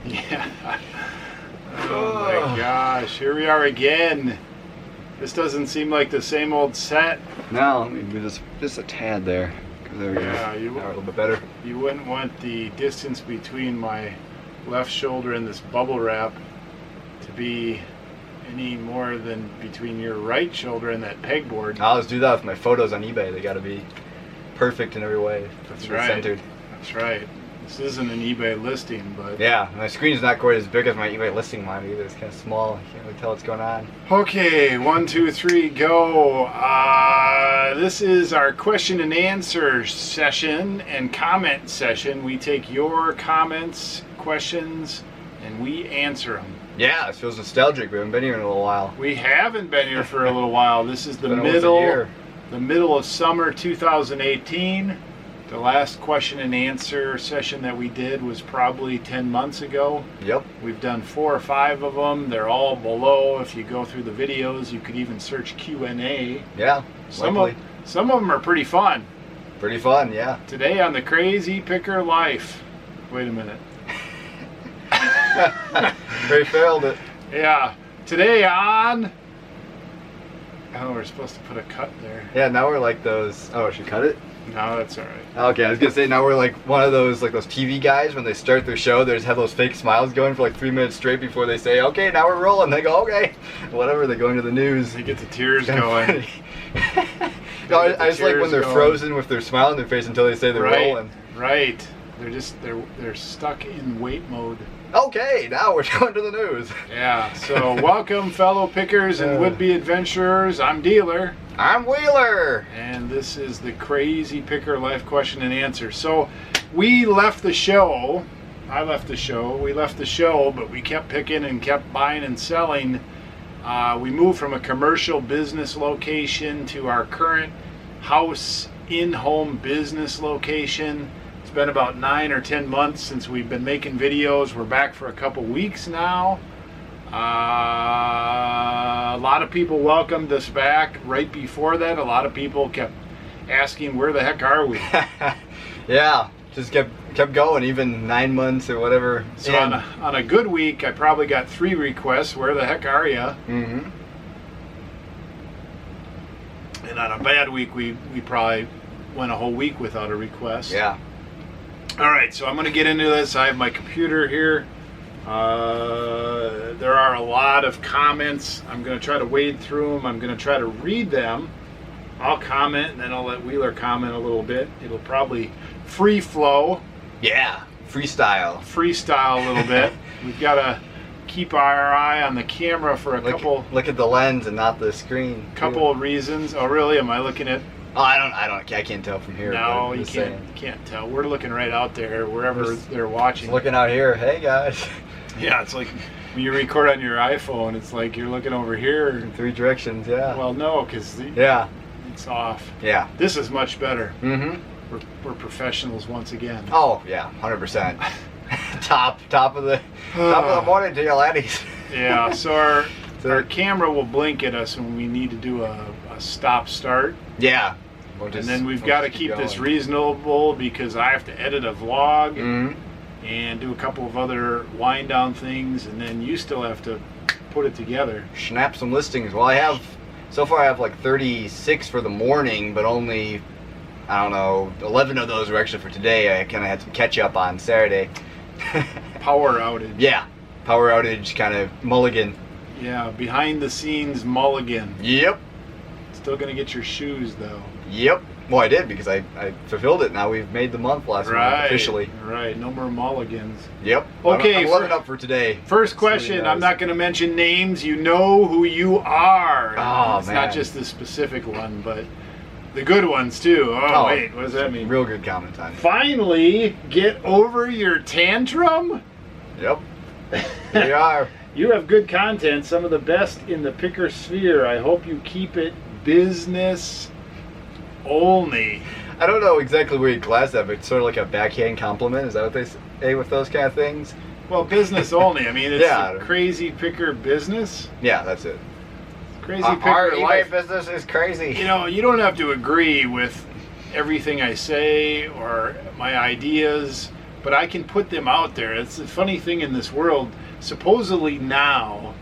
Yeah. Oh my gosh, here we are again. This doesn't seem like the same old set. No, let me move just a tad there. There we go. Yeah, a little bit better. You wouldn't want the distance between my left shoulder and this bubble wrap to be any more than between your right shoulder and that pegboard. I always do that with my photos on eBay. They got to be perfect in every way. That's right. Centered. That's right. This isn't an eBay listing, but... Yeah, my screen's not quite as big as my eBay listing line either. It's kind of small. I can't really tell what's going on. Okay, 1, 2, 3, go. This is our question and answer session and comment session. We take your comments, questions, and we answer them. Yeah, it feels nostalgic. We haven't been here in a little while. We haven't been here for a little while. This is the middle of summer 2018. The last question and answer session that we did was probably 10 months ago. Yep. We've done 4 or 5 of them. They're all below. If you go through the videos, you could even search Q&A. Yeah, some of them are pretty fun. Pretty fun, yeah. Today on the Crazy Picker Life. Wait a minute. They failed it. Yeah. Today on... Oh, we're supposed to put a cut there. Yeah, now we're like those... Oh, should we cut it? No, that's all right. Okay, I was gonna say now we're like one of those TV guys when they start their show. They just have those fake smiles going for like 3 minutes straight before they say, "Okay, now we're rolling." They go, "Okay," whatever. They go into the news. They get the tears going. No, I just like when they're frozen with their smile on their face until they say they're rolling. Right. They're stuck in wait mode. Okay, now we're going to the news. Yeah. So welcome, fellow pickers and would-be adventurers. I'm Dealer. I'm Wheeler. And this is the Crazy Picker Life question and answer. So we left the show. I left the show. We left the show, but we kept picking and kept buying and selling. We moved from a commercial business location to our current house in-home business location. It's been about 9 or 10 months since we've been making videos. We're back for a couple weeks now. A lot of people welcomed us back. Right before that, a lot of people kept asking, where the heck are we? Yeah, just kept going, even 9 months or whatever. So on a good week, I probably got 3 requests, where the heck are you? Mm-hmm. And on a bad week, we probably went a whole week without a request. Yeah. All right, so I'm going to get into this. I have my computer here. There are a lot of comments. I'm going to try to wade through them. I'm going to try to read them. I'll comment, and then I'll let Wheeler comment a little bit. It'll probably free flow. Yeah, freestyle. Freestyle a little bit. We've got to keep our eye on the camera for a couple. Look at the lens and not the screen. Couple of reasons. Oh, really? Am I looking at? Oh, I can't tell from here. No, you can't tell. We're looking right out there, wherever they're watching. Looking out here. Hey, guys. Yeah, it's like when you record on your iPhone, it's like you're looking over here. In 3 directions, yeah. Well, no, because it's off. Yeah. This is much better. Mm-hmm. We're professionals once again. Oh, yeah, 100%. top of the morning to your laddies. Yeah, so our camera will blink at us when we need to do a stop-start. Yeah. And then we've got to keep this reasonable because I have to edit a vlog and do a couple of other wind-down things, and then you still have to put it together. Snap some listings. Well, so far I have like 36 for the morning, but only, I don't know, 11 of those were actually for today. I kind of had some catch-up on Saturday. Power outage. Yeah, power outage kind of mulligan. Yeah, behind-the-scenes mulligan. Yep. Still going to get your shoes, though. Yep. Well, I did because I fulfilled it. Now we've made the month last month officially. Right. No more mulligans. Yep. Okay. I'm loading up for today. First question. I'm not going to mention names. You know who you are. Oh, it's man. not just the specific one, but the good ones too. Oh, wait. What does that mean? Real good comment on it. Finally, get over your tantrum. Yep. Here we are. You have good content. Some of the best in the picker sphere. I hope you keep it business only. I don't know exactly where you class that, but it's sort of like a backhand compliment. Is that what they say with those kind of things? Well, business only. I mean, it's a Crazy Picker business. Yeah, that's it. Crazy Picker our life. eBay business is crazy. You know, you don't have to agree with everything I say or my ideas, but I can put them out there. It's the funny thing in this world. Supposedly now,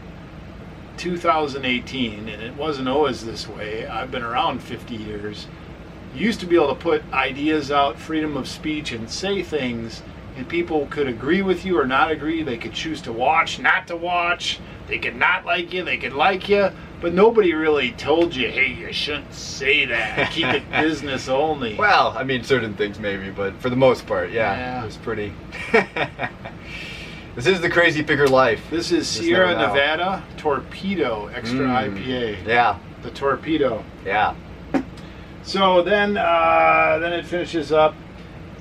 2018, and it wasn't always this way. I've been around 50 years. You used to be able to put ideas out, freedom of speech, and say things, and people could agree with you or not agree. They could choose to watch, not to watch. They could not like you, they could like you, but nobody really told you, hey, you shouldn't say that. Keep it business only. Well, I mean, certain things maybe, but for the most part, yeah. It was pretty. This is the crazy picker life. This is Sierra Nevada Torpedo Extra IPA. Yeah. The Torpedo. Yeah. So then it finishes up.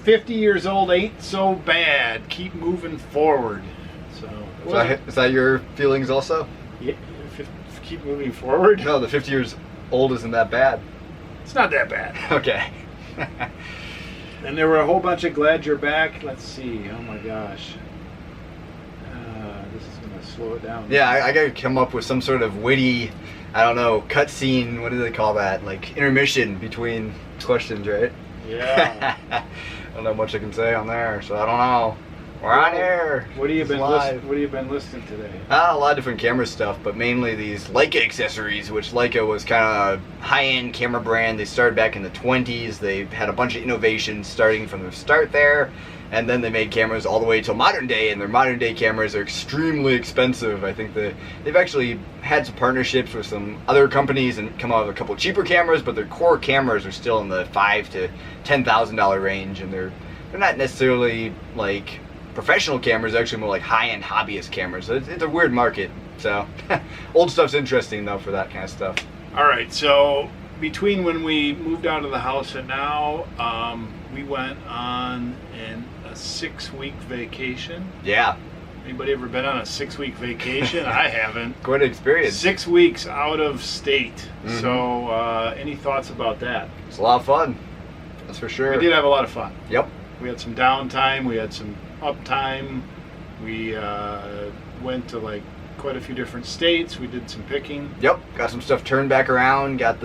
50 years old ain't so bad. Keep moving forward. So is that your feelings also? Yeah. Keep moving forward. No, the 50 years old isn't that bad. It's not that bad. Okay. And there were a whole bunch of glad you're back. Let's see. Oh my gosh. This is gonna slow it down. Yeah, I gotta come up with some sort of witty, I don't know, cutscene. What do they call that? Like intermission between questions, right? Yeah. I don't know much I can say on there, so I don't know. We're on air. What have you been listening today? A lot of different camera stuff, but mainly these Leica accessories, which Leica was kind of a high-end camera brand. They started back in the 20s. They had a bunch of innovations starting from the start there, and then they made cameras all the way till modern day, and their modern day cameras are extremely expensive. I think they've actually had some partnerships with some other companies and come out with a couple cheaper cameras, but their core cameras are still in the $5,000 to $10,000 range, and they're not necessarily like professional cameras, actually more like high-end hobbyist cameras. So it's a weird market. So old stuff's interesting though for that kind of stuff. All right, so between when we moved out of the house and now, we went on a 6-week vacation. Yeah. Anybody ever been on a 6-week vacation? I haven't. Quite an experience. 6 weeks out of state. Mm-hmm. So any thoughts about that? It's a lot of fun. That's for sure. We did have a lot of fun. Yep. We had some downtime. We had some uptime. We went to like quite a few different states. We did some picking. Yep. Got some stuff turned back around. Got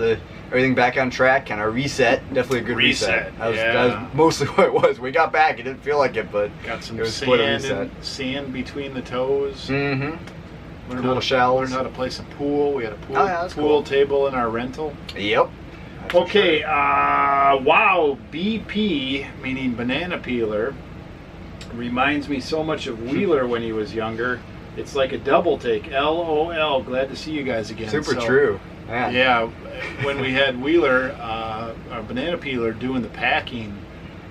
everything back on track. Kind of reset. Definitely a good reset. That was mostly what it was. We got back. It didn't feel like it, but got some it was quite a reset. Sand between the toes. Mm-hmm. Cool shells. Learned how to play some pool. We had a pool cool. table in our rental. Yep. Okay, wow, BP, meaning banana peeler, reminds me so much of Wheeler when he was younger. It's like a double take, LOL. Glad to see you guys again. Super true. Man. Yeah, when we had Wheeler, our banana peeler doing the packing,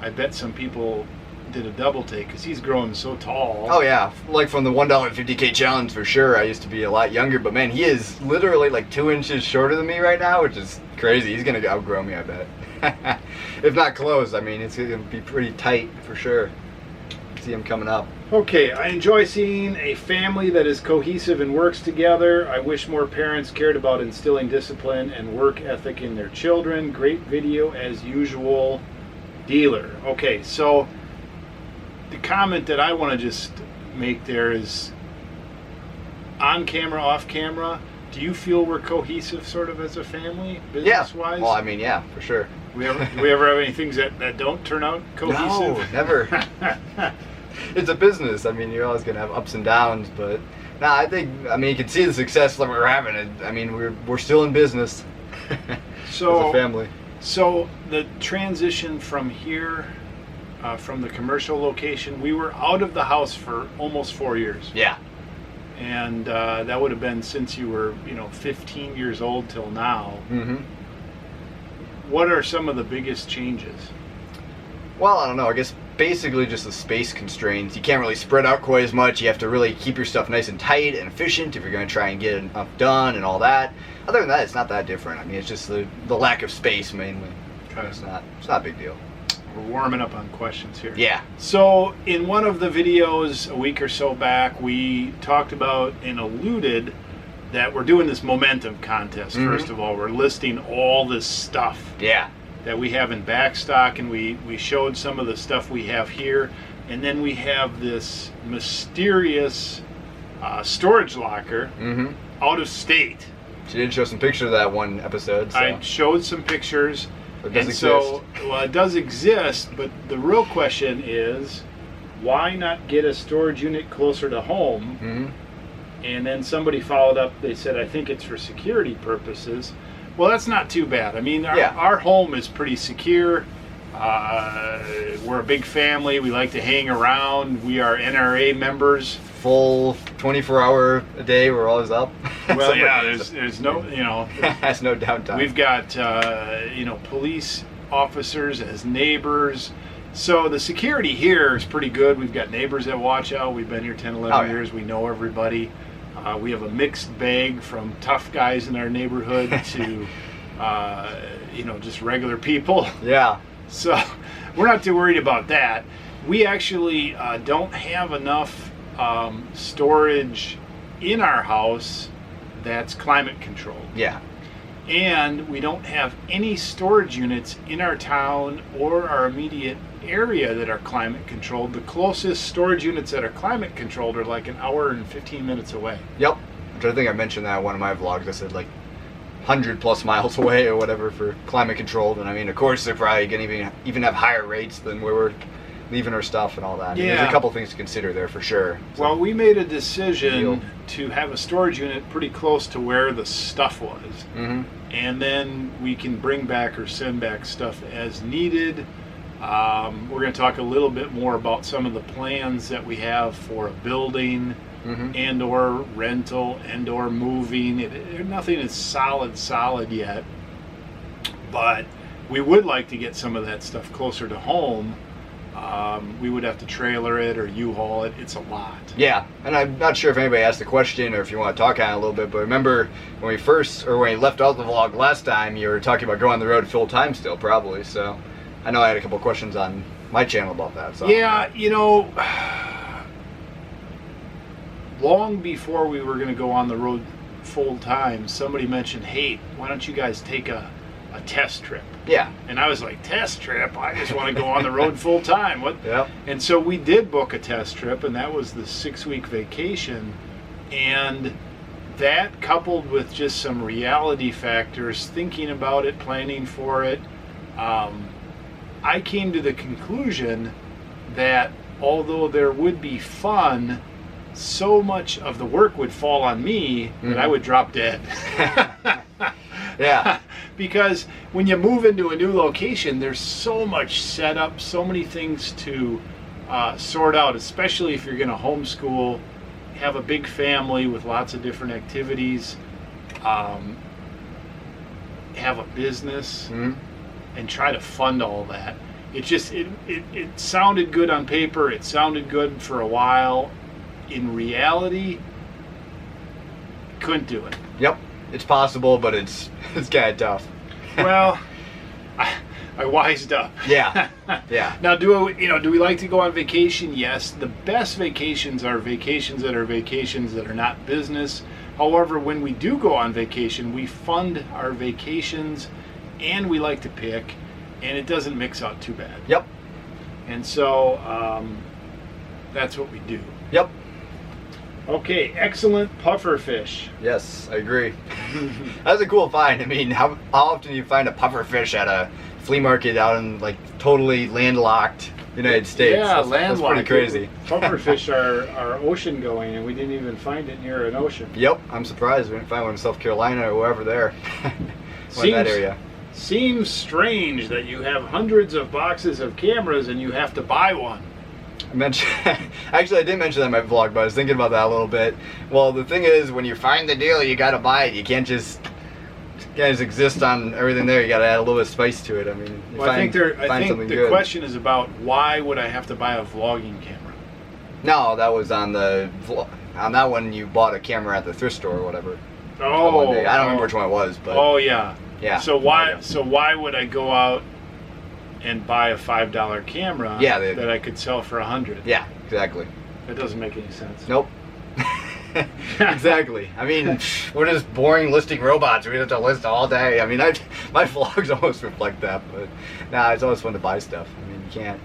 I bet some people did a double take because he's growing so tall. Oh yeah, like from the $1.50K challenge for sure. I used to be a lot younger, but man, he is literally like 2 inches shorter than me right now, which is crazy. He's gonna outgrow me, I bet. If not close, I mean, it's gonna be pretty tight for sure. See him coming up. Okay, I enjoy seeing a family that is cohesive and works together. I wish more parents cared about instilling discipline and work ethic in their children. Great video as usual, Dealer. Okay, so the comment that I want to just make there is, on camera, off camera, do you feel we're cohesive sort of as a family, business-wise? Yeah. Well, I mean, yeah, for sure. Do we ever have any things that don't turn out cohesive? No, never. It's a business. I mean, you're always going to have ups and downs, but no, I mean, you can see the success that we're having. I mean, we're still in business as a family. So the transition from here, from the commercial location, we were out of the house for almost 4 years. Yeah. And that would have been since you were, 15 years old till now. Mm-hmm. What are some of the biggest changes? Well, I don't know. I guess basically just the space constraints. You can't really spread out quite as much. You have to really keep your stuff nice and tight and efficient if you're going to try and get enough done and all that. Other than that, it's not that different. I mean, it's just the lack of space mainly. Okay. It's not a big deal. We're warming up on questions here. Yeah. So in one of the videos a week or so back, we talked about and alluded that we're doing this momentum contest. Mm-hmm. First of all, we're listing all this stuff. Yeah. That we have in backstock, and we showed some of the stuff we have here, and then we have this mysterious storage locker out of state. She did show some pictures of that one episode. So. I showed some pictures. It does exist. So, well, it does exist, but the real question is, why not get a storage unit closer to home? Mm-hmm. And then somebody followed up, they said, I think it's for security purposes. Well, that's not too bad. I mean, our home is pretty secure. We're a big family. We like to hang around. We are NRA members. Full 24-hour a day. We're always up. Well, yeah. There's no, There's no downtime. We've got police officers as neighbors. So the security here is pretty good. We've got neighbors that watch out. We've been here 10, 11 years. We know everybody. We have a mixed bag from tough guys in our neighborhood to, just regular people. Yeah. So we're not too worried about that. We actually don't have enough storage in our house that's climate controlled. Yeah. And we don't have any storage units in our town or our immediate area that are climate controlled. The closest storage units that are climate controlled are like an hour and 15 minutes away. Yep. Which I think I mentioned that in one of my vlogs. I said like 100 plus miles away or whatever for climate controlled. And I mean, of course, they're probably going to even have higher rates than where we're leaving our stuff and all that. I mean, yeah. There's a couple things to consider there for sure. So, well, we made a decision to have a storage unit pretty close to where the stuff was. Mm-hmm. And then we can bring back or send back stuff as needed. We're going to talk a little bit more about some of the plans that we have for a building, mm-hmm. and or rental and or moving. Nothing is solid yet, but we would like to get some of that stuff closer to home. We would have to trailer it or U-Haul it. It's a lot. Yeah, and I'm not sure if anybody asked the question or if you want to talk on it a little bit, but remember when we left out the vlog last time, you were talking about going on the road full time still, probably. So I know I had a couple questions on my channel about that. So yeah, long before we were going to go on the road full time, somebody mentioned, hey, why don't you guys take a test trip? Yeah. And I was like, test trip? I just want to go on the road full time. What? Yep. And so we did book a test trip, and that was the 6-week vacation. And that, coupled with just some reality factors, thinking about it, planning for it, I came to the conclusion that although there would be fun, so much of the work would fall on me mm-hmm. that I would drop dead. Yeah. Because when you move into a new location, there's so much setup, so many things to sort out, especially if you're going to homeschool, have a big family with lots of different activities, have a business, mm-hmm. and try to fund all that. It sounded good on paper. It sounded good for a while. In reality, couldn't do it. Yep. It's possible, but it's kind of tough. Well, I wised up. Yeah, yeah. Now, do we like to go on vacation? Yes. The best vacations are vacations that are not business. However, when we do go on vacation, we fund our vacations, and we like to pick, and it doesn't mix out too bad. Yep. And so that's what we do. Yep. Okay, excellent puffer fish. Yes, I agree. That's a cool find. I mean, how often do you find a puffer fish at a flea market out in like totally landlocked United States? Yeah, that's landlocked. That's pretty crazy. Puffer fish are ocean going, and we didn't even find it near an ocean. Yep, I'm surprised we didn't find one in South Carolina or wherever there. In that area. Seems strange that you have hundreds of boxes of cameras and you have to buy one. Actually, I didn't mention that in my vlog, but I was thinking about that a little bit. Well, the thing is, when you find the deal, you gotta buy it. You can't just exist on everything there. You gotta add a little bit of spice to it. I mean, I think the question is about why would I have to buy a vlogging camera? No, that was on on that one you bought a camera at the thrift store or whatever. Oh, one day. I don't remember which one it was, but oh yeah, yeah. So why would I go out and buy a $5 camera that I could sell for $100? Yeah, exactly. That doesn't make any sense. Nope. Exactly. I mean, we're just boring listing robots. We have to list all day. I mean, my vlogs almost reflect that, but nah, it's always fun to buy stuff. I mean, you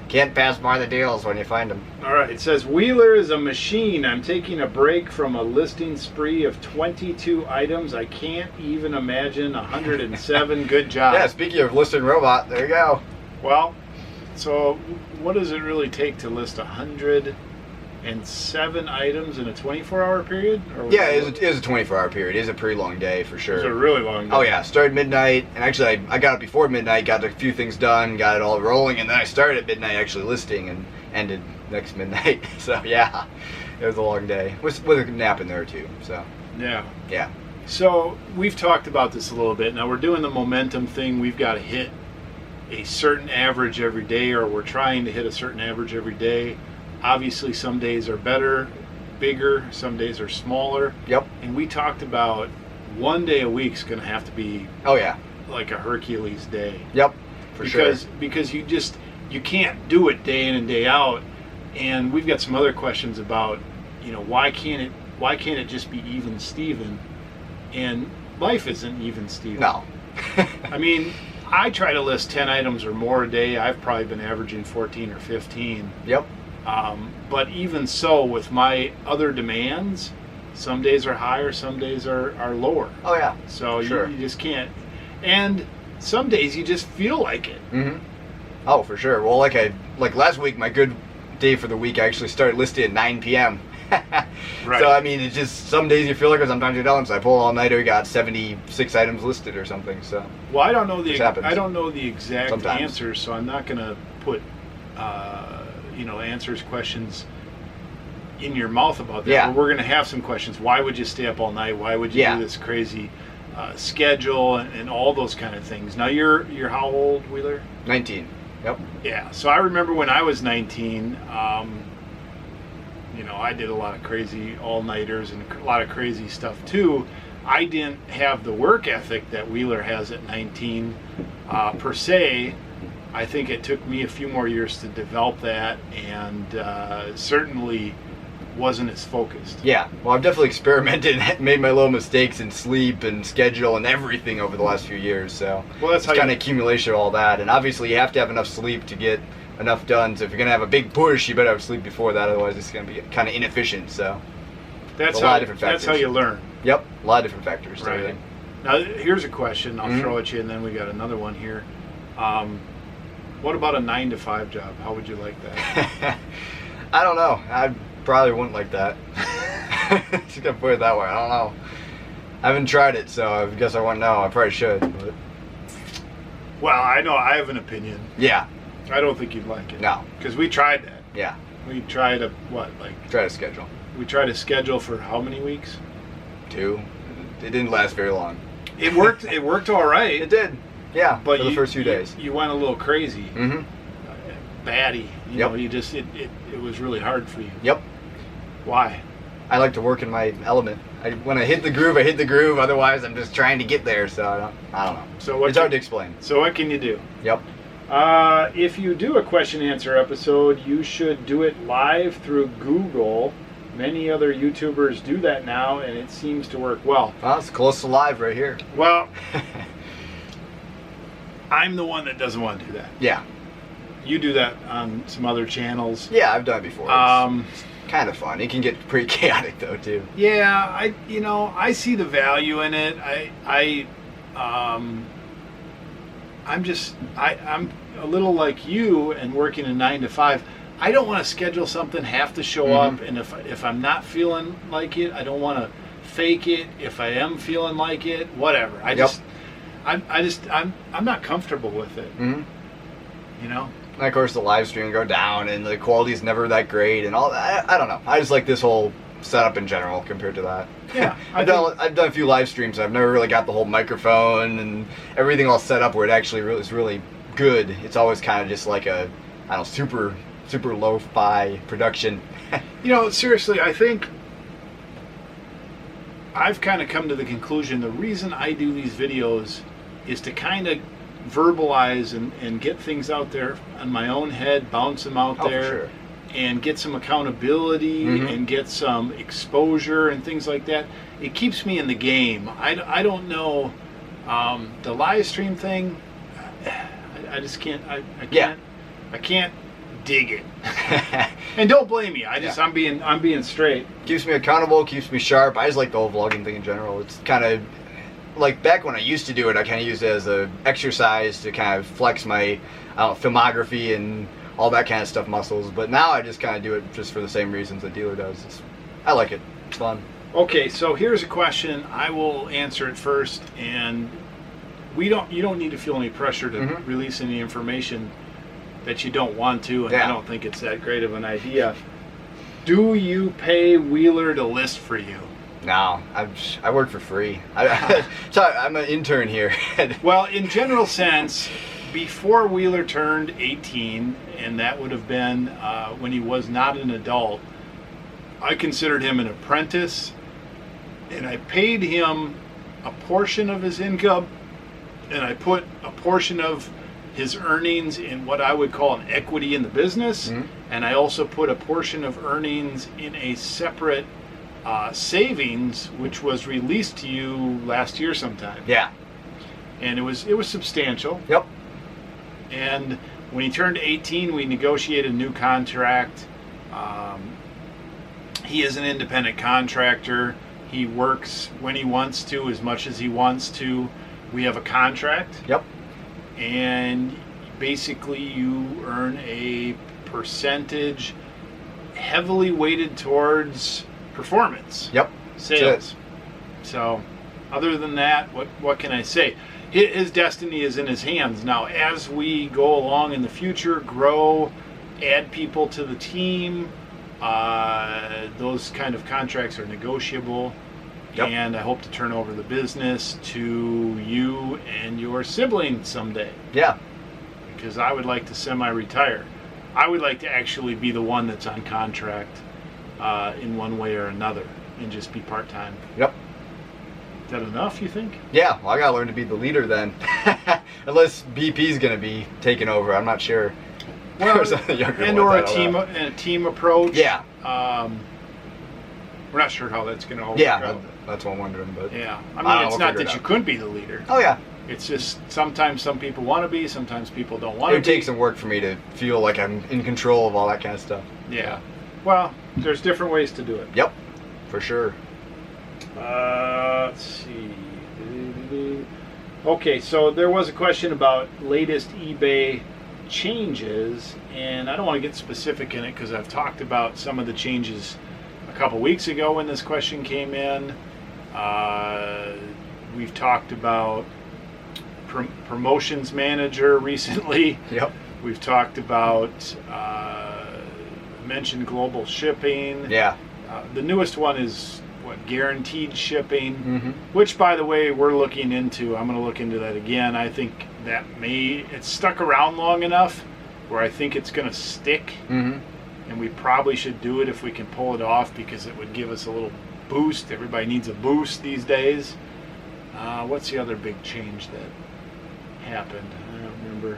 can't pass by the deals when you find them. All right, it says, Wheeler is a machine. I'm taking a break from a listing spree of 22 items. I can't even imagine 107. Good job. Yeah, speaking of listing robot, there you go. Well, So what does it really take to list 107 items in a 24-hour period? Or Yeah, it was a 24-hour period. It was a pretty long day for sure. It was a really long day. Oh yeah, started midnight, and actually I got up before midnight, got a few things done, got it all rolling, and then I started at midnight actually listing and ended next midnight. So yeah, it was a long day with a nap in there too. So Yeah. yeah. So we've talked about this a little bit. Now we're doing the momentum thing. We've got to hit a certain average every day, or we're trying to hit a certain average every day. Obviously some days are better, bigger, some days are smaller. Yep. And we talked about one day a week's going to have to be Oh yeah. like a Hercules day. Yep. For sure. Because you can't do it day in and day out. And we've got some other questions about, why can't it just be even Steven? And life isn't even Steven. No. I mean, I try to list 10 items or more a day. I've probably been averaging 14 or 15. Yep. But even so, with my other demands, some days are higher, some days are lower. Oh yeah. So Sure. you just can't. And some days you just feel like it. Mm-hmm. Oh, for sure. Well, like last week, my good day for the week, I actually started listing at 9 p.m. Right. So I mean, it's just some days you feel like it, sometimes you don't. So I pull all nighter, got 76 items listed or something. So Well, I don't know This happens. the exact Sometimes. answers, so I'm not going to put questions in your mouth about that. Yeah. But we're going to have some questions. Why would you stay up all night? Why would you Yeah. do this crazy schedule and all those kind of things? Now you're how old, Wheeler? 19. Yep. Yeah. So I remember when I was 19. I did a lot of crazy all-nighters and a lot of crazy stuff too. I didn't have the work ethic that Wheeler has at 19 per se. I think it took me a few more years to develop that, and certainly wasn't as focused. Yeah. Well, I've definitely experimented and made my little mistakes in sleep and schedule and everything over the last few years. So Well, that's it's how kind of accumulation of all that. And obviously you have to have enough sleep to get enough done. So if you're going to have a big push, you better have sleep before that. Otherwise it's going to be kind of inefficient. So That's a lot how of different that's how factors. you learn. Yep. A lot of different factors. to Right. everything. Now here's a question. I'll Mhm. throw at you, and then we got another one here. What about a 9-to-5 job? How would you like that? I don't know. I probably wouldn't like that. Just gonna put it that way. I don't know. I haven't tried it, so I guess I wouldn't know. I probably should. But Well, I know I have an opinion. yeah. I don't think you'd like it. No. Because we tried that. Yeah. We tried Try to schedule. we tried a schedule for how many weeks? 2. It didn't last very long. It worked. It worked all right. It did. Yeah. But for the first few days. you went a little crazy, Mm-hmm. batty. You Yep. know, you just it was really hard for you. Yep. Why? I like to work in my element. When I hit the groove, I hit the groove. Otherwise, I'm just trying to get there. So I don't know. So It's hard to explain. So what can you do? Yep. If you do a question answer episode, you should do it live through Google. Many other YouTubers do that now, and it seems to work well. Well, it's close to live right here. Well, I'm the one that doesn't want to do that. Yeah. You do that on some other channels. Yeah, I've done it before. It's kind of fun. It can get pretty chaotic though too. Yeah, I see the value in it. I'm a little like you and working a 9-to-5. I don't want to schedule something, have to show up, and if I'm not feeling like it, I don't want to fake it. If I am feeling like it, whatever. I'm not comfortable with it. Mm-hmm. You know. And of course, the live stream go down, and the quality is never that great, and all that. I don't know. I just like this whole setup in general compared to that. Yeah, I've done a few live streams. I've never really got the whole microphone and everything all set up where it actually is really good. It's always kind of just like a, I don't know, super lo-fi production. Seriously, I think I've kind of come to the conclusion the reason I do these videos is to kind of verbalize and get things out there on my own head, bounce them out there, for sure. and get some accountability and get some exposure and things like that. It keeps me in the game. I don't know, the live stream thing, I just can't, I can't dig it. And don't blame me. I'm being straight. Keeps me accountable, keeps me sharp. I just like the whole vlogging thing in general. It's kind of like back when I used to do it, I kind of used it as a exercise to kind of flex my filmography and all that kind of stuff, muscles. But now I just kind of do it just for the same reasons the dealer does. I like it. It's fun. Okay, so here's a question. I will answer it first, and you don't need to feel any pressure to release any information that you don't want to, and I don't think it's that great of an idea. Do you pay Wheeler to list for you? No, I work for free. I'm an intern here. Well, in general sense, before Wheeler turned 18, and that would have been when he was not an adult, I considered him an apprentice, and I paid him a portion of his income, and I put a portion of his earnings in what I would call an equity in the business, and I also put a portion of earnings in a separate savings, which was released to you last year sometime. Yeah. And it was substantial. Yep. And when he turned 18, we negotiated a new contract. He is an independent contractor. He works when he wants to, as much as he wants to. We have a contract. Yep. And basically you earn a percentage heavily weighted towards performance. Yep. Sales. So other than that, what can I say? His destiny is in his hands. Now, as we go along in the future, grow, add people to the team, those kind of contracts are negotiable. Yep. And I hope to turn over the business to you and your siblings someday. Yeah. Because I would like to semi-retire. I would like to actually be the one that's on contract in one way or another and just be part-time. Yep. Is that enough, you think? Yeah, well, I gotta learn to be the leader then. Unless BP's gonna be taking over, I'm not sure. Well, and or a team approach. Yeah. We're not sure how that's gonna work out. That's what I'm wondering. But yeah, I mean, it's not that you couldn't be the leader. Oh yeah. It's just sometimes some people want to be, sometimes people don't want to be. It takes some work for me to feel like I'm in control of all that kind of stuff. Yeah. Well, there's different ways to do it. Yep, for sure. Let's see. Okay, so there was a question about latest eBay changes, and I don't want to get specific in it because I've talked about some of the changes a couple weeks ago when this question came in. We've talked about promotions manager recently. Yep. We've talked about mentioned global shipping. Yeah. The newest one is guaranteed shipping, which, by the way, we're looking into. I'm going to look into that again. I think that it's stuck around long enough where I think it's going to stick, and we probably should do it if we can pull it off because it would give us a little boost. Everybody needs a boost these days. What's the other big change that happened? I don't remember.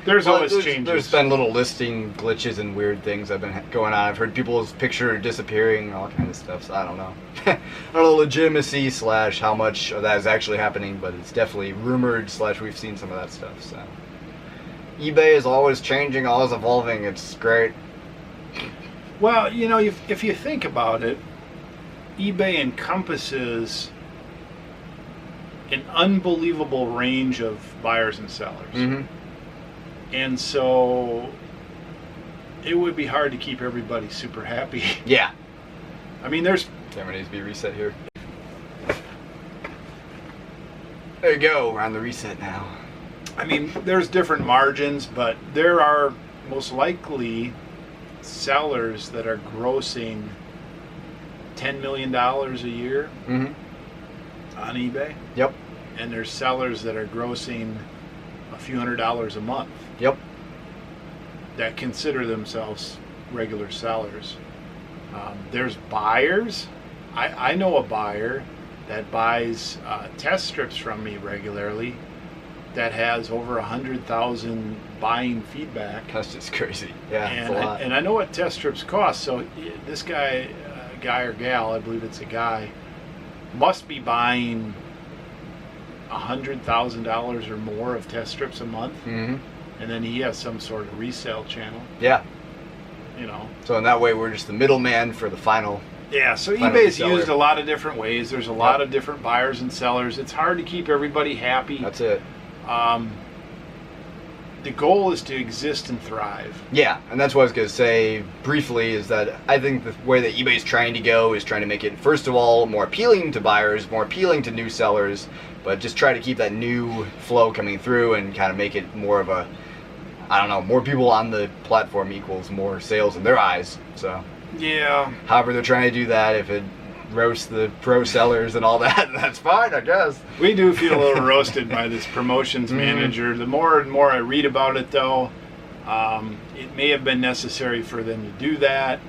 There's always changes. There's been little listing glitches and weird things that have been going on. I've heard people's picture disappearing, all kind of stuff. So I don't know. I don't know legitimacy / how much of that is actually happening, but it's definitely rumored / we've seen some of that stuff. So eBay is always changing, always evolving. It's great. Well, you know, if you think about it, eBay encompasses an unbelievable range of buyers and sellers. And so it would be hard to keep everybody super happy. Yeah. I mean, Camera needs to be reset here. There you go. We're on the reset now. I mean, there's different margins, but there are most likely sellers that are grossing $10 million a year on eBay. Yep. And there's sellers that are grossing a few $100s a month. Yep. That consider themselves regular sellers. There's buyers. I know a buyer that buys test strips from me regularly that has over 100,000 buying feedback. That's just crazy. Yeah, it's a lot. And I know what test strips cost. So this guy or gal, I believe it's a guy, must be buying $100,000 or more of test strips a month, and then he has some sort of resale channel. Yeah. You know. So in that way, we're just the middleman for the final Yeah, so Find a eBay's reseller. used a lot of different ways. There's a lot of different buyers and sellers. It's hard to keep everybody happy. That's it. The goal is to exist and thrive. Yeah, and that's what I was going to say briefly, is that I think the way that eBay's trying to go is trying to make it, first of all, more appealing to buyers, more appealing to new sellers, but just try to keep that new flow coming through and kind of make it more of a, I don't know, more people on the platform equals more sales in their eyes. So, yeah. however they're trying to do that, if it roasts the pro sellers and all that, that's fine, I guess. We do feel a little roasted by this promotions manager. The more and more I read about it, though, it may have been necessary for them to do that.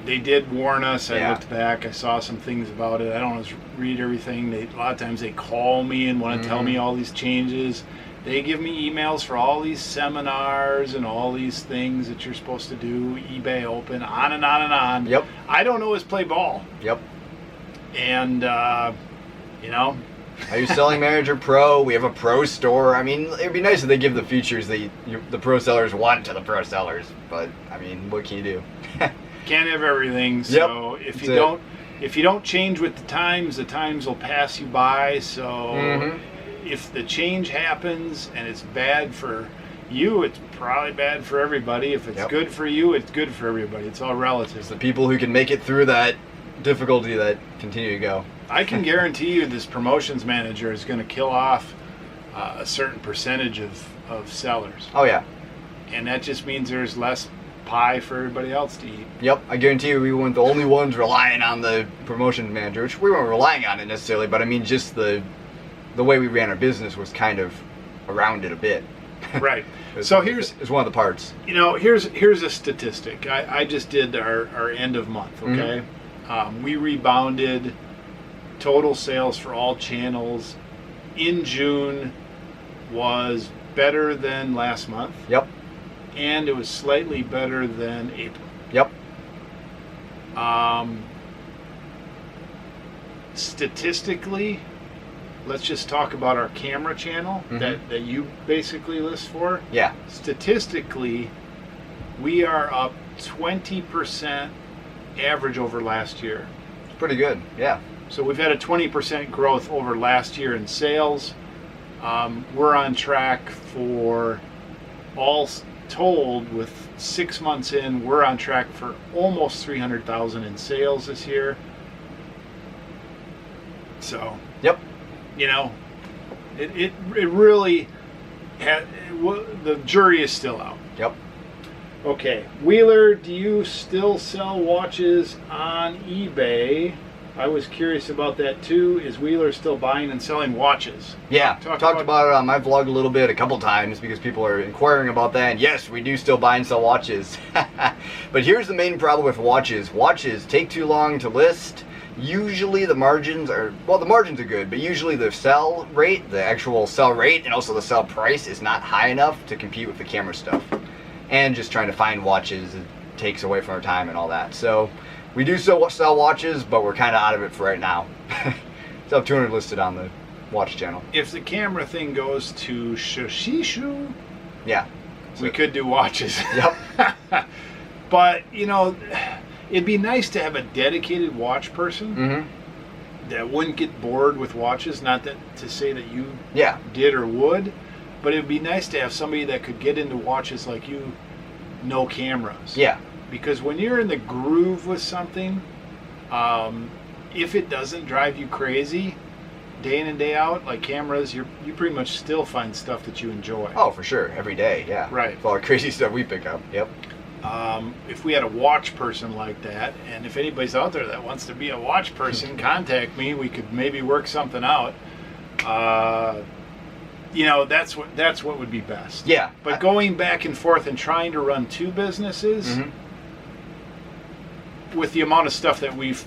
They did warn us. I looked back. I saw some things about it. I don't always read everything. A lot of times they call me and want to tell me all these changes. They give me emails for all these seminars and all these things that you're supposed to do, eBay open, on and on and on. Yep. I don't always play ball. Yep. And, you know. Are you selling Manager Pro? We have a pro store. I mean, it'd be nice if they give the features that the pro sellers want to the pro sellers. But, I mean, what can you do? Can't have everything. So if you don't change with the times will pass you by. So if the change happens and it's bad for you, it's probably bad for everybody. If it's good for you, it's good for everybody. It's all relative. It's the people who can make it through that difficulty that continue to go. I can guarantee you this promotions manager is going to kill off a certain percentage of sellers. Oh, yeah. And that just means there's less pie for everybody else to eat. Yep, I guarantee you we weren't the only ones relying on the promotions manager, which we weren't relying on it necessarily, but I mean just the way we ran our business was kind of around it a bit. Right. So it's one of the parts. You know, here's a statistic. I just did our end of month, okay? We rebounded total sales for all channels in June was better than last month. Yep. And it was slightly better than April. Yep. Statistically, let's just talk about our camera channel that you basically list for. Yeah. Statistically, we are up 20% average over last year. It's pretty good, yeah. So we've had a 20% growth over last year in sales. We're on track for, all told, with 6 months in, we're on track for almost 300,000 in sales this year. So, yep. You know, it really the jury is still out. Yep. Okay, Wheeler, do you still sell watches on eBay? I was curious about that too. Is Wheeler still buying and selling watches? Yeah, talked about it on my vlog a little bit, a couple times, because people are inquiring about that. And yes, we do still buy and sell watches. But here's the main problem with watches. Watches take too long to list. Usually the margins are, well, the margins are good, but usually the sell rate, the actual sell rate, and also the sell price is not high enough to compete with the camera stuff. And just trying to find watches, it takes away from our time and all that. So we do still sell watches, but we're kind of out of it for right now. Still have 200 listed on the watch channel. If the camera thing goes to Shishu, yeah, we could do watches. Yep. But, you know, it'd be nice to have a dedicated watch person that wouldn't get bored with watches. Not that to say that you did or would, but it'd be nice to have somebody that could get into watches like you know cameras. Yeah. Because when you're in the groove with something, if it doesn't drive you crazy day in and day out, like cameras, you pretty much still find stuff that you enjoy. Oh, for sure. Every day, yeah. Right. With all the crazy stuff we pick up. Yep. If we had a watch person like that, and if anybody's out there that wants to be a watch person, contact me. We could maybe work something out. You know, that's what would be best. Yeah. But going back and forth and trying to run two businesses, with the amount of stuff that we've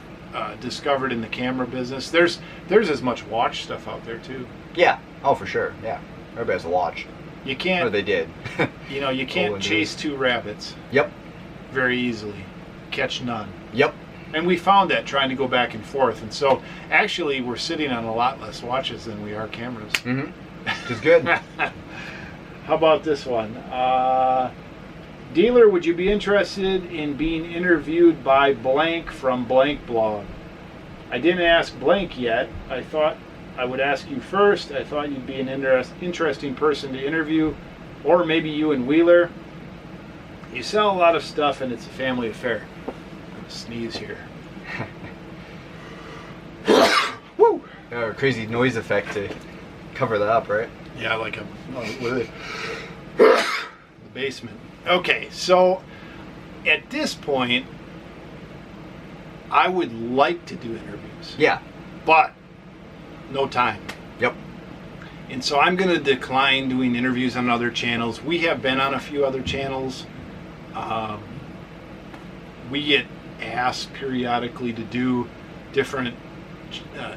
discovered in the camera business, there's as much watch stuff out there too. Yeah. Oh, for sure. Yeah. Everybody has a watch. You can't. Or they did. You know, you can't chase two rabbits. Yep. Very easily. Catch none. Yep. And we found that trying to go back and forth. And so, actually, we're sitting on a lot less watches than we are cameras. Which is good. How about this one? Dealer, would you be interested in being interviewed by blank from blank blog? I didn't ask blank yet. I thought I would ask you first. I thought you'd be an interesting person to interview, or maybe you and Wheeler. You sell a lot of stuff and it's a family affair. I'm gonna sneeze here. Woo! A crazy noise effect to cover that up, right? Yeah, like a the basement. Okay, so at this point, I would like to do interviews. Yeah. But no time. Yep. And so I'm going to decline doing interviews on other channels. We have been on a few other channels. We get asked periodically to do different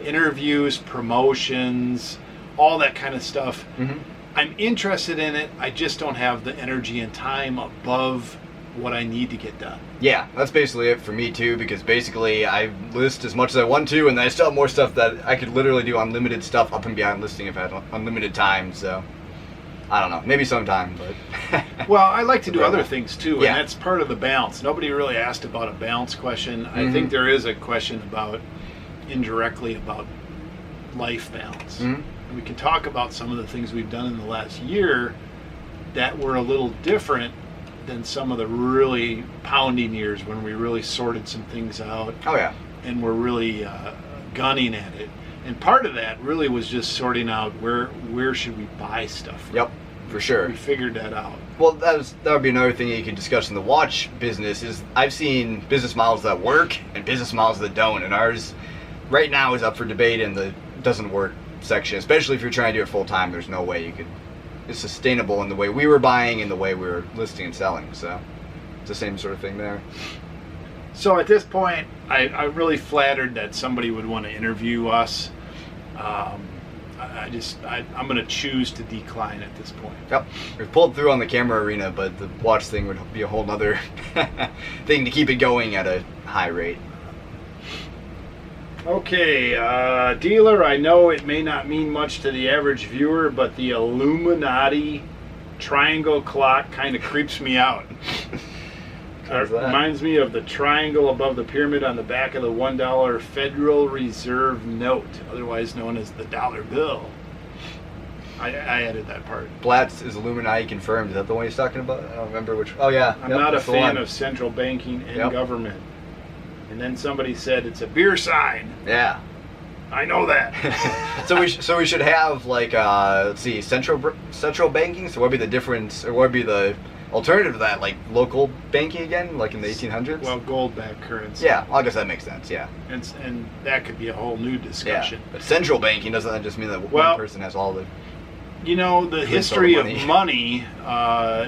interviews, promotions, all that kind of stuff. Mm-hmm. I'm interested in it. I just don't have the energy and time above what I need to get done. Yeah, that's basically it for me too, because basically I list as much as I want to, and I still have more stuff that I could literally do unlimited stuff up and beyond listing if I had unlimited time, so I don't know, maybe sometime, but... Well, I like to do other things too, Yeah. and that's part of the balance. Nobody really asked about a balance question. I think there is a question about, indirectly, about life balance. Mm-hmm. And we can talk about some of the things we've done in the last year that were a little different than some of the really pounding years when we really sorted some things out. Oh yeah. And we're really gunning at it. And part of that really was just sorting out where should we buy stuff from. Yep, for sure. We figured that out. Well, that would be another thing that you could discuss in the watch business is I've seen business models that work and business models that don't, and ours right now is up for debate in the doesn't work section, especially if you're trying to do it full time. There's no way you could it's sustainable in the way we were buying and the way we were listing and selling, so it's the same sort of thing there. So at this point, I'm really flattered that somebody would want to interview us. I'm going to choose to decline at this point. Yep, we've pulled through on the camera arena, but the watch thing would be a whole nother thing to keep it going at a high rate. Okay, dealer, I know it may not mean much to the average viewer, but the Illuminati triangle clock kind of creeps me out. It reminds me of the triangle above the pyramid on the back of the $1 Federal Reserve note, otherwise known as the dollar bill. I added that part. Blatz is Illuminati confirmed. Is that the one he's talking about? I don't remember which. Oh yeah. I'm not a fan of central banking and government. And then somebody said it's a beer sign. Yeah. I know that. so we should have like let's see, central banking. So what would be the difference, or what would be the alternative to that, like local banking again, like in the 1800s? Well, gold-backed currency. Yeah, well, I guess that makes sense. Yeah. And that could be a whole new discussion. Yeah. But central banking, doesn't that just mean that one person has all the? You know, the history of money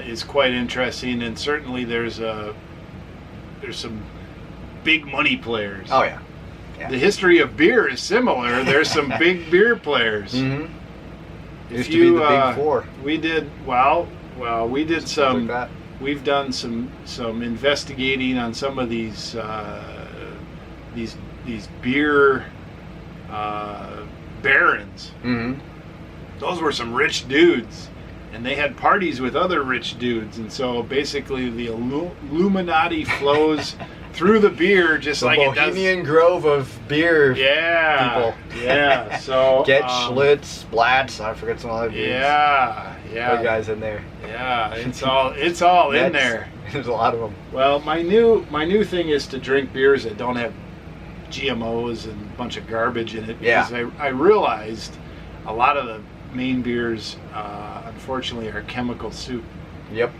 is quite interesting, and certainly there's some big money players. Oh yeah. The history of beer is similar. There's some big beer players. Mm-hmm. If Used to be the big four. We did we did some. Like we've done some investigating on some of these beer barons. Mm-hmm. Those were some rich dudes, and they had parties with other rich dudes, and so basically the Illuminati flows through the beer just like it does. Bohemian Grove of beer. Yeah, people. Yeah. So Get Schlitz, Blatz. I forget some other dudes. Yeah. Other guys in there. Yeah, it's all in there. There's a lot of them. Well, my new thing is to drink beers that don't have GMOs and a bunch of garbage in it. Because I realized a lot of the main beers, unfortunately, are chemical soup. Yep.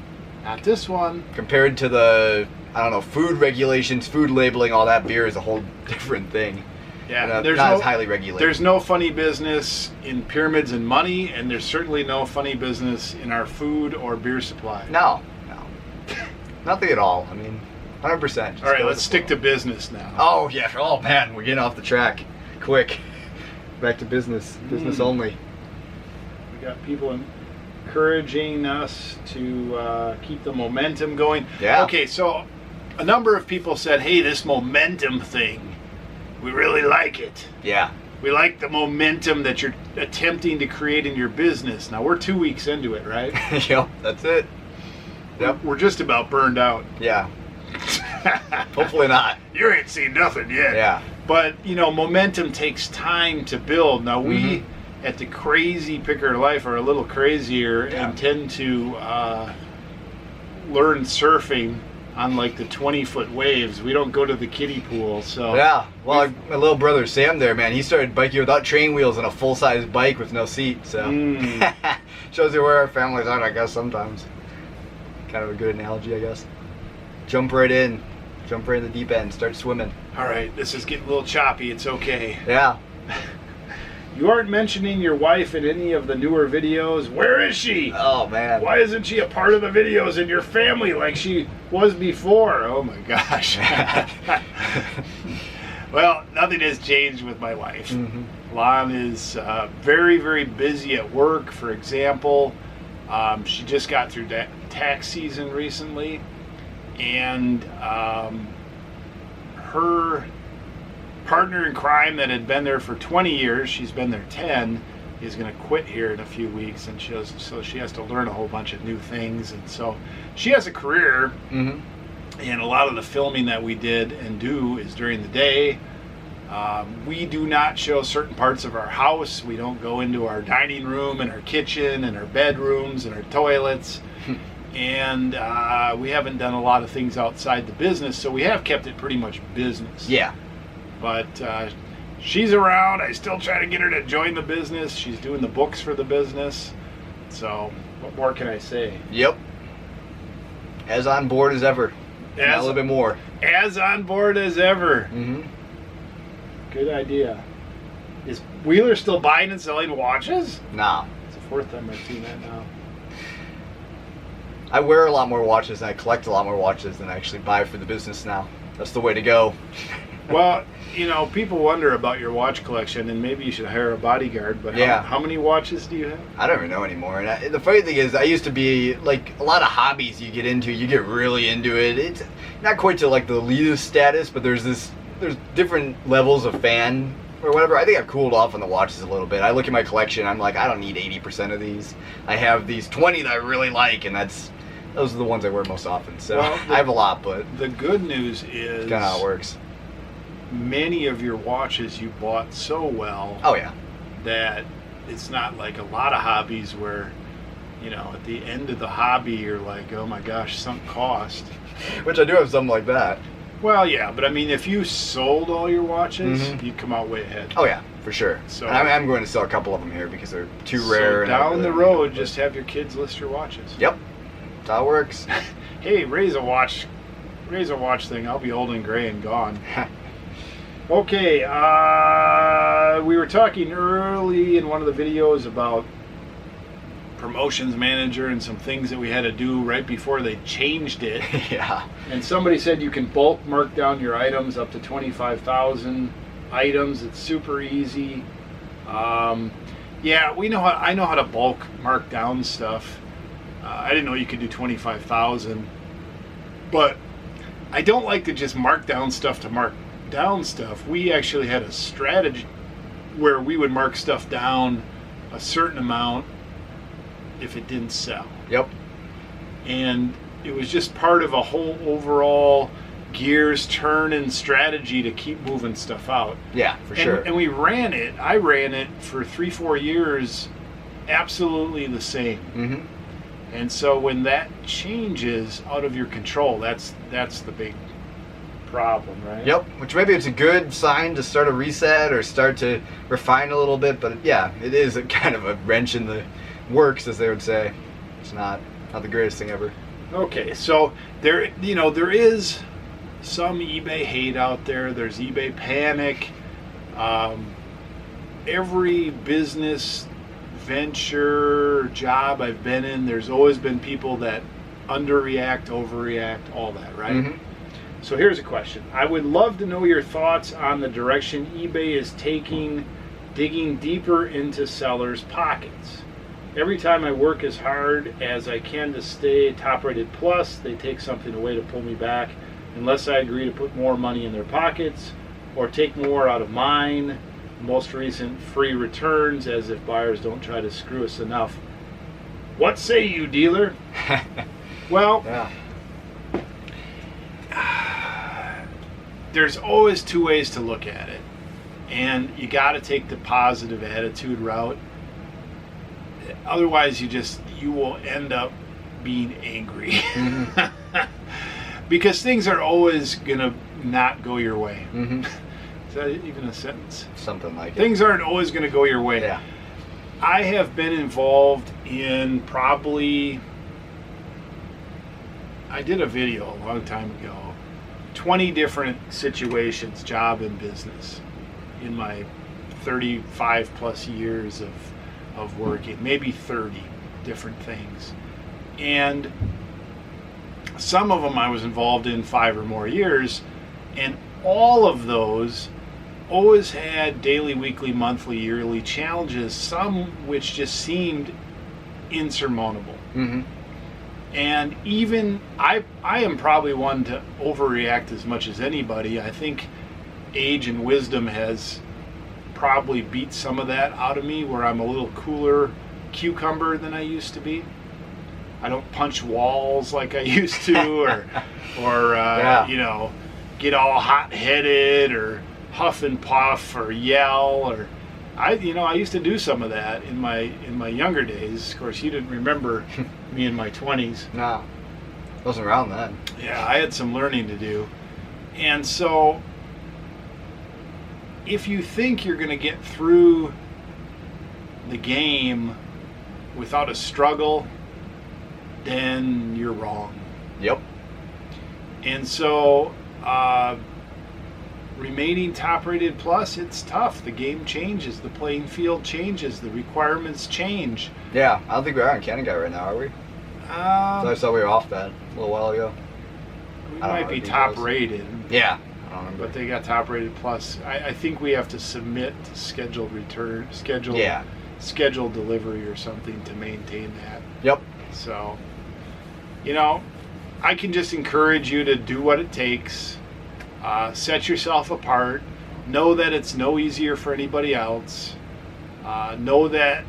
Not this one. Compared to the, I don't know, food regulations, food labeling, all that, beer is a whole different thing. Yeah, there's not as highly regulated. There's no funny business in pyramids and money, and there's certainly no funny business in our food or beer supply. No. Nothing at all. I mean, 100%. All right, let's stick to business now. Oh, yeah. Oh, man, we're getting off the track. Quick. Back to business. Business only. We got people encouraging us to keep the momentum going. Yeah. Okay, so a number of people said, hey, this momentum thing, we really like it. Yeah. We like the momentum that you're attempting to create in your business. Now, we're 2 weeks into it, right? Yep, that's it. Yep. We're just about burned out. Yeah. Hopefully not. You ain't seen nothing yet. Yeah. But, you know, momentum takes time to build. Now, we at the Crazy Picker Life are a little crazier and tend to learn surfing on like the 20-foot waves. We don't go to the kiddie pool, so... Yeah, well, my little brother Sam there, man, he started biking without train wheels on a full-size bike with no seat, so... Shows you where our families are, I guess, sometimes. Kind of a good analogy, I guess. Jump right in the deep end, start swimming. All right, this is getting a little choppy. It's okay. Yeah. You aren't mentioning your wife in any of the newer videos. Where is she? Oh, man. Why isn't she a part of the videos in your family like she was before? Oh, my gosh. Well, nothing has changed with my wife. Lon is very, very busy at work. For example, she just got through tax season recently, and her partner in crime that had been there for 20 years, she's been there 10, is going to quit here in a few weeks, and so she has to learn a whole bunch of new things. And so she has a career, and a lot of the filming that we did and do is during the day. We do not show certain parts of our house. We don't go into our dining room and our kitchen and our bedrooms and our toilets. And we haven't done a lot of things outside the business, so we have kept it pretty much business. Yeah. But she's around. I still try to get her to join the business. She's doing the books for the business. So what more can I say? Yep. As on board as ever. A little bit more. As on board as ever. Good idea. Is Wheeler still buying and selling watches? No. It's the fourth time I've seen that now. I wear a lot more watches and I collect a lot more watches than I actually buy for the business now. That's the way to go. Well, you know, people wonder about your watch collection, and maybe you should hire a bodyguard, but how many watches do you have? I don't even know anymore. And the funny thing is, I used to be, like, a lot of hobbies you get into, you get really into it. It's not quite to, like, the elitist status, but there's different levels of fan or whatever. I think I've cooled off on the watches a little bit. I look at my collection, I'm like, I don't need 80% of these. I have these 20 that I really like, and those are the ones I wear most often. So I have a lot, but the good news is kind of how it works. Many of your watches you bought so well. Oh yeah. That it's not like a lot of hobbies where, you know, at the end of the hobby you're like, oh my gosh, sunk cost. Which I do have something like that. Well, yeah, but I mean, if you sold all your watches, you'd come out way ahead. Oh yeah, for sure. So I'm going to sell a couple of them here because they're too rare. So down the road, just have your kids list your watches. Yep, that's how it works. Hey, raise a watch thing. I'll be old and gray and gone. Okay, we were talking early in one of the videos about promotions manager and some things that we had to do right before they changed it. Yeah. And somebody said you can bulk mark down your items up to 25,000 items. It's super easy. Yeah, I know how to bulk mark down stuff. I didn't know you could do 25,000, but I don't like to just mark down stuff to mark down stuff. We actually had a strategy where we would mark stuff down a certain amount if it didn't sell. Yep. And it was just part of a whole overall gears turning strategy to keep moving stuff out. Yeah, for sure. And I ran it for 3-4 years absolutely the same. And so when that changes out of your control, that's the big problem, right? Yep, which maybe it's a good sign to start a reset or start to refine a little bit, but yeah, it is a kind of a wrench in the works, as they would say. It's not the greatest thing ever. Okay, so there is some eBay hate out there. There's eBay panic. Every business venture job I've been in, there's always been people that underreact, overreact, all that, right? So here's a question. I would love to know your thoughts on the direction eBay is taking, digging deeper into sellers' pockets. Every time I work as hard as I can to stay top-rated plus, they take something away to pull me back unless I agree to put more money in their pockets or take more out of mine. Most recent free returns, as if buyers don't try to screw us enough. What say you, dealer? Well, Yeah. there's always two ways to look at it, and you got to take the positive attitude route. Otherwise, you will end up being angry. Mm-hmm. Because things are always gonna not go your way. Mm-hmm. Is that even a sentence? Something like it. Things aren't always gonna go your way. Yeah. I have been involved in probably, I did a video a long time ago, 20 different situations, job and business, in my 35 plus years of working, maybe 30 different things. And some of them I was involved in 5 or more years, and all of those always had daily, weekly, monthly, yearly challenges, some which just seemed insurmountable. Mm-hmm. And even I am probably one to overreact as much as anybody. I think age and wisdom has probably beat some of that out of me, where I'm a little cooler cucumber than I used to be. I don't punch walls like I used to, or Yeah. get all hot-headed or huff and puff or yell, or I used to do some of that in my younger days. Of course, you didn't remember me in my 20s. No. Wasn't around then. Yeah, I had some learning to do. And so if you think you're going to get through the game without a struggle, then you're wrong. Yep. And so remaining top rated plus, it's tough. The game changes, the playing field changes, the requirements change. Yeah, I don't think we are on Canada right now, are we? So I saw we were off that a little while ago. We I don't might know be the top details. rated. Yeah. I don't remember. But they got top rated plus. I think we have to submit scheduled return, scheduled delivery or something to maintain that. Yep. So, I can just encourage you to do what it takes. Set yourself apart. Know that it's no easier for anybody else. Know that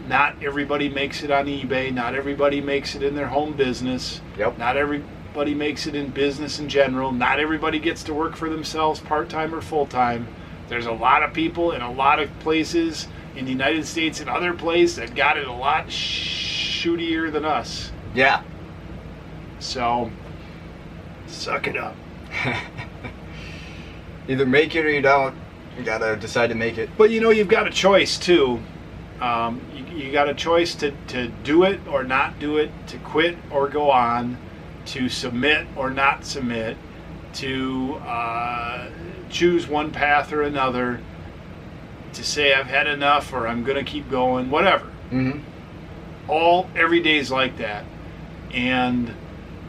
not everybody makes it on eBay. Not everybody makes it in their home business. Yep. Not everybody makes it in business in general. Not everybody gets to work for themselves part-time or full-time. There's a lot of people in a lot of places in the United States and other places that got it a lot shootier than us. Yeah. So, suck it up. Either make it or you don't. You gotta decide to make it. But you've got a choice too. You got a choice to do it or not do it, to quit or go on, to submit or not submit, to choose one path or another, to say I've had enough or I'm going to keep going, whatever. Mm-hmm. Every day's like that. And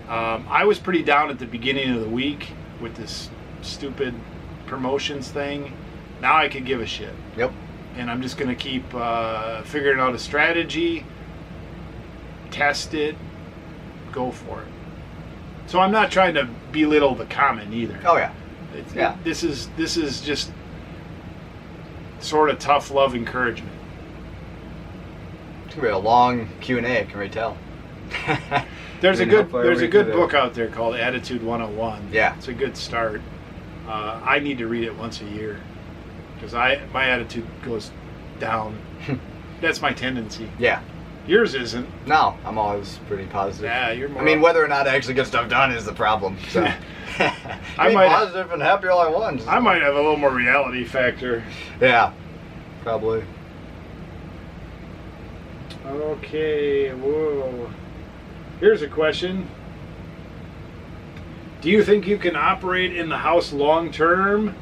I was pretty down at the beginning of the week with this stupid promotions thing. Now I could give a shit. Yep. And I'm just going to keep figuring out a strategy, test it, go for it. So I'm not trying to belittle the comment either. Oh yeah. This is just sort of tough love encouragement. It's gonna be a long Q&A. I can already tell. There's a good today. book out there called Attitude 101. Yeah. It's a good start. I need to read it once a year because my attitude goes down. That's my tendency. Yeah. Yours isn't. No, I'm always pretty positive. Yeah, you're more. I mean, whether or not I actually get stuff done is the problem. So, I might positive and happy all I want. I might have a little more reality factor. Yeah, probably. Okay, whoa. Here's a question. Do you think you can operate in the house long term,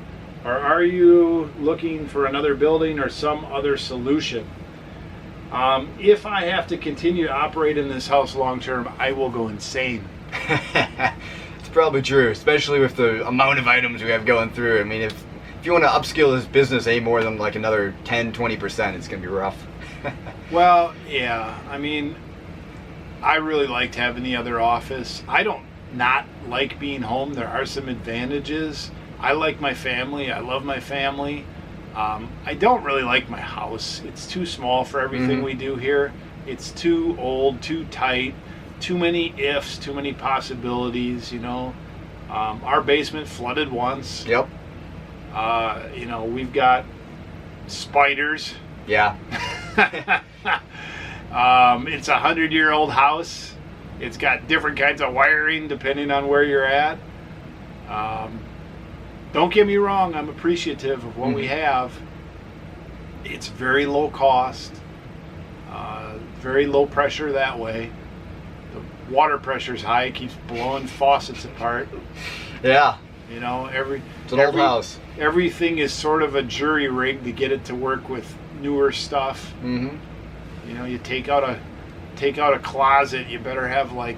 or are you looking for another building or some other solution? If I have to continue to operate in this house long term, I will go insane. It's probably true, especially with the amount of items we have going through. I mean, if you want to upskill this business any more than like another 10-20%, it's going to be rough. Well, yeah. I mean, I really liked having the other office. I don't not like being home. There are some advantages. I like my family. I love my family. I don't really like my house. It's too small for everything we do here. It's too old, too tight. too many ifs, too many possibilities, you know. Our basement flooded once. Yep. You know, we've got spiders. Yeah. It's a 100-year-old house. It's got different kinds of wiring depending on where you're at. Don't get me wrong, I'm appreciative of what we have. It's very low cost, very low pressure that way. The water pressure's high, it keeps blowing faucets apart. Yeah. You know, It's an old house. Everything is sort of a jury rig to get it to work with newer stuff. Mm-hmm. You know, you take out a closet, you better have like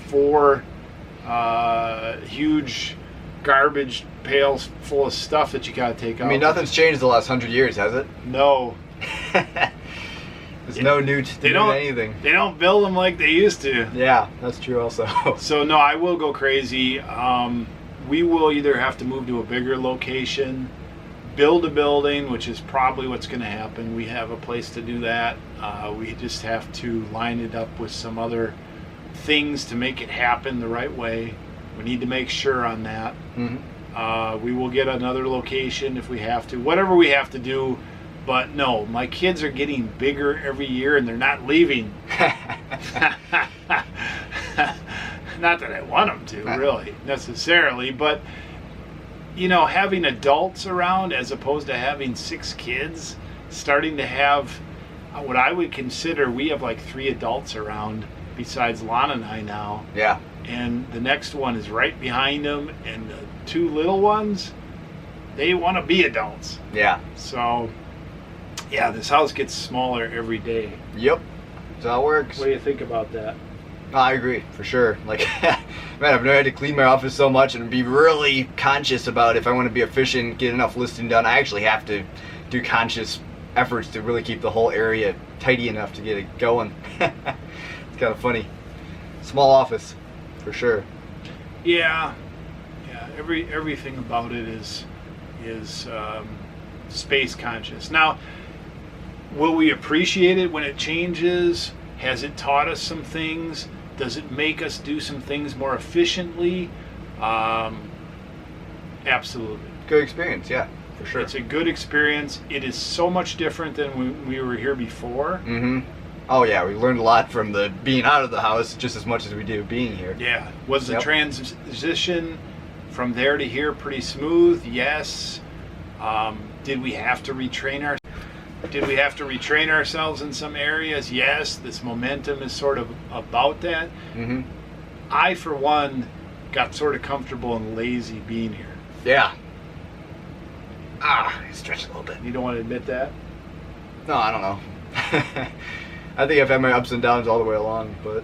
4 huge garbage pails full of stuff that you gotta take out. I mean, nothing's changed the last 100 years, has it? No. There's no new anything. They don't build them like they used to. Yeah, that's true also. So no, I will go crazy. We will either have to move to a bigger location, build a building, which is probably what's going to happen. We have a place to do that. We just have to line it up with some other things to make it happen the right way. We need to make sure on that. Mm-hmm. We will get another location if we have to. Whatever we have to do. But no, my kids are getting bigger every year and they're not leaving. Not that I want them to, really, necessarily. But, you know, having adults around as opposed to having 6 kids, starting to have what I would consider, we have like 3 adults around besides Lana and I now. Yeah. And the next one is right behind them. And the 2 little ones, they want to be adults. Yeah. So, yeah, this house gets smaller every day. Yep. That's how it works. What do you think about that? I agree, for sure. Like, man, I've never had to clean my office so much and be really conscious about if I want to be efficient, get enough listing done. I actually have to do conscious efforts to really keep the whole area tidy enough to get it going. It's kind of funny. Small office, for sure. Yeah. Everything about it is space conscious. Now, will we appreciate it when it changes? Has it taught us some things? Does it make us do some things more efficiently? Absolutely. Good experience, yeah, for sure. It's a good experience. It is so much different than when we were here before. Mm-hmm. Oh yeah, we learned a lot from the being out of the house just as much as we do being here. Yeah. Was the transition from there to here pretty smooth? Yes. Did we have to retrain ourselves in some areas? Yes. This momentum is sort of about that. Mm-hmm. I, for one, got sort of comfortable and lazy being here. Yeah. I stretched a little bit. You don't want to admit that? No, I don't know. I think I've had my ups and downs all the way along, but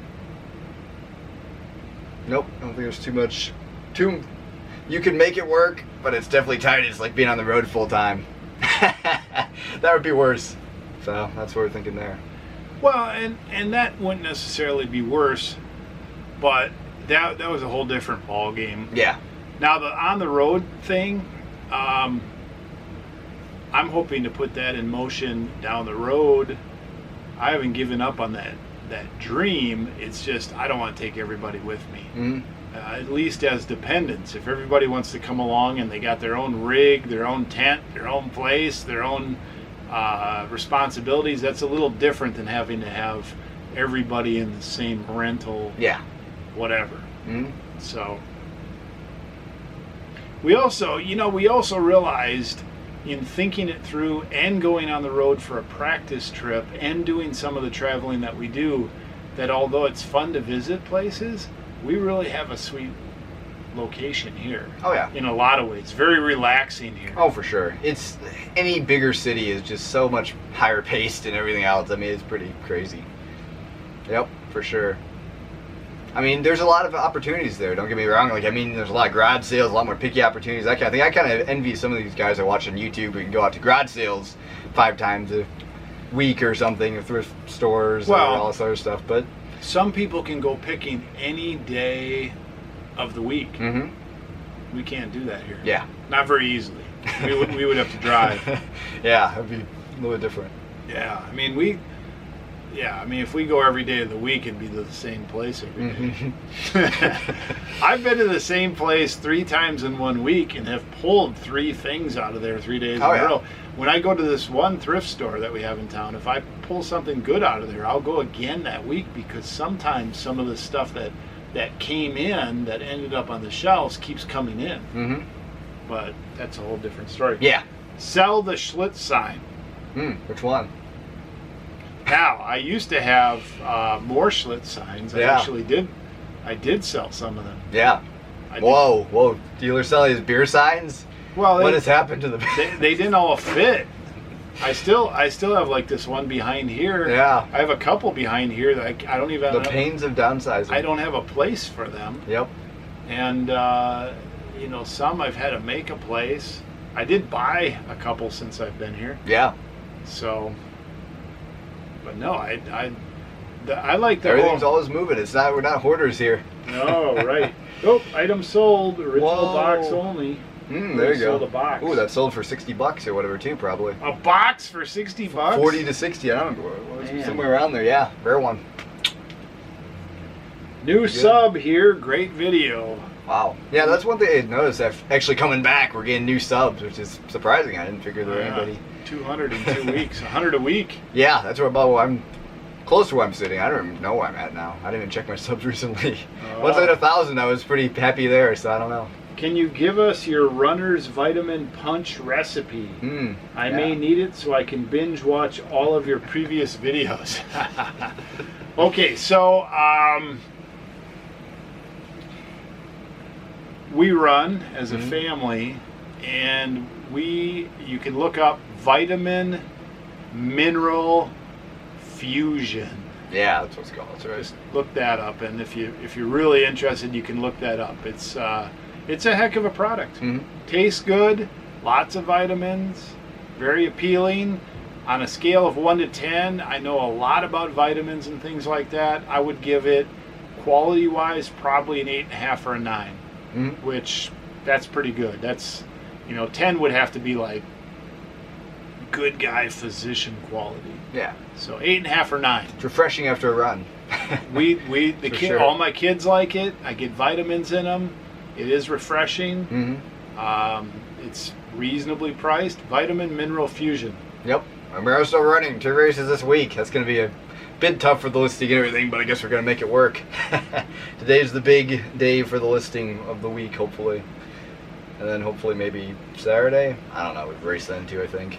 nope, I don't think there's too much. You can make it work, but it's definitely tight. It's like being on the road full time. That would be worse. So that's what we're thinking there. Well, and that wouldn't necessarily be worse, but that was a whole different ball game. Yeah. Now the on the road thing, I'm hoping to put that in motion down the road. I haven't given up on that dream. It's just I don't want to take everybody with me. Mm-hmm. At least as dependents. If everybody wants to come along and they got their own rig, their own tent, their own place, their own responsibilities, that's a little different than having to have everybody in the same rental. Yeah. Whatever. Mm-hmm. So we also realized in thinking it through and going on the road for a practice trip and doing some of the traveling that we do, that although it's fun to visit places, we really have a sweet location here. Oh yeah. In a lot of ways. Very relaxing here. Oh, for sure. It's any bigger city is just so much higher paced and everything else. I mean, it's pretty crazy. Yep, for sure. I mean, there's a lot of opportunities there. Don't get me wrong. Like, I mean, there's a lot of garage sales, a lot more picky opportunities. That kind of thing. I kind of envy some of these guys I watch on YouTube who can go out to garage sales 5 times a week or something, or thrift stores, or all this other stuff. But some people can go picking any day of the week. Mm-hmm. We can't do that here. Yeah. Not very easily. We would have to drive. Yeah, it'd be a little bit different. Yeah, I mean, Yeah, I mean, if we go every day of the week, it'd be the same place every day. Mm-hmm. I've been to the same place 3 times in 1 week and have pulled 3 things out of there 3 days in a row. When I go to this one thrift store that we have in town, if I pull something good out of there, I'll go again that week, because sometimes some of the stuff that came in that ended up on the shelves keeps coming in. Mm-hmm. But that's a whole different story. Yeah. Sell the Schlitz sign. Which one? Now, I used to have more Schlitz signs. I did sell some of them. Yeah. Whoa. Dealer selling his beer signs? Well, what has happened to the they didn't all fit. I still have like this one behind here. Yeah. I have a couple behind here that I don't even... The pains of downsizing. I don't have a place for them. Yep. And, some I've had to make a place. I did buy a couple since I've been here. Yeah. So... But no, I like the Everything's always moving. We're not hoarders here. No, right. Oh, item sold. Original box only. There you go. Sold a box. Ooh, that sold for $60 or whatever too, probably. A box for $60? 40 to 60. I don't know. It was somewhere around there. Yeah, rare one. New sub here. Great video. Wow. Yeah, that's one thing I noticed. Actually coming back, we're getting new subs, which is surprising. I didn't figure there were anybody. 200 in 2 weeks. 100 a week. Yeah, that's where I'm close to where I'm sitting. I don't even know where I'm at now. I didn't even check my subs recently. Once I hit 1,000, I was pretty happy there, so I don't know. Can you give us your runner's vitamin punch recipe? I may need it so I can binge watch all of your previous videos. Okay, so we run as a family, and you can look up vitamin mineral fusion. Yeah, that's what it's called. That's right. Just look that up, and if you're really interested, you can look that up. It's a heck of a product. Tastes good, lots of vitamins, very appealing. On a scale of 1 to 10, I know a lot about vitamins and things like that. I would give it, quality-wise, probably an 8.5 or a 9, which that's pretty good. That's 10 would have to be like good guy physician quality. Yeah. So 8.5 or 9. It's refreshing after a run. All my kids like it. I get vitamins in them. It is refreshing. It's reasonably priced. Vitamin Mineral Fusion. Yep. And we're also running 2 races this week. That's going to be a bit tough for the listing and everything, but I guess we're going to make it work. Today's the big day for the listing of the week, hopefully. And then hopefully maybe Saturday. I don't know. We've raced then too, I think.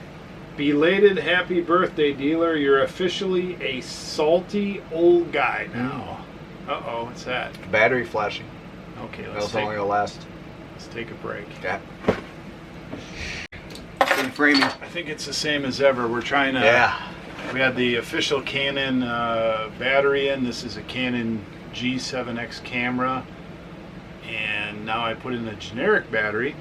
Belated happy birthday, dealer. You're officially a salty old guy now. Uh-oh, what's that? Battery flashing. Okay, let's take a break. Yeah. Framing. I think it's the same as ever. We're trying to... We had the official Canon battery in. This is a Canon G7X camera. And now I put in a generic battery.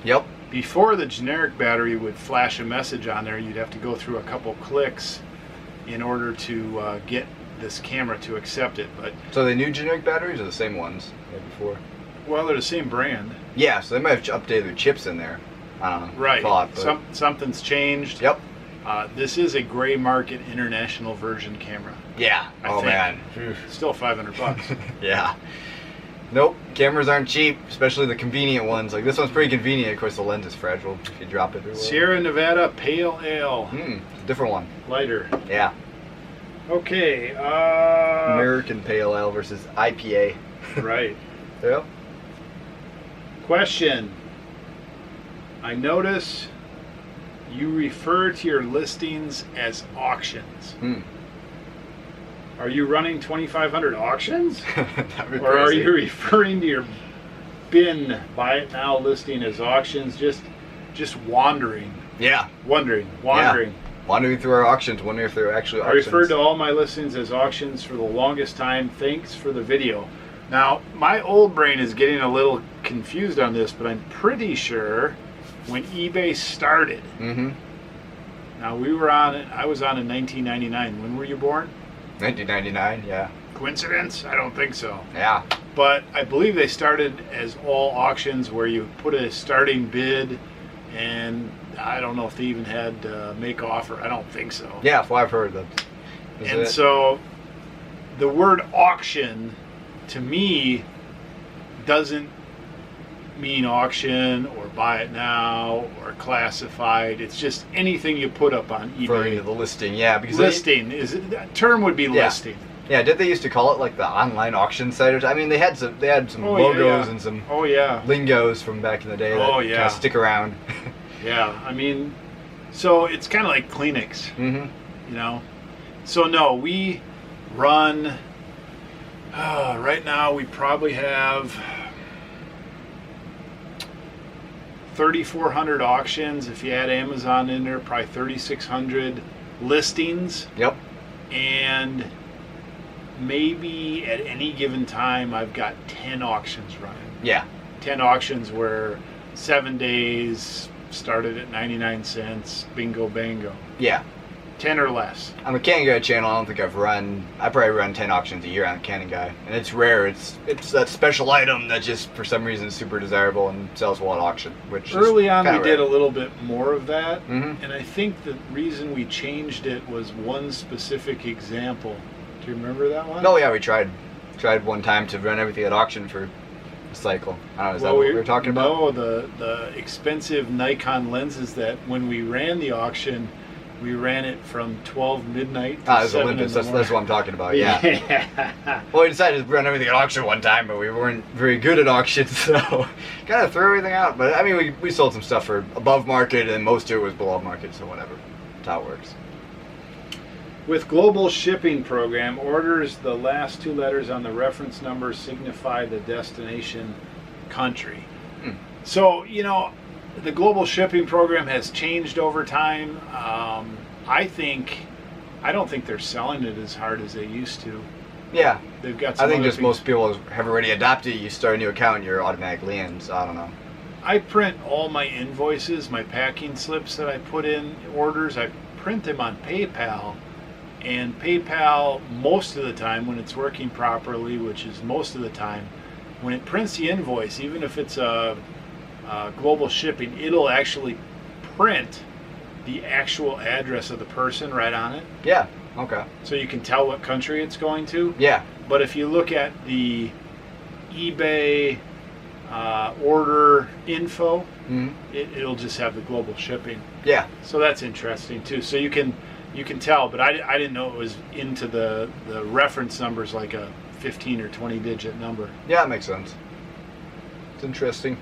Yep. Before the generic battery would flash a message on there, you'd have to go through a couple clicks in order to get this camera to accept it. But so the new generic batteries are the same ones like before? Well, they're the same brand. Yeah, so they might have updated their chips in there. Right. Thought, something's changed. Yep. This is a gray market international version camera. Yeah. I think. Man. Still $500. Yeah. Nope. Cameras aren't cheap, especially the convenient ones. Like this one's pretty convenient. Of course, the lens is fragile if you drop it. Sierra Nevada Pale Ale. Different one. Lighter. Yeah. Okay. American Pale Ale versus IPA. Right. Yep. Question. I notice you refer to your listings as auctions. Are you running 2,500 auctions? Or are you referring to your bin buy it now listing as auctions? Just wandering. Yeah. Wandering. Yeah. Wandering through our auctions, wondering if they're actually auctions. I referred to all my listings as auctions for the longest time. Thanks for the video. Now, my old brain is getting a little confused on this, but I'm pretty sure when eBay started. Now, I was on in 1999. When were you born? 1999, yeah. Coincidence? I don't think so. Yeah. But I believe they started as all auctions where you put a starting bid, and I don't know if they even had make offer. I don't think so. Yeah, well, I've heard that. So the word auction to me doesn't mean auction or buy it now or classified. It's just anything you put up on eBay. For the listing, yeah. Because listing that term would be listing. Yeah, did they used to call it like the online auction site? I mean, they had some logos and some lingos from back in the day that kind of stick around. Yeah, I mean, so it's kind of like Kleenex, you know. So no, we run. Right now, we probably have 3,400 auctions. If you add Amazon in there, probably 3,600 listings. Yep. And maybe at any given time, I've got 10 auctions running. Yeah. 10 auctions where 7 days started at 99 cents. Bingo, bango. Yeah. 10 or less. On the Cannon Guy channel, I don't think I probably run 10 auctions a year on Cannon Guy. And it's rare. It's that special item that just, for some reason, is super desirable and sells well at auction. Which early on, we did a little bit more of that. Mm-hmm. And I think the reason we changed it was one specific example. Do you remember that one? Oh, yeah, we tried one time to run everything at auction for a cycle. I don't know, is that what we were talking about? No, the expensive Nikon lenses that when we ran the auction, we ran it from 12 midnight to 7 Olympus. in the That's what I'm talking about, yeah. Well, we decided to run everything at auction one time, but we weren't very good at auctions, so kind of threw everything out. But, I mean, we sold some stuff for above market, and most of it was below market, so whatever. That's how it works. With global shipping program, orders, the last 2 letters on the reference number signify the destination country. So, you know, the global shipping program has changed over time. I don't think they're selling it as hard as they used to. Yeah. They've got some I think just most people have already adopted it. You start a new account and you're automatically in, so I don't know. I print all my invoices, my packing slips that I put in orders, I print them on PayPal. And PayPal, most of the time, when it's working properly, which is most of the time, when it prints the invoice, even if it's a global shipping, it'll actually print the actual address of the person right on it. Yeah, okay. So you can tell what country it's going to. Yeah. But if you look at the eBay order info, it'll just have the global shipping. Yeah. So that's interesting too. So you can tell, but I didn't know it was into the reference numbers like a 15 or 20 digit number. Yeah, that makes sense. It's interesting.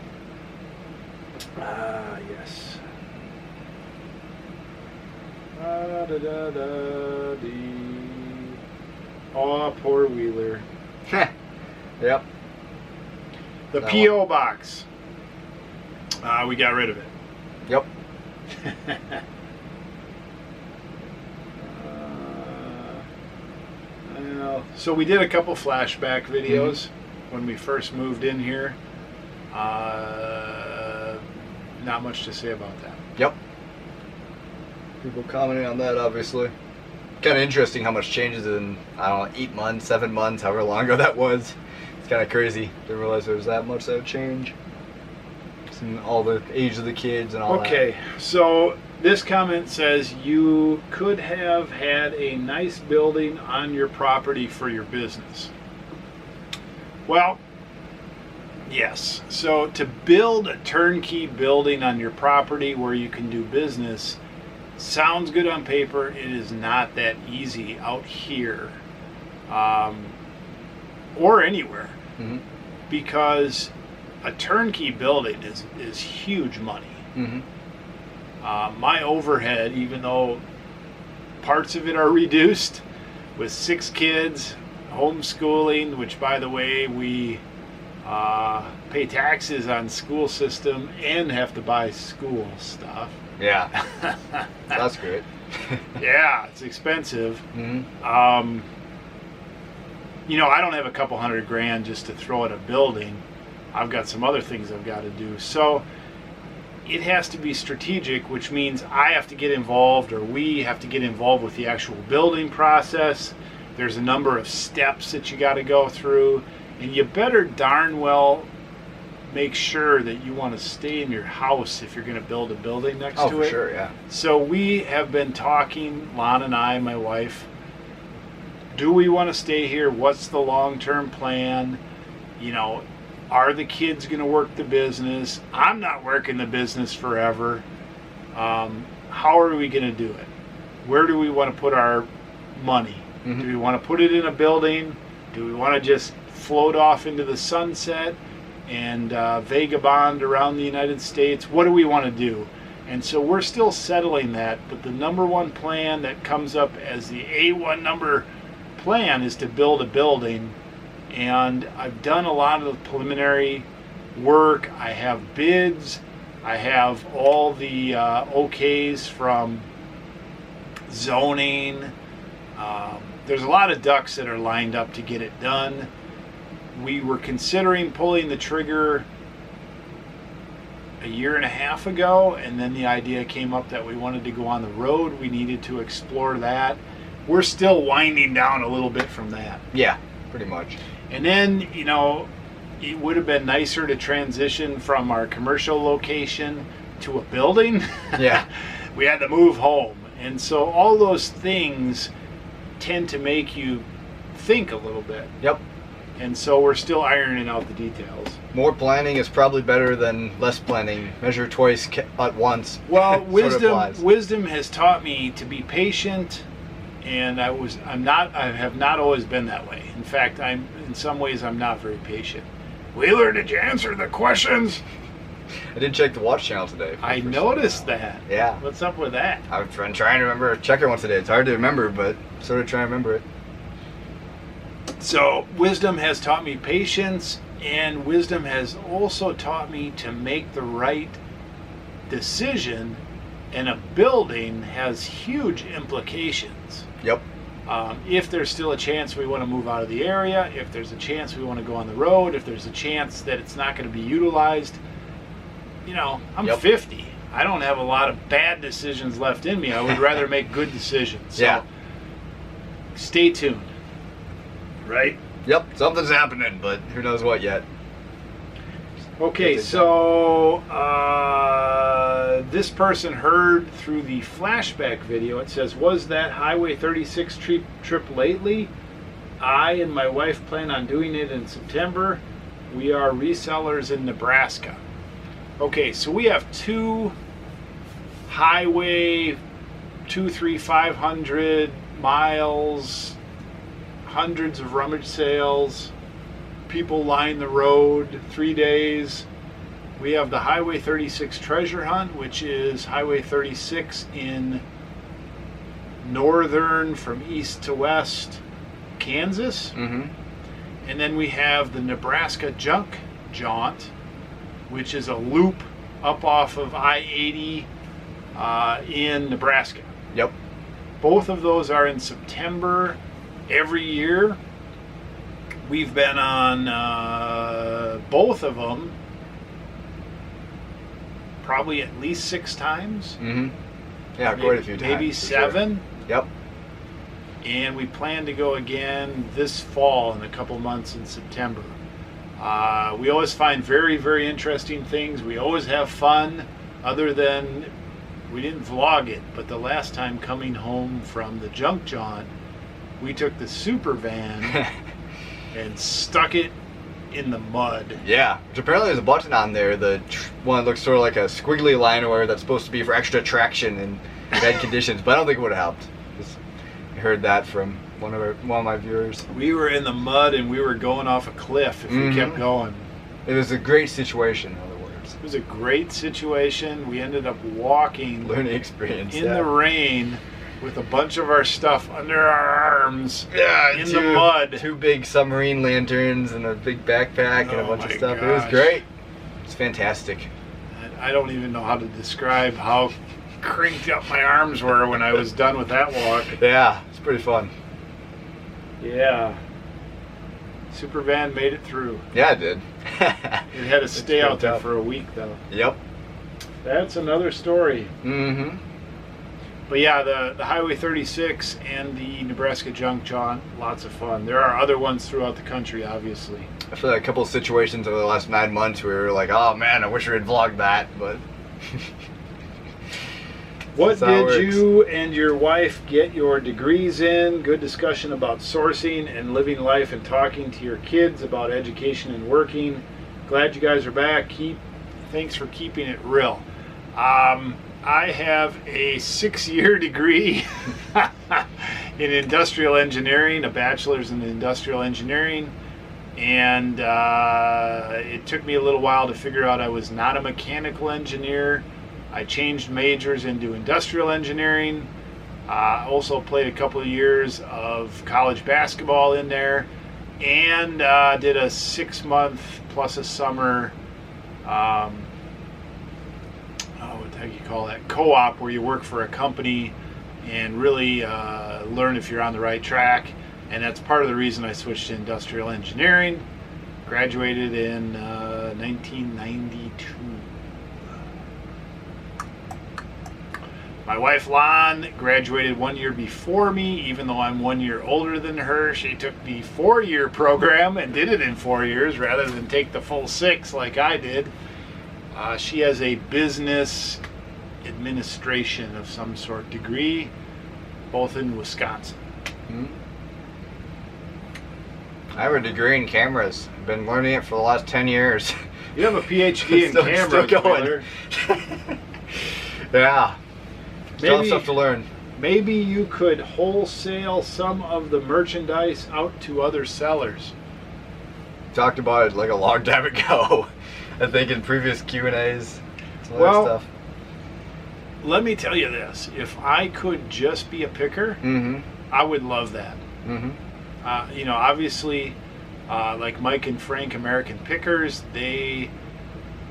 Yes. Oh, poor Wheeler. Yep. The P.O. box. We got rid of it. Yep. So we did a couple flashback videos when we first moved in here. Not much to say about that. Yep. People commenting on that, obviously. Kind of interesting how much changes in, I don't know, 8 months, 7 months, however long ago that was. It's kind of crazy to realize there was that much that would change. And all the age of the kids and all that. Okay, so this comment says you could have had a nice building on your property for your business. Well, yes. So to build a turnkey building on your property where you can do business sounds good on paper. It is not that easy out here or anywhere, because a turnkey building is huge money. My overhead, even though parts of it are reduced, with 6 kids, homeschooling, which by the way we pay taxes on school system and have to buy school stuff. Yeah, that's great. Yeah, it's expensive. You know, I don't have a couple $100,000 just to throw at a building. I've got some other things I've got to do. So it has to be strategic, which means I have to get involved, or we have to get involved with the actual building process. There's a number of steps that you got to go through, and you better darn well make sure that you want to stay in your house if you're going to build a building next to it. Oh, for sure, yeah. So we have been talking, Lon and I, my wife, do we want to stay here? What's the long-term plan? You know, are the kids going to work the business? I'm not working the business forever. How are we going to do it? Where do we want to put our money? Mm-hmm. Do we want to put it in a building? Do we want to just float off into the sunset and vagabond around the United States? What do we want to do? And so we're still settling that, but the number one plan that comes up as the A1 number plan is to build a building. And I've done a lot of the preliminary work. I have bids. I have all the OKs from zoning. There's a lot of ducks that are lined up to get it done. We were considering pulling the trigger a year and a half ago, and then the idea came up that we wanted to go on the road. We needed to explore that. We're still winding down a little bit from that. Yeah, pretty much. And then, you know, it would have been nicer to transition from our commercial location to a building. Yeah. We had to move home. And so all those things tend to make you think a little bit. Yep. And so we're still ironing out the details. More planning is probably better than less planning. Measure twice at once. Well, Sort of wisdom has taught me to be patient, and I have not always been that way. In fact, in some ways I'm not very patient. Wheeler, did you answer the questions? I did check the watch channel today. I noticed that. Yeah. What's up with that? I've been trying to remember. Check it once a day. It's hard to remember, but sort of trying to remember it. So wisdom has taught me patience, and wisdom has also taught me to make the right decision, and a building has huge implications. Yep. If there's still a chance we want to move out of the area, if there's a chance we want to go on the road, if there's a chance that it's not going to be utilized, you know, I'm 50. I don't have a lot of bad decisions left in me. I would rather make good decisions. So Yeah. Stay tuned. Right? Yep. Something's happening, but who knows what yet. Okay, so this person heard through the flashback video. It says, was that Highway 36 trip lately? I and my wife plan on doing it in September. We are resellers in Nebraska. Okay, so we have two Highway 500 miles, hundreds of rummage sales. People line the road 3 days. We have the Highway 36 treasure hunt, which is Highway 36 in northern, from east to west, Kansas. Mm-hmm. And then we have the Nebraska junk jaunt, which is a loop up off of I-80 in Nebraska. Yep. Both of those are in September every year. We've been on both of them probably at least 6 times. Mm-hmm. Yeah, quite a few times. Maybe 7. Sure. Yep. And we plan to go again this fall in a couple months in September. We always find very, very interesting things. We always have fun, other than we didn't vlog it, but the last time coming home from the junk jaunt, we took the super van and stuck it in the mud. Yeah, which apparently there's a button on there, the one that looks sort of like a squiggly line where that's supposed to be for extra traction in bad conditions, but I don't think it would have helped. I heard that from one of my viewers. We were in the mud and we were going off a cliff if we kept going. It was a great situation, in other words. It was a great situation. We ended up walking Learning experience in the rain with a bunch of our stuff under our arms in the mud. 2 big submarine lanterns and a big backpack and a bunch of stuff. Gosh. It was great. It's fantastic. I don't even know how to describe how crinked up my arms were when I was done with that walk. Yeah, it's pretty fun. Yeah. Supervan made it through. Yeah, it did. It had to stay out there for a week, though. Yep. That's another story. Mm-hmm. But yeah, the Highway 36 and the Nebraska junk jaunt, lots of fun. There are other ones throughout the country, obviously. I feel like a couple of situations over the last 9 months where we were like, oh man, I wish we had vlogged that, but What That's how it did works. you and your wife get your degrees in? Good discussion about sourcing and living life and talking to your kids about education and working. Glad you guys are back. Thanks for keeping it real. I have a 6-year degree in industrial engineering, a bachelor's in industrial engineering, and it took me a little while to figure out I was not a mechanical engineer. I changed majors into industrial engineering. Also played a couple of years of college basketball in there, and did a 6-month plus a summer what the heck you call that, co-op, where you work for a company and really learn if you're on the right track. And that's part of the reason I switched to industrial engineering. Graduated in 1992. My wife Lon graduated 1 year before me, even though I'm 1 year older than her. She took the 4-year program and did it in 4 years rather than take the full 6 like I did. She has a business administration of some sort degree, both in Wisconsin. Hmm. I have a degree in cameras. I've been learning it for the last 10 years. You have a PhD in Still cameras, going. Miller. Yeah. Still have Maybe- stuff to learn. Maybe you could wholesale some of the merchandise out to other sellers. Talked about it like a long time ago. I think in previous Q&As. Some other Well, stuff. Let me tell you this. If I could just be a picker, Mm-hmm. I would love that. Mm-hmm. Obviously, like Mike and Frank, American Pickers, they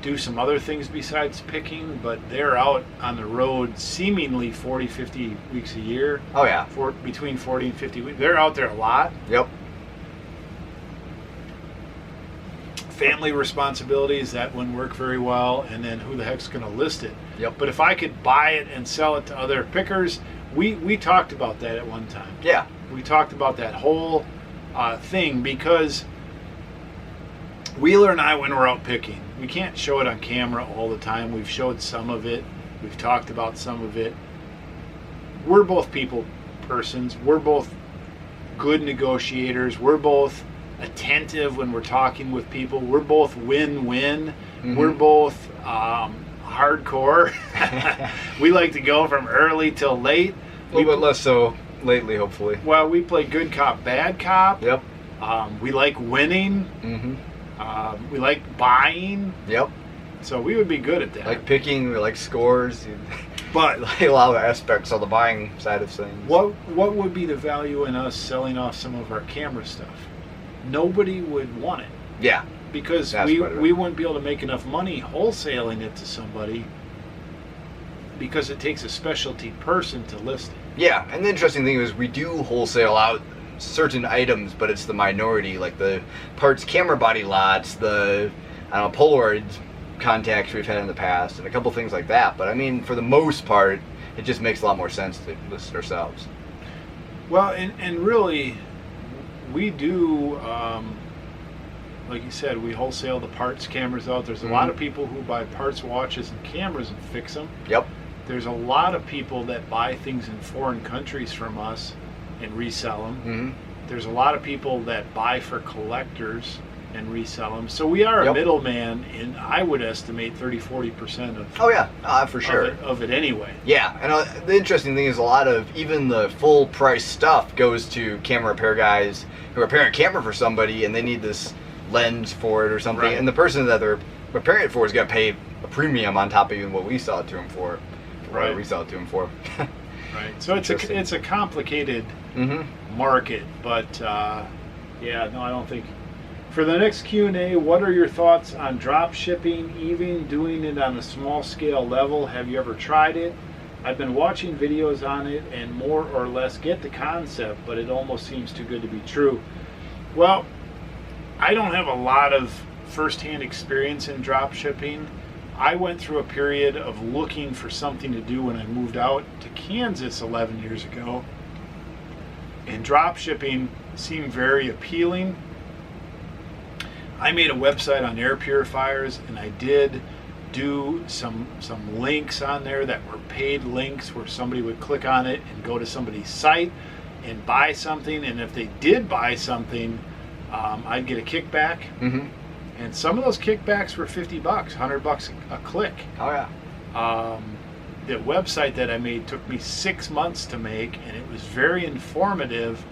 do some other things besides picking, but they're out on the road seemingly 40, 50 weeks a year. Oh, yeah. Between 40 and 50 weeks. They're out there a lot. Yep. Family responsibilities, that wouldn't work very well, and then who the heck's going to list it? Yep. But if I could buy it and sell it to other pickers, we talked about that at one time. Yeah. We talked about that whole thing, because Wheeler and I, when we're out picking, we can't show it on camera all the time. We've showed some of it. We've talked about some of it. We're both people persons. We're both good negotiators. We're both attentive when we're talking with people. We're both win-win. Mm-hmm. We're both hardcore. We like to go from early till late. A little bit less so lately, hopefully. Well, we play good cop, bad cop. Yep. We like winning. Mm-hmm. We like buying. Yep. So we would be good at that. Like picking, we like scores. But Like a lot of aspects of the buying side of things. what would be the value in us selling off some of our camera stuff? Nobody would want it, Yeah. because That's we part of it. wouldn't be able to make enough money wholesaling it to somebody, because it takes a specialty person to list it. Yeah, and the interesting thing is we do wholesale out certain items, but it's the minority, like the parts camera body lots, the Polaroid contacts we've had in the past, and a couple things like that. But I mean, for the most part, it just makes a lot more sense to list ourselves. Well, and really, we do, like you said, we wholesale the parts cameras out. There's a lot of people who buy parts watches and cameras and fix them. Yep. There's a lot of people that buy things in foreign countries from us and resell them. Mm-hmm. There's a lot of people that buy for collectors and resell them. So we are a Yep. middleman in, I would estimate, 30-40% of, Oh yeah, for sure. of it anyway. Yeah, and the interesting thing is a lot of even the full price stuff goes to camera repair guys who are repairing a camera for somebody, and they need this lens for it or something, Right. and the person that they're repairing it for is going to pay a premium on top of even what we sell it to them for. Right. What we sell it to them for. Right. So Interesting. it's a complicated Mm-hmm. market, but yeah, no, I don't think. For the next Q&A, what are your thoughts on drop shipping, even doing it on a small scale level? Have you ever tried it? I've been watching videos on it and more or less get the concept, but it almost seems too good to be true. Well, I don't have a lot of first-hand experience in drop shipping. I went through a period of looking for something to do when I moved out to Kansas 11 years ago. And drop shipping seemed very appealing. I made a website on air purifiers, and I did do some links on there that were paid links where somebody would click on it and go to somebody's site and buy something. And if they did buy something, I'd get a kickback. Mm-hmm. And some of those kickbacks were $50, $100 a click. Oh yeah. The website that I made took me 6 months to make, and it was very informative.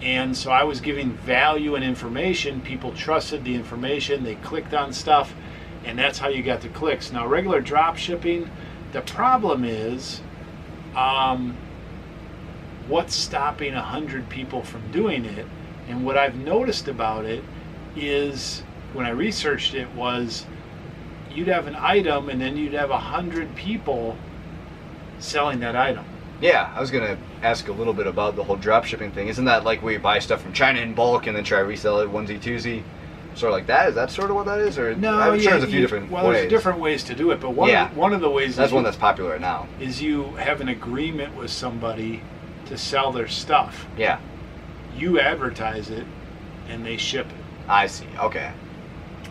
And so I was giving value and information. People trusted the information. They clicked on stuff, and that's how you got the clicks. Now, regular drop shipping, the problem is, what's stopping 100 people from doing it? And what I've noticed about it is, when I researched it, was you'd have an item, and then you'd have 100 people selling that item. Yeah, I was going to ask a little bit about the whole drop shipping thing. Isn't that like where you buy stuff from China in bulk and then try to resell it onesie twosie? Sort of like that? Is that sort of what that is? Or no, I'm sure there's a few different ways. There's different ways to do it, but one of the ways that's one that's popular right now. Is you have an agreement with somebody to sell their stuff. Yeah. You advertise it, and they ship it. I see. Okay.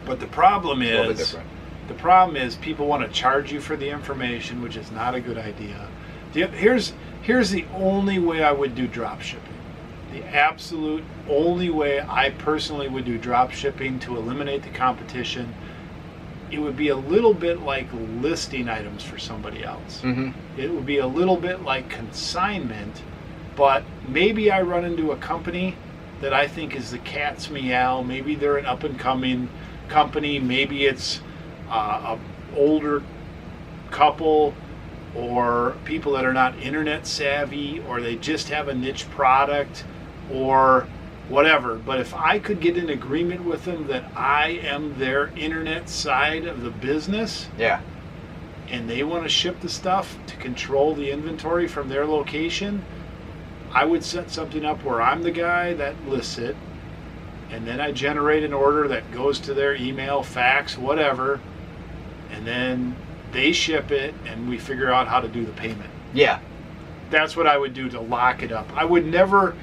But the problem is, a little bit different. People want to charge you for the information, which is not a good idea. Here's the only way I would do drop shipping. The absolute only way I personally would do drop shipping to eliminate the competition. It would be a little bit like listing items for somebody else. Mm-hmm. It would be a little bit like consignment, but maybe I run into a company that I think is the cat's meow. Maybe they're an up-and-coming company. Maybe it's a older couple, or people that are not internet savvy, or they just have a niche product, or whatever. But if I could get an agreement with them that I am their internet side of the business, yeah, and they want to ship the stuff to control the inventory from their location, I would set something up where I'm the guy that lists it, and then I generate an order that goes to their email, fax, whatever, and then they ship it, and we figure out how to do the payment. Yeah. That's what I would do to lock it up. I would never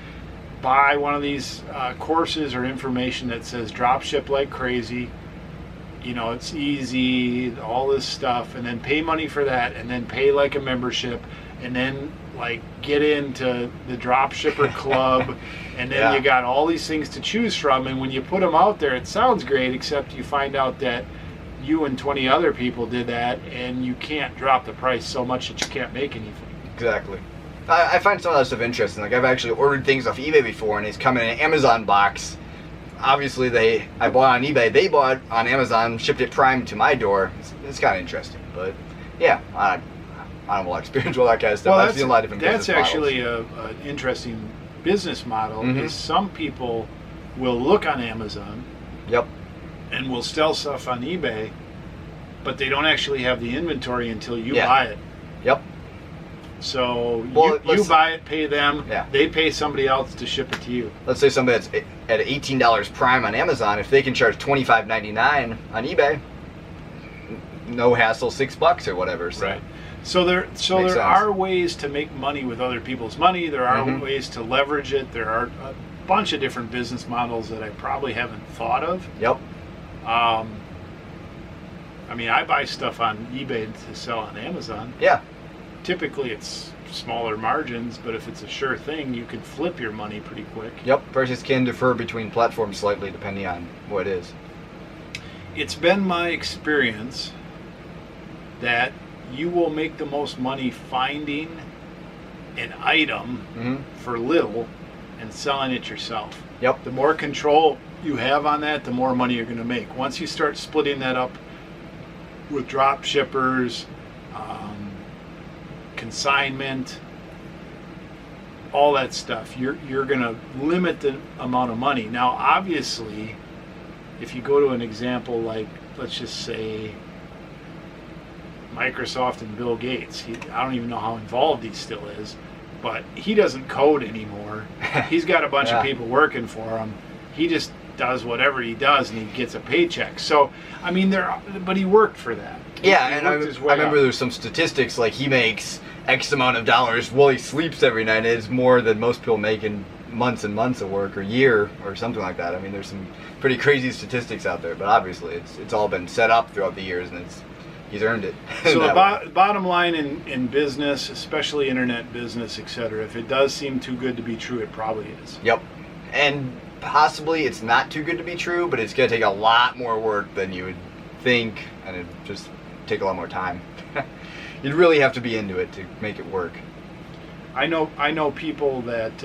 buy one of these courses or information that says drop ship like crazy. You know, it's easy, all this stuff, and then pay money for that, and then pay like a membership, and then like get into the drop shipper club, and then you got all these things to choose from. And when you put them out there, it sounds great, except you find out that you and 20 other people did that, and you can't drop the price so much that you can't make anything. Exactly. I find some of that stuff interesting. Like, I've actually ordered things off eBay before, and it's come in an Amazon box. Obviously, I bought on eBay, they bought on Amazon, shipped it prime to my door. It's kind of interesting, but yeah, I don't have a lot of experience with that kind of stuff. I've seen a lot of different business models. That's actually an interesting business model. Mm-hmm. Is some people will look on Amazon. Yep. And will sell stuff on eBay, but they don't actually have the inventory until you buy it. Yep. So you buy it, pay them, they pay somebody else to ship it to you. Let's say somebody that's at $18 prime on Amazon, if they can charge $25.99 on eBay, no hassle, $6 or whatever. So. Right. So there are ways to make money with other people's money. There are ways to leverage it. There are a bunch of different business models that I probably haven't thought of. Yep. I mean, I buy stuff on eBay to sell on Amazon. Yeah. Typically, it's smaller margins, but if it's a sure thing, you can flip your money pretty quick. Yep. Prices can differ between platforms slightly depending on what it is. It's been my experience that you will make the most money finding an item for little and selling it yourself. Yep. The more control you have on that, the more money you're going to make. Once you start splitting that up with drop shippers, consignment, all that stuff, you're going to limit the amount of money. Now, obviously, if you go to an example like, let's just say, Microsoft and Bill Gates, I don't even know how involved he still is, but he doesn't code anymore. He's got a bunch of people working for him. He just does whatever he does, and he gets a paycheck. So, I mean, but he worked for that. Yeah, and I remember there's some statistics like he makes X amount of dollars while he sleeps every night. And it's more than most people make in months and months of work or year or something like that. I mean, there's some pretty crazy statistics out there, but obviously it's all been set up throughout the years, and he's earned it. So the bottom line in business, especially internet business, etc., if it does seem too good to be true, it probably is. Yep. And possibly it's not too good to be true, but it's going to take a lot more work than you would think, and it just take a lot more time. You'd really have to be into it to make it work. I know people that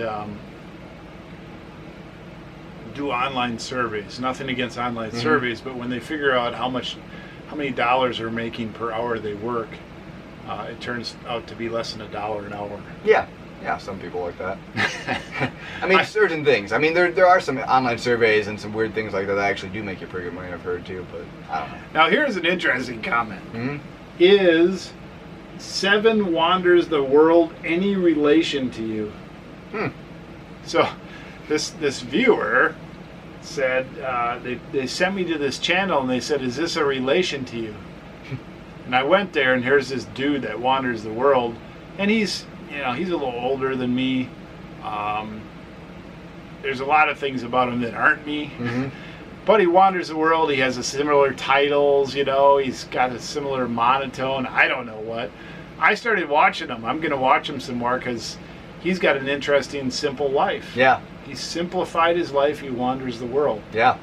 do online surveys. Nothing against online surveys, but when they figure out how many dollars they're making per hour they work, it turns out to be less than $1 an hour. Yeah, some people like that. I mean, certain things. I mean, there are some online surveys and some weird things like that actually do make you pretty good money, I've heard too, but I don't know. Now here's an interesting comment. Is 7 Wanders the World any relation to you? So this viewer said, they sent me to this channel and they said, is this a relation to you? And I went there, and here's this dude that wanders the world, and he's a little older than me. There's a lot of things about him that aren't me. But he wanders the world. He has a similar titles, he's got a similar monotone. I don't know what. I started watching him. I'm going to watch him some more because he's got an interesting, simple life. Yeah. He's simplified his life. He wanders the world. Yeah.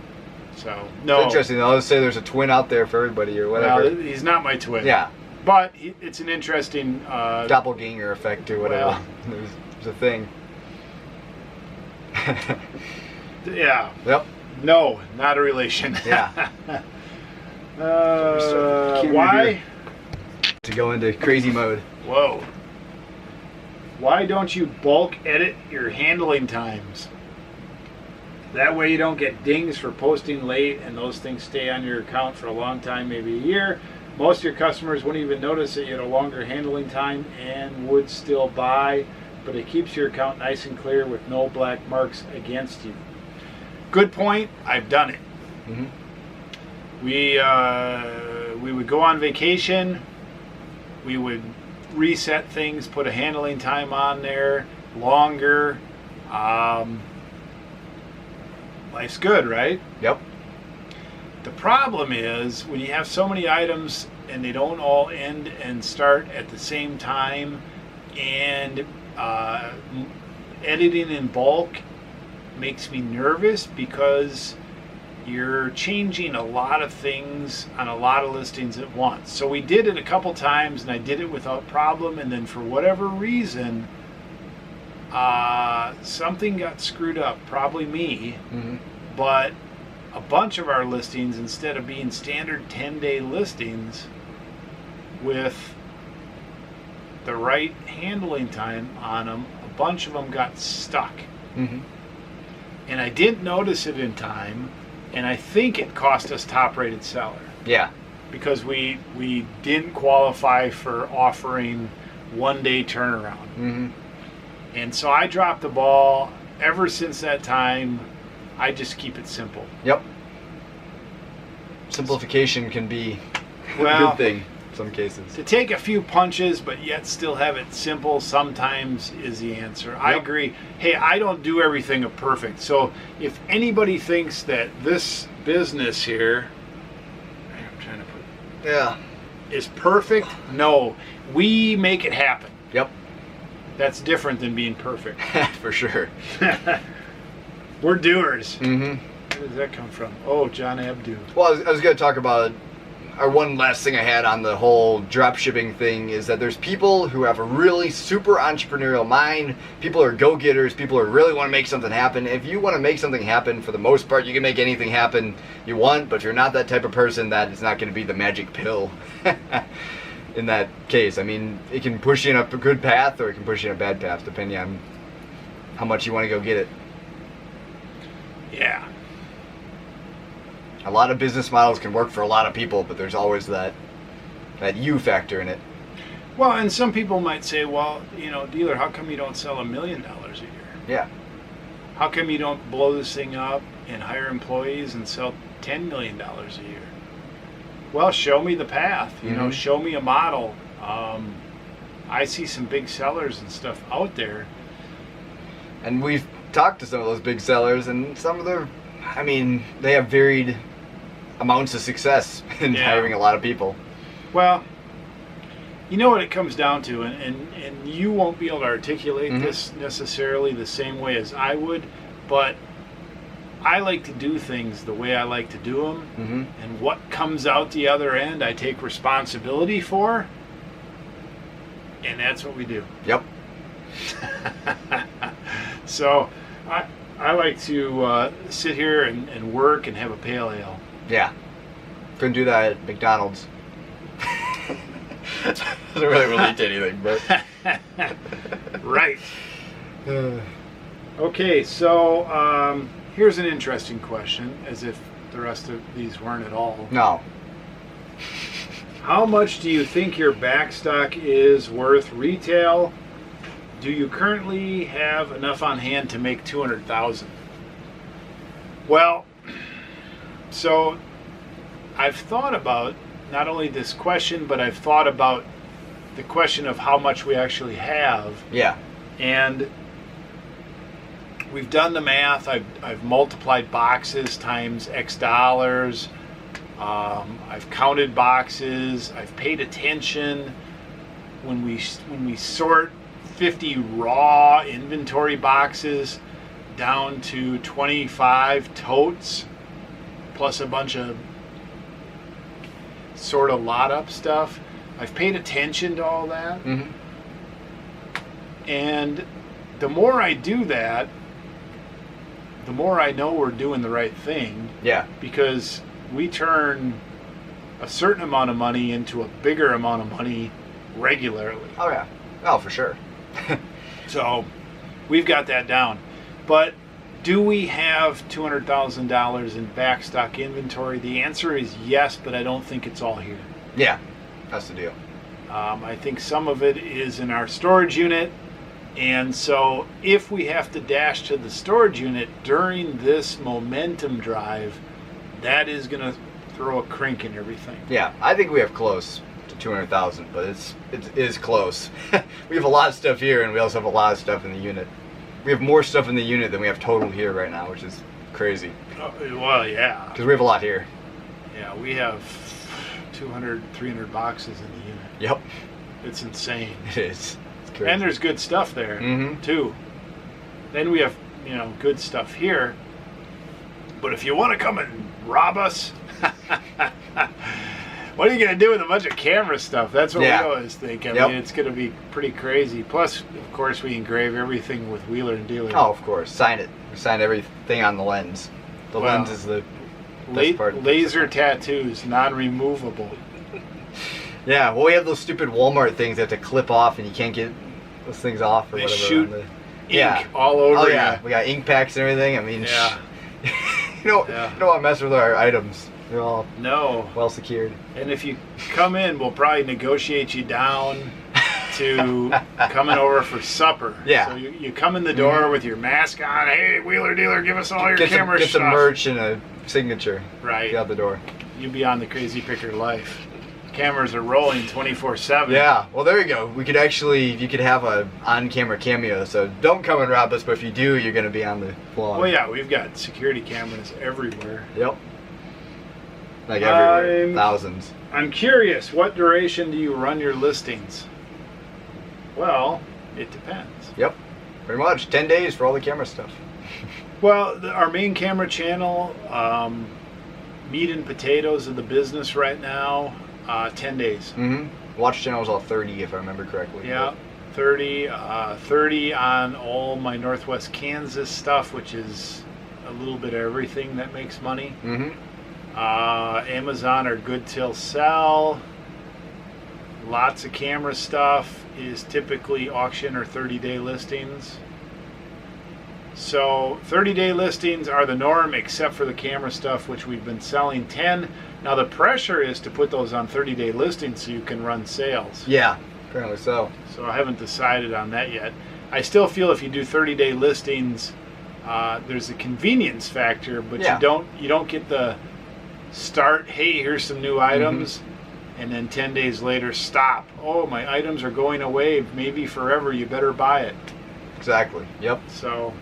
So, no. It's interesting. I'll just say there's a twin out there for everybody or whatever. Well, he's not my twin. Yeah. But it's an interesting... doppelganger effect or whatever. Well, there's a thing. Yeah. Yep. No, not a relation. Yeah. Why? To go into crazy mode. Whoa. Why don't you bulk edit your handling times? That way you don't get dings for posting late, and those things stay on your account for a long time, maybe a year. Most of your customers wouldn't even notice that you had a longer handling time and would still buy, but it keeps your account nice and clear with no black marks against you. Good point. I've done it. We would go on vacation. We would reset things, put a handling time on there, longer. Life's good, right? Yep. The problem is when you have so many items and they don't all end and start at the same time, and editing in bulk makes me nervous because you're changing a lot of things on a lot of listings at once. So we did it a couple times and I did it without problem, and then for whatever reason something got screwed up, probably me. But a bunch of our listings, instead of being standard 10-day listings with the right handling time on them, a bunch of them got stuck. And I didn't notice it in time, and I think it cost us top rated seller. Yeah. Because we didn't qualify for offering 1-day turnaround. And so I dropped the ball. Ever since that time, I just keep it simple. Yep. Simplification can be a good thing in some cases. To take a few punches but yet still have it simple sometimes is the answer. Yep. I agree. Hey, I don't do everything perfect. So if anybody thinks that this business here, I'm trying to put, is perfect, no. We make it happen. Yep. That's different than being perfect. For sure. We're doers. Where does that come from? Oh, John Abdu. Well, I was going to talk about one last thing I had on the whole drop shipping thing is that there's people who have a really super entrepreneurial mind. People are go-getters. People who really want to make something happen. If you want to make something happen, for the most part, you can make anything happen you want, but if you're not that type of person, that is not going to be the magic pill in that case. I mean, it can push you in a good path or it can push you in a bad path, depending on how much you want to go get it. Yeah. A lot of business models can work for a lot of people, but there's always that you factor in it. Well, and some people might say, well, dealer, how come you don't sell $1 million a year? Yeah. How come you don't blow this thing up and hire employees and sell $10 million a year? Well, show me the path. Show me a model. I see some big sellers and stuff out there. And we've talked to some of those big sellers, and some of them, they have varied amounts of success in hiring a lot of people. Well, you know what it comes down to, and you won't be able to articulate this necessarily the same way as I would, but I like to do things the way I like to do them, and what comes out the other end, I take responsibility for, and that's what we do. Yep. So I like to sit here and work and have a pale ale. Yeah. Couldn't do that at McDonald's. Doesn't really relate to anything, but... Right. Okay, so here's an interesting question, as if the rest of these weren't at all. No. How much do you think your backstock is worth retail? Do you currently have enough on hand to make $200,000? Well, so I've thought about not only this question, but I've thought about the question of how much we actually have. Yeah. And we've done the math. I've multiplied boxes times X dollars. I've counted boxes. I've paid attention. When we sort 50 raw inventory boxes down to 25 totes, plus a bunch of sort of lot up stuff. I've paid attention to all that. And the more I do that, the more I know we're doing the right thing. Yeah. Because we turn a certain amount of money into a bigger amount of money regularly. Oh, yeah. Oh, for sure. So we've got that down. But do we have $200,000 in backstock inventory? The answer is yes, but I don't think it's all here. Yeah, that's the deal. I think some of it is in our storage unit. And so if we have to dash to the storage unit during this momentum drive, that is going to throw a crank in everything. Yeah, I think we have close to 200,000, but it is close. We have a lot of stuff here, and we also have a lot of stuff in the unit. We have more stuff in the unit than we have total here right now, which is crazy. Well, yeah. Because we have a lot here. Yeah, we have 200, 300 boxes in the unit. Yep. It's insane. It is. It's crazy. And there's good stuff there, too. Then we have, good stuff here. But if you want to come and rob us, what are you going to do with a bunch of camera stuff? That's what we always think. I mean, it's going to be pretty crazy. Plus, of course, we engrave everything with Wheeler and Dealer. Oh, of course. Sign it. We sign everything on the lens. The lens is the best part. Laser tattoos, non-removable. Yeah, well, we have those stupid Walmart things that have to clip off, and you can't get those things off or they whatever. Shoot ink all over. Oh, yeah. We got ink packs and everything. I mean, you don't want to mess with our items. They're all well secured. And if you come in, we'll probably negotiate you down to coming over for supper. Yeah. So you come in the door with your mask on. Hey, Wheeler Dealer, give us all your camera stuff. Get some merch and a signature. Right. Get out the door. You be on the Crazy Picker life. Cameras are rolling 24/7. Yeah. Well, there you go. You could have a on-camera cameo. So don't come and rob us, but if you do, you're going to be on the vlog. Well, yeah, we've got security cameras everywhere. Yep. Like everywhere. Thousands. I'm curious, what duration do you run your listings? Well, it depends. Yep. Pretty much. 10 days for all the camera stuff. Well, our main camera channel, meat and potatoes of the business right now, 10 days. Watch channel is all 30, if I remember correctly. Yeah, 30. 30 on all my Northwest Kansas stuff, which is a little bit of everything that makes money. Amazon are good till sell. Lots of camera stuff is typically auction or 30-day listings. So 30-day listings are the norm, except for the camera stuff, which we've been selling 10. Now the pressure is to put those on 30-day listings so you can run sales. Yeah, apparently so. So I haven't decided on that yet. I still feel if you do 30-day listings, there's a convenience factor, but you don't get the start, hey, here's some new items, and then 10 days later, stop. Oh, my items are going away, maybe forever, you better buy it. Exactly, yep. So,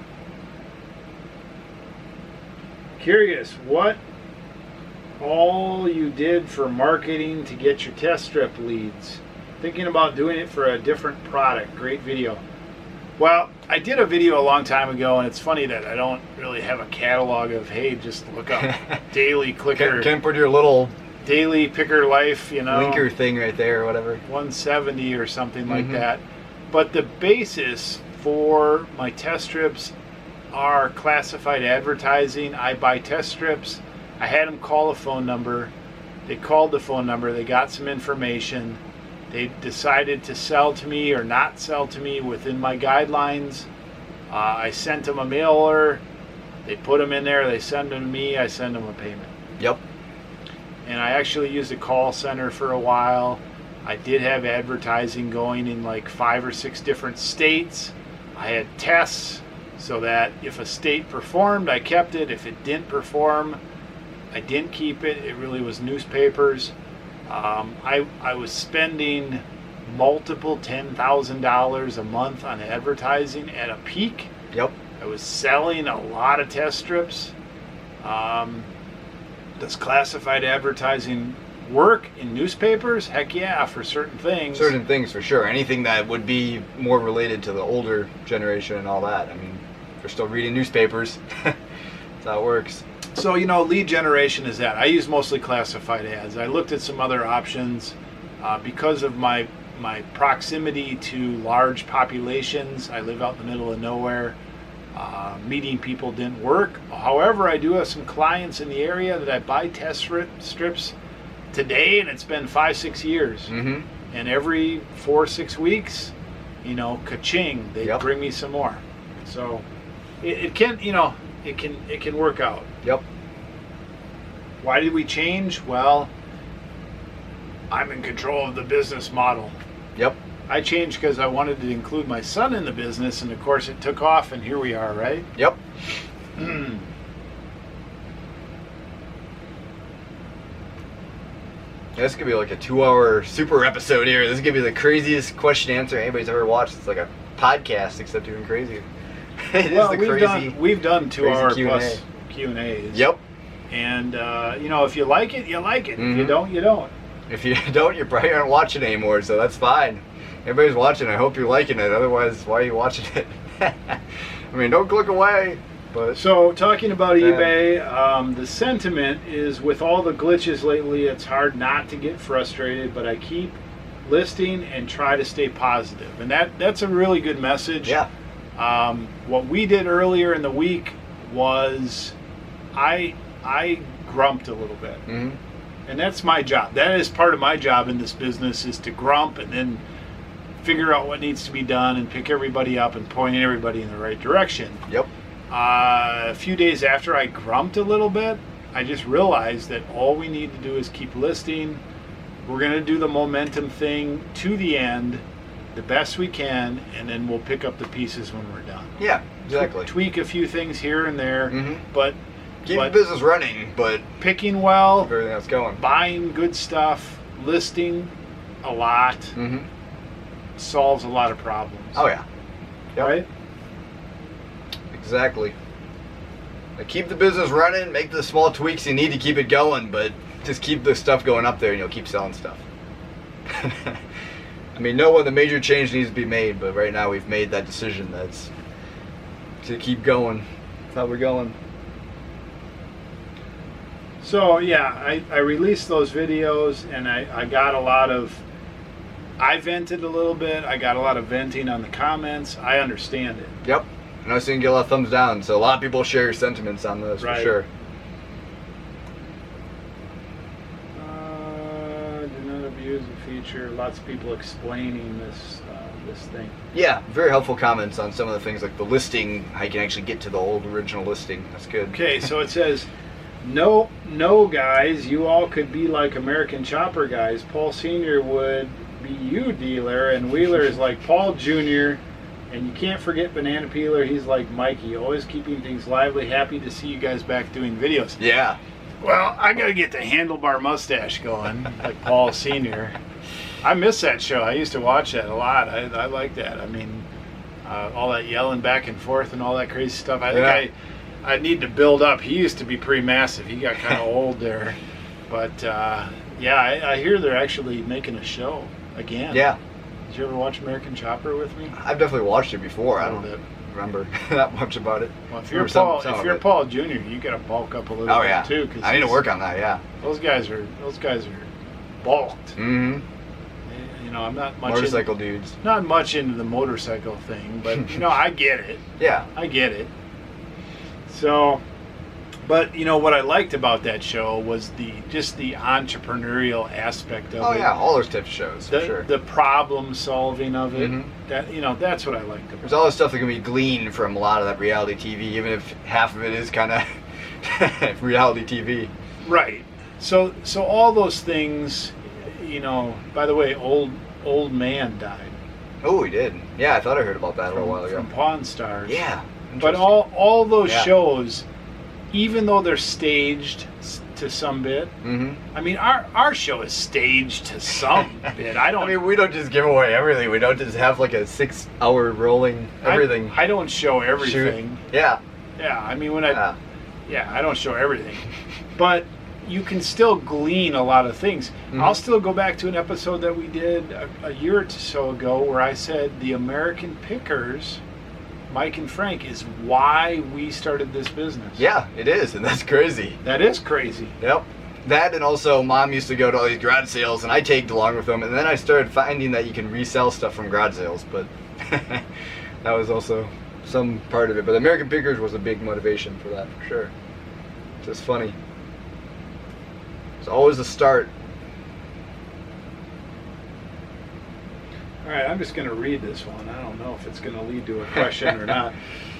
curious, what all you did for marketing to get your test strip leads. Thinking about doing it for a different product. Great video. Well, I did a video a long time ago, and it's funny that I don't really have a catalog of, hey, just look up daily clicker. Can put your little daily picker life, you know. linker thing right there or whatever. 170 or something like that. But the basis for my test strips are classified advertising. I buy test strips. I had them call a phone number. They called the phone number. They got some information. They decided to sell to me or not sell to me within my guidelines. I sent them a mailer. They put them in there. They send them to me. I send them a payment. Yep. And I actually used a call center for a while. I did have advertising going in like 5 or 6 different states. I had tests so that if a state performed, I kept it. If it didn't perform, I didn't keep it. It really was newspapers. I was spending multiple $10,000 a month on advertising at a peak. Yep. I was selling a lot of test strips. Does classified advertising work in newspapers? Heck yeah, for certain things. Certain things for sure. Anything that would be more related to the older generation and all that. I mean, they're still reading newspapers. That's how it works. So, you know, lead generation is that. I use mostly classified ads. I looked at some other options because of my proximity to large populations. I live out in the middle of nowhere. Meeting people didn't work. However, I do have some clients in the area that I buy test strips today, and it's been 5-6 years. And every 4-6 weeks, you know, ka-ching, they bring me some more. So it can, you know, it can work out. Yep. Why did we change? Well, I'm in control of the business model. Yep. I changed because I wanted to include my son in the business, and of course it took off, and here we are, right? Yep. This could be like a 2-hour super episode here. This could be the craziest question answer anybody's ever watched. It's like a podcast, except even crazier. It well, is the we've done 2-hour Q&A. plus Q&As. Yep. And you know, if you like it, you like it. If you don't, you don't. If you don't, you probably aren't watching anymore, so that's fine. Everybody's watching. I hope you're liking it. Otherwise, why are you watching it? I mean, don't click away. But so, talking about eBay, the sentiment is with all the glitches lately, it's hard not to get frustrated, but I keep listing and try to stay positive. And that's a really good message. Yeah. What we did earlier in the week was I grumped a little bit. And that's my job. That is part of my job in this business, is to grump and then figure out what needs to be done and pick everybody up and point everybody in the right direction. Yep. A few days after I grumped a little bit, I just realized that all we need to do is keep listing. We're going to do the momentum thing to the end, the best we can, and then we'll pick up the pieces when we're done. Yeah, exactly. Tweak a few things here and there, but keep the business running, but picking well, everything that's going, buying good stuff, listing a lot, solves a lot of problems. Oh yeah. Yep. Right? Exactly. Like, keep the business running, make the small tweaks you need to keep it going, but just keep the stuff going up there and you'll keep selling stuff. I mean, know when the major change needs to be made, but right now we've made that decision. That's to keep going. That's how we're going. So yeah, I released those videos, and I got a lot of, I vented a little bit. I got a lot of venting on the comments. I understand it. Yep. And I was seeing get a lot of thumbs down, so a lot of people share your sentiments on those, for sure. Do not abuse the feature. Lots of people explaining this thing. Yeah, very helpful comments on some of the things, like the listing, how you can actually get to the old original listing. That's good. Okay, so it says, no guys, you all could be like American Chopper guys. Paul Sr. would be you, dealer, and Wheeler is like Paul Jr., and you can't forget Banana Peeler. He's like Mikey, always keeping things lively. Happy to see you guys back doing videos. Yeah. Well, I got to get the handlebar mustache going, like Paul Sr. I miss that show. I used to watch that a lot. I like that. I mean, all that yelling back and forth and all that crazy stuff. I think I need to build up. He used to be pretty massive. He got kind of old there. But yeah, I hear they're actually making a show again. Yeah. Did you ever watch American Chopper with me? I've definitely watched it before. I A little don't bit. remember that much about it. Well, if you're Remember Paul, if you're Paul Jr., you got to bulk up a little Oh bit yeah. too. Cause I need to work on that. Yeah. Those guys are bulked. Mm-hmm. You know, I'm not much Motorcycle dudes. not much into the motorcycle thing, but you know, I get it. Yeah. I get it. So, but you know what I liked about that show was just the entrepreneurial aspect of it. Oh yeah, all those types of shows for sure. The problem solving of it. Mhm. That that's what I liked about There's all this stuff that can be gleaned from a lot of that reality TV, even if half of it is kind of reality TV. Right. So all those things, you know. By the way, old man died. Oh, he did. Yeah, I thought I heard about that a little while ago. From Pawn Stars. Yeah. But Interesting. all those Yeah. shows, even though they're staged to some bit, Mm-hmm. I mean, our show is staged to some bit. I I mean, we don't just give away everything. We don't just have like a 6-hour rolling everything. I don't show everything. Shoot. Yeah. Yeah, I mean Yeah. I don't show everything, but you can still glean a lot of things. Mhm. I'll still go back to an episode that we did a year or so ago where I said the American Pickers, Mike and Frank, is why we started this business. Yeah, it is, and that's crazy. That is crazy. Yep. That, and also Mom used to go to all these garage sales, and I tagged along with them, and then I started finding that you can resell stuff from garage sales, but that was also some part of it. But American Pickers was a big motivation for that, for sure. It's just funny. It's always a start. All right, I'm just going to read this one. I don't know if it's going to lead to a question or not.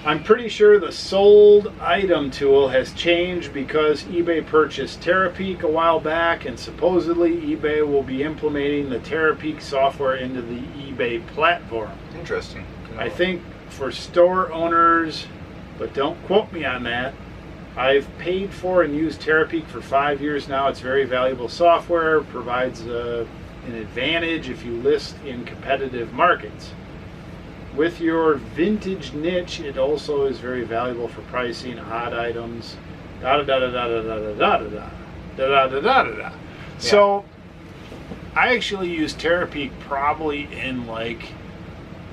I'm pretty sure the sold item tool has changed because eBay purchased Terapeak a while back, and supposedly eBay will be implementing the Terapeak software into the eBay platform. Interesting. I think for store owners, but don't quote me on that, I've paid for and used Terapeak for 5 years now. It's very valuable software, provides an advantage if you list in competitive markets. With your vintage niche, it also is very valuable for pricing odd items. Da da da da da da da da da da da da da da. So, I actually used Terapeak probably in like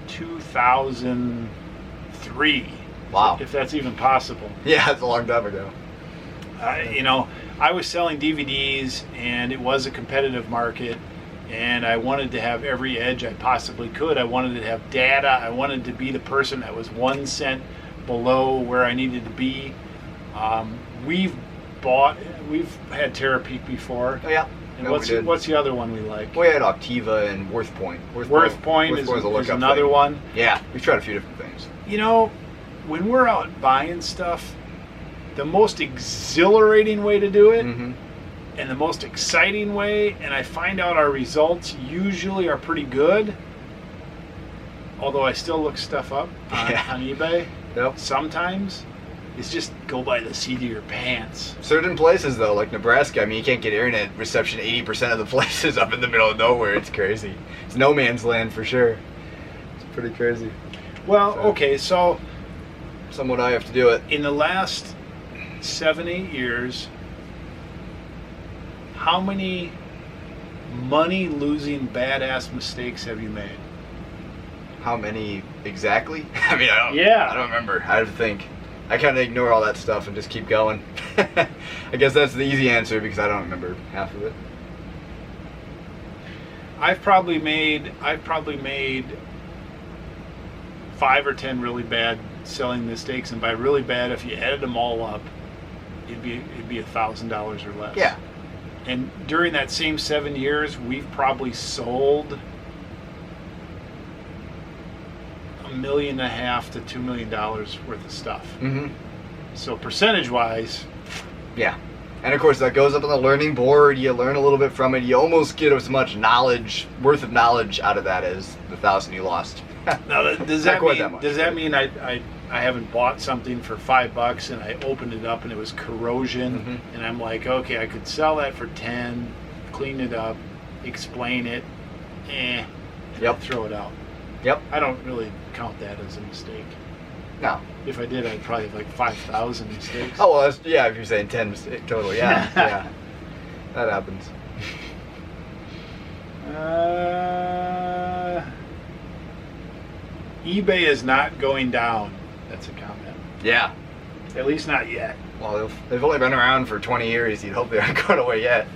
2003. Wow. If that's even possible. Yeah, it's a long time ago. You know, I was selling DVDs, and it was a competitive market, and I wanted to have every edge I possibly could. I wanted to have data. I wanted to be the person that was 1 cent below where I needed to be. We've had Terapeak before. Oh yeah. And No, we did. what's the other one we like? We had Optiva and WorthPoint. WorthPoint is another one. Yeah, we've tried a few different things. You know, when we're out buying stuff, the most exhilarating way to do it, Mm-hmm. and the most exciting way, and I find out our results usually are pretty good, although I still look stuff up on eBay Yep. sometimes, is just go by the seat of your pants. Certain places though, like Nebraska, I mean, you can't get internet reception 80% of the places up in the middle of nowhere. It's crazy. It's no man's land for sure. It's pretty crazy. Well, So- okay, so Someone I have to do it. in the last 7-8 years, how many money-losing badass mistakes have you made? How many exactly? I mean, I don't remember. I have to think. I kind of ignore all that stuff and just keep going. I guess that's the easy answer because I don't remember half of it. I've probably made 5 or 10 really bad selling mistakes, and by really bad, if you added them all up, it'd be $1,000 or less. Yeah. And during that same 7 years, we've probably sold $1.5 million to $2 million worth of stuff. Mm-hmm. So percentage-wise, Yeah. And of course, that goes up on the learning board. You learn a little bit from it. You almost get as much knowledge, worth of knowledge out of that as the 1,000 you lost. now does Not that quite mean that much, does that but- mean I haven't bought something for $5 and I opened it up and it was corrosion, Mhm. and I'm like, okay, I could sell that for 10, clean it up, explain it, Yep. throw it out. Yep. I don't really count that as a mistake. No. If I did, I'd probably have like 5,000 mistakes. Oh, well, if you're saying 10 total, yeah. Yeah. That happens. eBay is not going down. That's a comment. Yeah. At least not yet. Well, they've only been around for 20 years. You'd hope they aren't going away yet.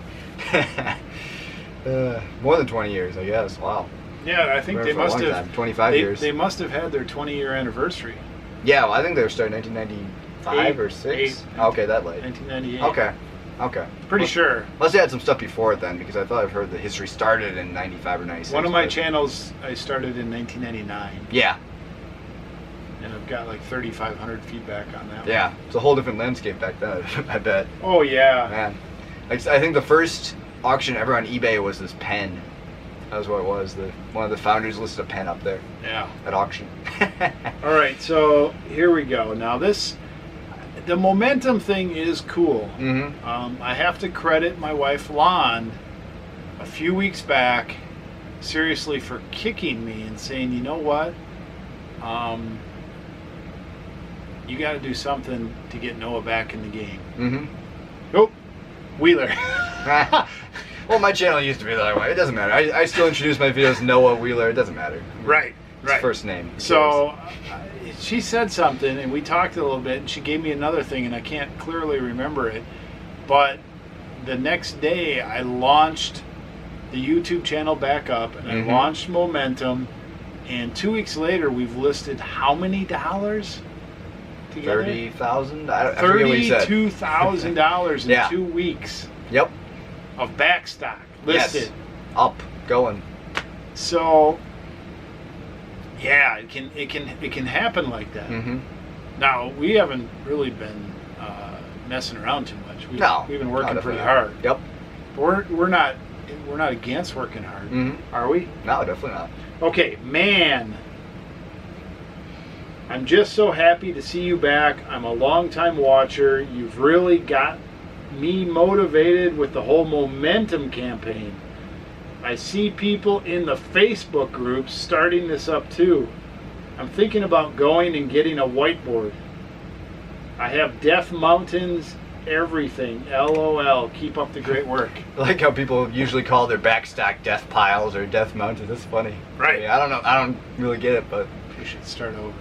More than 20 years, I guess. Wow. Yeah, I think they must have. 25 years. They must have had their 20-year anniversary. Yeah, well, I think they were started in 1995 or 6. Okay, that late. 1998. Okay. Pretty sure. Unless they had some stuff before it then, because I thought I've heard the history started in 95 or 96. One of my channels I started in 1999. Yeah. And I've got like 3,500 feedback on that. Yeah, it's a whole different landscape back then, I bet. Oh, yeah. Man. I think the first auction ever on eBay was this pen. That was what it was. One of the founders listed a pen up there. Yeah. At auction. All right, so here we go. Now the momentum thing is cool. Mm-hmm. I have to credit my wife Lon a few weeks back, seriously, for kicking me and saying, you know what? You got to do something to get Noah back in the game. Mm-hmm. Oh, Wheeler. Well, my channel used to be that way. It doesn't matter. I still introduce my videos Noah Wheeler. It doesn't matter. Right. It's first name. So she said something, and we talked a little bit, and she gave me another thing, and I can't clearly remember it. But the next day, I launched the YouTube channel back up, and I launched Momentum. And 2 weeks later, we've listed how many dollars together? $30,000. I forget what you said. $32,000 in 2 weeks. Yep. Of back stock listed. Yes. Up, going. So, yeah, it can happen like that. Mm-hmm. Now we haven't really been messing around too much. We've been working pretty hard. Yep. But we're not against working hard, are we? No, definitely not. Okay, man. I'm just so happy to see you back. I'm a long-time watcher. You've really got me motivated with the whole Momentum campaign. I see people in the Facebook groups starting this up too. I'm thinking about going and getting a whiteboard. I have Death Mountains, everything. LOL. Keep up the great work. I like how people usually call their backstock death piles or death mountains. That's funny. Right. I don't know. I don't really get it, but We should start over.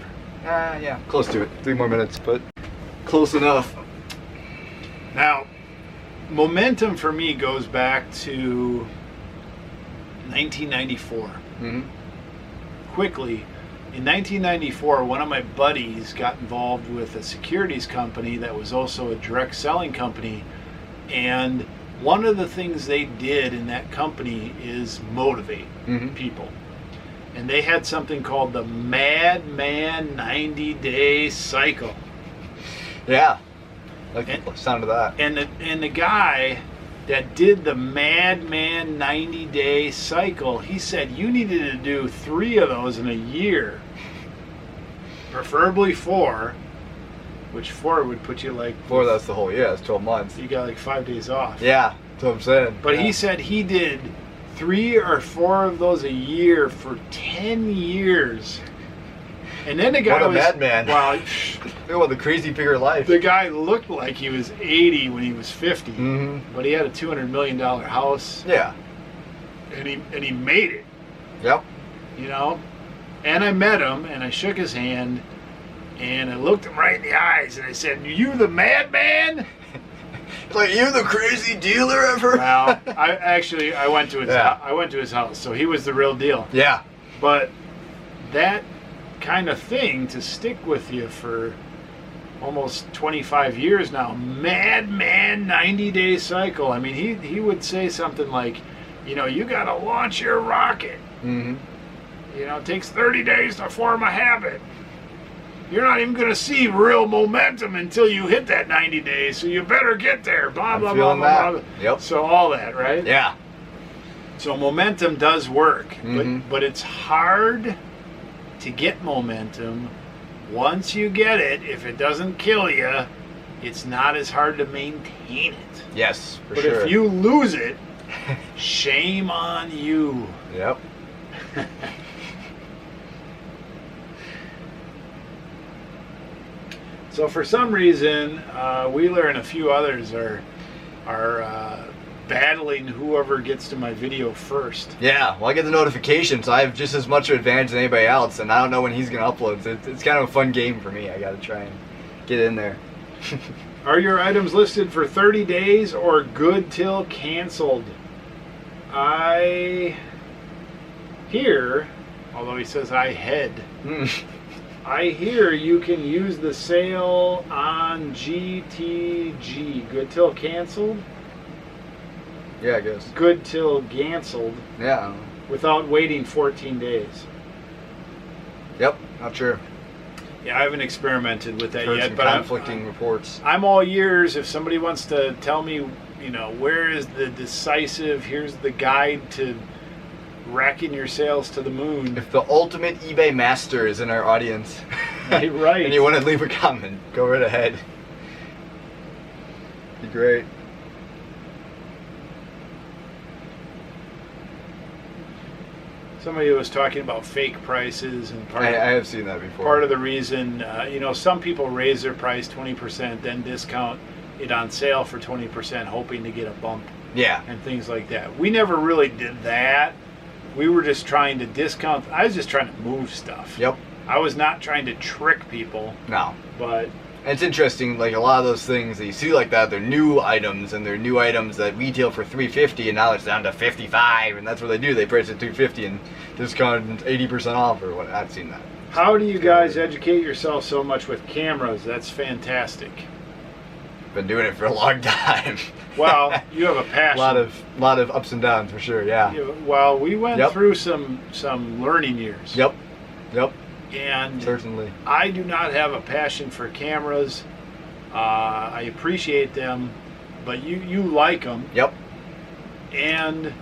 yeah, close to it. 3 more minutes, but close enough. Now, Momentum for me goes back to 1994. Quickly, in 1994, one of my buddies got involved with a securities company that was also a direct selling company, and one of the things they did in that company is motivate people. And they had something called the Madman 90-day cycle. Yeah. Like the sound of that. And the guy that did the Madman 90-day cycle, he said you needed to do 3 of those in a year, preferably 4, which 4 would put you like 4, that's the whole year. That's 12 months. You got like 5 days off. Yeah, that's what I'm saying. But he said he did 3 or 4 of those a year for 10 years. And then the guy was... What a madman. Wow. What the crazy figure of life. The guy looked like he was 80 when he was 50. But he had a $200 million house. Yeah. And he made it. Yep. You know? And I met him, and I shook his hand, and I looked him right in the eyes, and I said, "You the madman?" Like, you the crazy dealer ever? Well, I went to his house, so he was the real deal. Yeah. But that kind of thing to stick with you for almost 25 years now, Madman 90-day cycle. I mean, he would say something like, you know, you got to launch your rocket. You know, it takes 30 days to form a habit. You're not even going to see real momentum until you hit that 90 days, so you better get there. Blah, blah, blah, blah, blah. Yep. So all that, right? Yeah. So momentum does work, but it's hard to get momentum. Once you get it, if it doesn't kill you, it's not as hard to maintain it. Yes, for but sure. But if you lose it, shame on you. Yep. So for some reason, Wheeler and a few others are battling whoever gets to my video first. Yeah, well, I get the notification, so I have just as much advantage as anybody else, and I don't know when he's going to upload. So it's kind of a fun game for me. I got to try and get in there. Are your items listed for 30 days or good till canceled? I hear, although he says I head, I hear you can use the sale on GTG. Good till canceled? Yeah, I guess. Good till canceled. Yeah, I don't know. Without waiting 14 days. Yep, not sure. Yeah, I haven't experimented with that Heard yet, some but conflicting reports. I'm all ears. If somebody wants to tell me, you know, where is the decisive, here's the guide to racking your sales to the moon. If the ultimate eBay master is in our audience, Right. and you want to leave a comment, go right ahead. Be great. Somebody was talking about fake prices, and I have seen that before. part of the reason, you know, some people raise their price 20%, then discount it on sale for 20%, hoping to get a bump. Yeah. And things like that. We never really did that. We were just trying to discount. I was just trying to move stuff. Yep. I was not trying to trick people. No. But it's interesting, like a lot of those things that you see like that, they're new items, and they're new items that retail for $350, and now it's down to $55, and that's what they do. They price it $250 and discount 80% off or what. I've seen that. how do you guys educate yourself so much with cameras? That's fantastic. Been doing it for a long time. Well, you have a passion. a lot of ups and downs for sure. Yeah. Well, we went Yep. through some learning years. Yep. Yep. And Certainly. I do not have a passion for cameras. I appreciate them, but you like them. Yep. And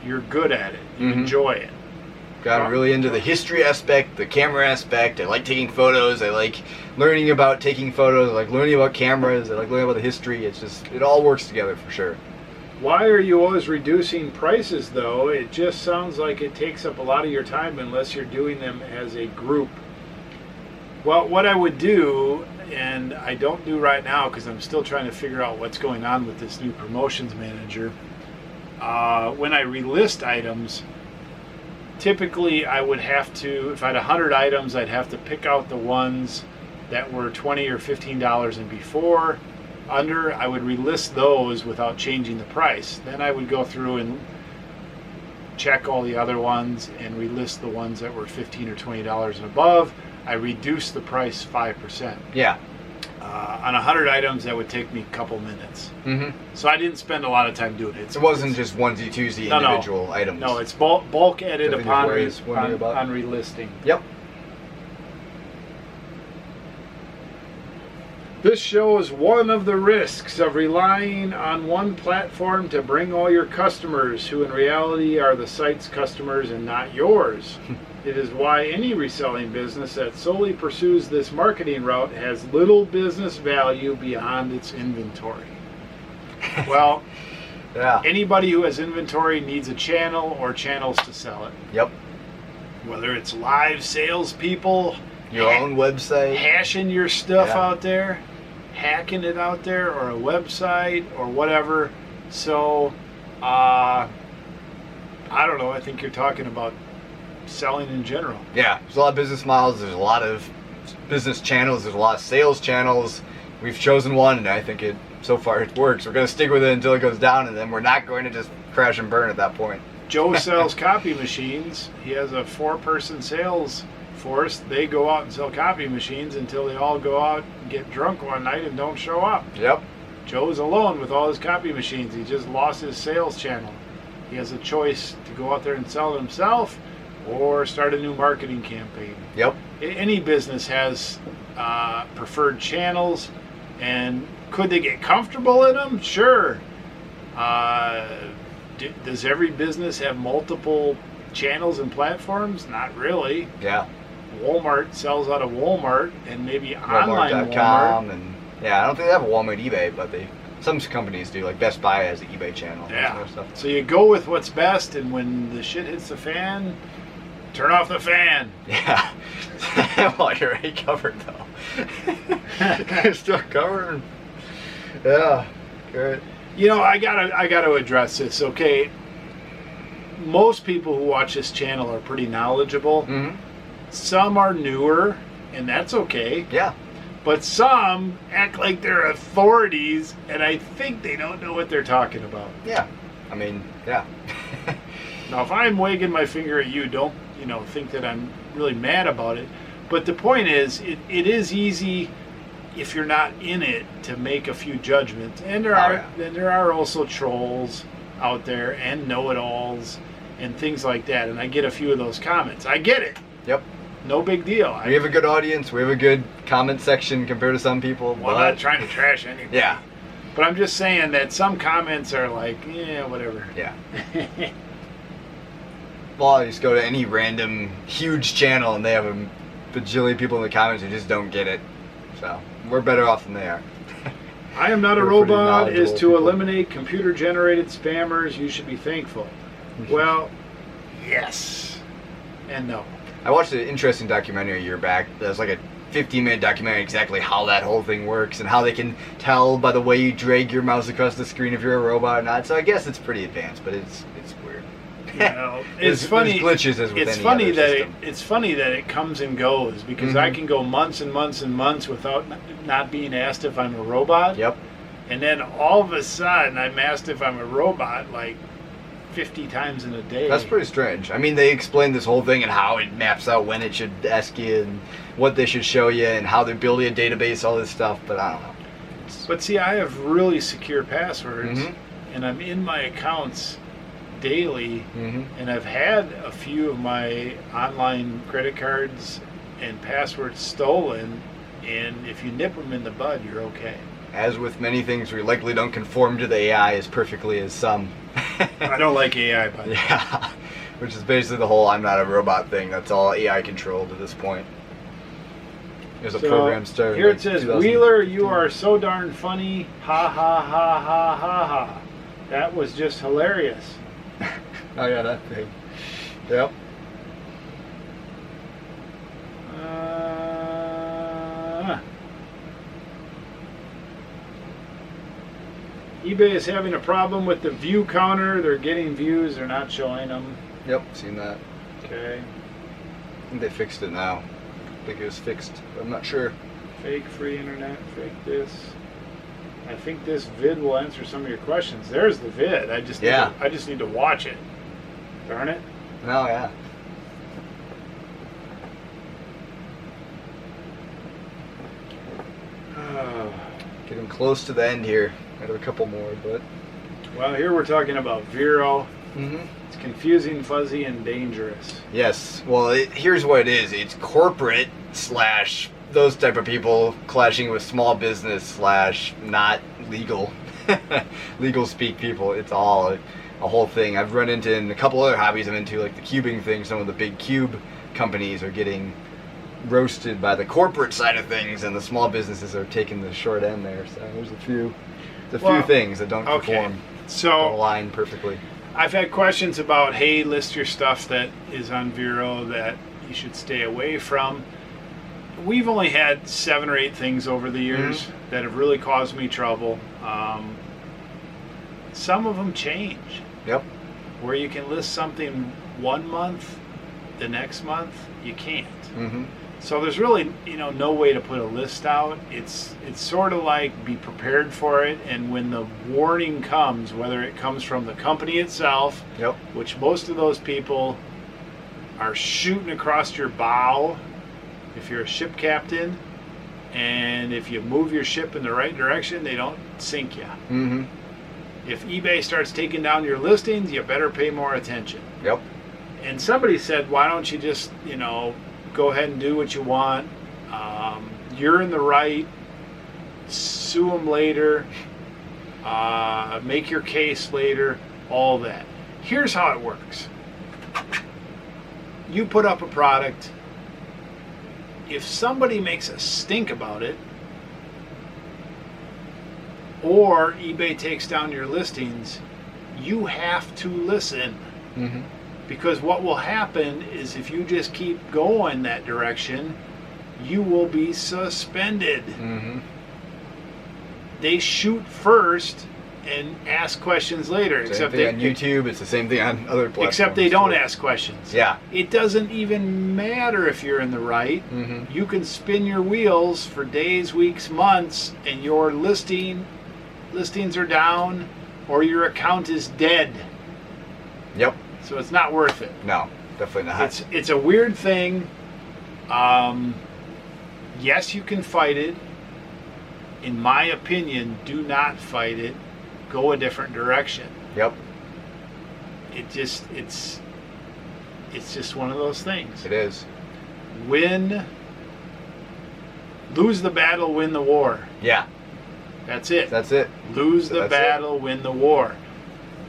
you're good at it. You Mhm. enjoy it. Got really into the history aspect, the camera aspect. I like taking photos. I like learning about taking photos. I like learning about cameras. I like learning about the history. It's just, it all works together for sure. Why are you always reducing prices, though? It just sounds like it takes up a lot of your time unless you're doing them as a group. Well, what I would do, and I don't do right now because I'm still trying to figure out what's going on with this new promotions manager. When I relist items, typically I would have to, if I had 100 items, I'd have to pick out the ones that were $20 or $15 and before. Under, I would relist those without changing the price. Then I would go through and check all the other ones and relist the ones that were $15 or $20 and above. I reduced the price 5%. Yeah. On 100 items, that would take me a couple minutes. Mm-hmm. So I didn't spend a lot of time doing it. It wasn't just onesie, twosie individual items. No, it's bulk edit Something upon, you're always wondering about. on relisting. Yep. This shows one of the risks of relying on one platform to bring all your customers, who in reality are the site's customers and not yours. It is why any reselling business that solely pursues this marketing route has little business value beyond its inventory. Well, Yeah. anybody who has inventory needs a channel or channels to sell it. Yep. Whether it's live salespeople, Your own website. hashing your stuff Yeah. out there, hacking it out there, or a website or whatever. So, I don't know. I think you're talking about selling in general. Yeah. There's a lot of business models. There's a lot of business channels. There's a lot of sales channels. We've chosen one, and I think so far it works. We're going to stick with it until it goes down, and then we're not going to just crash and burn at that point. Joe sells copy machines. He has a 4-person sales force. They go out and sell copy machines until they all go out and get drunk one night and don't show up. Yep. Joe's alone with all his copy machines. He just lost his sales channel. He has a choice to go out there and sell it himself or start a new marketing campaign. Yep. Any business has preferred channels, and could they get comfortable in them? Sure. Does every business have multiple channels and platforms? Not really. Yeah. Walmart sells out of Walmart and maybe online Walmart. Walmart.com, and yeah, I don't think they have a Walmart eBay, but some companies do. Like Best Buy has an eBay channel. And Yeah. sort of stuff. So you go with what's best, and when the shit hits the fan, turn off the fan. Yeah. Well, you're already covered though. You're still covered. Yeah. Great. I gotta address this. Okay, most people who watch this channel are pretty knowledgeable. Mm-hmm. Some are newer, and that's okay. Yeah. But some act like they're authorities, and I think they don't know what they're talking about. Yeah. I mean, yeah. Now, if I'm wagging my finger at you, don't think that I'm really mad about it. But the point is, it is easy if you're not in it to make a few judgments. And there are also trolls out there and know-it-alls and things like that. And I get a few of those comments. I get it. Yep. No big deal. We have a good audience. We have a good comment section compared to some people. Well, I'm not trying to trash anybody. Yeah. But I'm just saying that some comments are like, yeah, whatever. Yeah. Well, you just go to any random huge channel and they have a bajillion people in the comments who just don't get it. So we're better off than they are. I am not a robot is to eliminate computer-generated spammers. You should be thankful. Well, yes and no. I watched an interesting documentary a year back. That was like a 15-minute documentary exactly how that whole thing works and how they can tell by the way you drag your mouse across the screen if you're a robot or not. So I guess it's pretty advanced, but it's weird. It's funny. There's glitches as with any other system. It's funny that it comes and goes because I can go months and months and months without not being asked if I'm a robot. Yep. And then all of a sudden I'm asked if I'm a robot like 50 times in a day. That's pretty strange. I mean, they explained this whole thing and how it maps out when it should ask you and what they should show you and how they're building a database, all this stuff, but I don't know. But see, I have really secure passwords and I'm in my accounts daily and I've had a few of my online credit cards and passwords stolen, and if you nip them in the bud, you're okay. As with many things, we likely don't conform to the AI as perfectly as some. I don't like AI, but yeah, which is basically the whole "I'm not a robot" thing. That's all AI controlled at this point. There's a program started. Here it says, "Wheeler, you are so darn funny! Ha ha ha ha ha ha! That was just hilarious." Oh yeah, that thing. Yep. eBay is having a problem with the view counter. They're getting views, they're not showing them. Yep, seen that. Okay. I think they fixed it now. I think it was fixed, but I'm not sure. Fake free internet, fake this. I think this vid will answer some of your questions. There's the vid. I just need to watch it. Darn it. Oh yeah. Getting close to the end here. I have a couple more, but... Well, here we're talking about Vero. It's confusing, fuzzy, and dangerous. Yes. Well, here's what it is. It's corporate / those type of people clashing with small business / not legal. Legal speak people. It's all a whole thing. I've run into in a couple other hobbies I'm into, like the cubing thing. Some of the big cube companies are getting roasted by the corporate side of things, and the small businesses are taking the short end there. So there's a few things that don't conform. So align perfectly. I've had questions about, hey, list your stuff that is on Vero that you should stay away from. We've only had 7 or 8 things over the years that have really caused me trouble. Some of them change. Yep. Where you can list something one month, the next month you can't. So there's really, no way to put a list out. It's sort of like be prepared for it, and when the warning comes, whether it comes from the company itself, which most of those people are shooting across your bow if you're a ship captain, and if you move your ship in the right direction, they don't sink you. If eBay starts taking down your listings, you better pay more attention. Yep. And somebody said, why don't you just, go ahead and do what you want. You're in the right. Sue them later. Make your case later. All that. Here's how it works. You put up a product. If somebody makes a stink about it, or eBay takes down your listings, you have to listen. Because what will happen is if you just keep going that direction, you will be suspended. They shoot first, and ask questions later. Same thing on YouTube. It's the same thing on other platforms. Except they don't ask questions. Yeah. It doesn't even matter if you're in the right. Mm-hmm. You can spin your wheels for days, weeks, months, and your listings are down or your account is dead. Yep. So it's not worth it. No, definitely not. It's a weird thing. Yes, you can fight it. In my opinion, do not fight it. Go a different direction. Yep. It's just one of those things. It is. Lose the battle, win the war. Yeah. That's it. That's it. Lose the battle, win the war.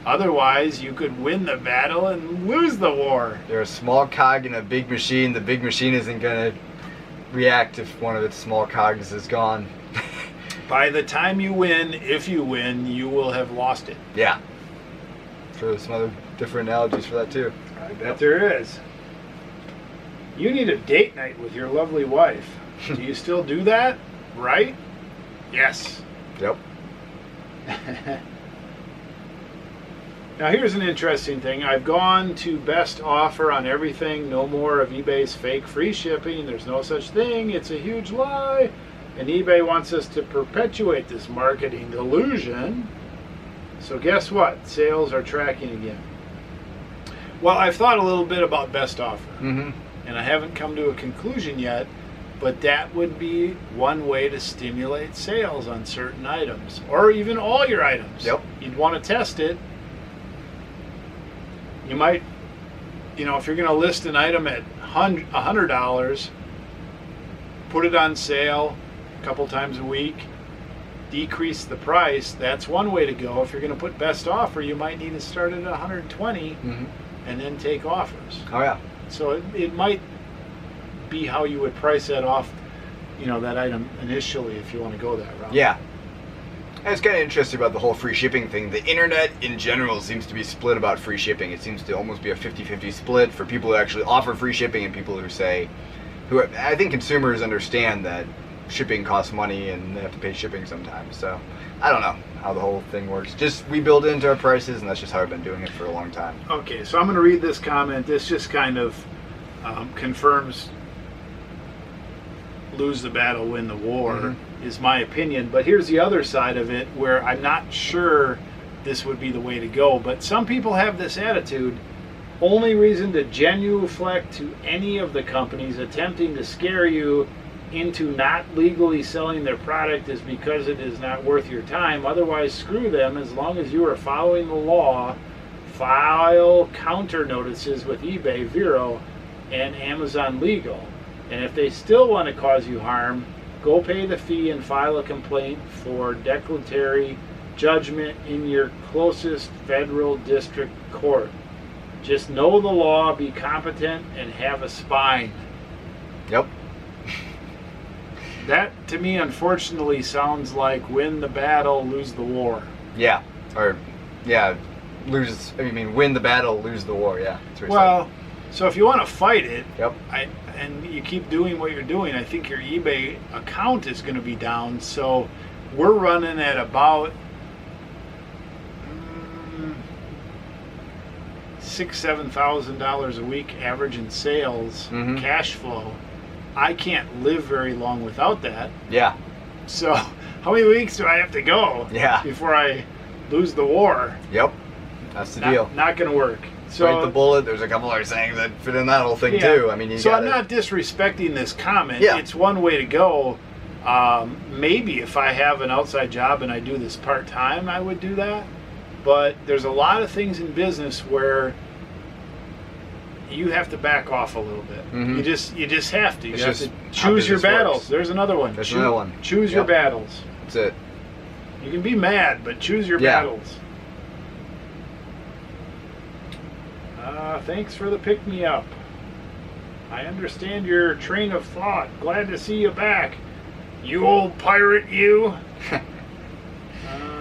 Otherwise, you could win the battle and lose the war. You're a small cog in a big machine. The big machine isn't going to react if one of its small cogs is gone. By the time you win, if you win, you will have lost it. Yeah. Sure, there's some other different analogies for that too. I bet there is. You need a date night with your lovely wife. Do you still do that? Right? Yes. Yep. Now here's an interesting thing. I've gone to best offer on everything. No more of eBay's fake free shipping. There's no such thing. It's a huge lie. And eBay wants us to perpetuate this marketing illusion. So guess what? Sales are tracking again. Well, I've thought a little bit about best offer. Mm-hmm. And I haven't come to a conclusion yet. But that would be one way to stimulate sales on certain items. Or even all your items. Yep. You'd want to test it. You might, if you're going to list an item at $100, put it on sale a couple times a week, decrease the price. That's one way to go. If you're going to put best offer, you might need to start at 120 mm-hmm. and then take offers. Oh yeah. So it might be how you would price that off, that item initially if you want to go that route. Yeah. And it's kind of interesting about the whole free shipping thing. The internet in general seems to be split about free shipping. It seems to almost be a 50-50 split for people who actually offer free shipping and people who I think consumers understand that shipping costs money and they have to pay shipping sometimes. So I don't know how the whole thing works. Just we build it into our prices, and that's just how I've been doing it for a long time. Okay, so I'm going to read this comment. This just kind of confirms lose the battle, win the war, mm-hmm. is my opinion. But here's the other side of it where I'm not sure this would be the way to go. But some people have this attitude. Only reason to genuflect to any of the companies attempting to scare you into not legally selling their product is because it is not worth your time. Otherwise, screw them. As long as you are following the law, file counter notices with eBay, Vero, and Amazon Legal. And if they still want to cause you harm, go pay the fee and file a complaint for declaratory judgment in your closest federal district court. Just know the law, be competent, and have a spine. Yep. That, to me, unfortunately, sounds like win the battle, lose the war. Yeah. Or, yeah, win the battle, lose the war. Yeah. That's what well, so if you want to fight it, yep. And you keep doing what you're doing, I think your eBay account is going to be down. So we're running at about $6,000-7,000 a week average in sales, mm-hmm. cash flow. I can't live very long without that. Yeah. So how many weeks do I have to go before I lose the war? Yep. That's the deal. Not going to work. So bite the bullet. There's a couple other sayings that fit in that whole thing too. I mean, I'm not disrespecting this comment. Yeah. It's one way to go. Maybe if I have an outside job and I do this part-time, I would do that. But there's a lot of things in business where you have to back off a little bit. Mm-hmm. You just have to. You have to how choose your business battles. works. There's another one. There's another one. Choose your battles. That's it. You can be mad, but choose your battles. Thanks for the pick-me-up. I understand your train of thought. Glad to see you back. You old pirate, you.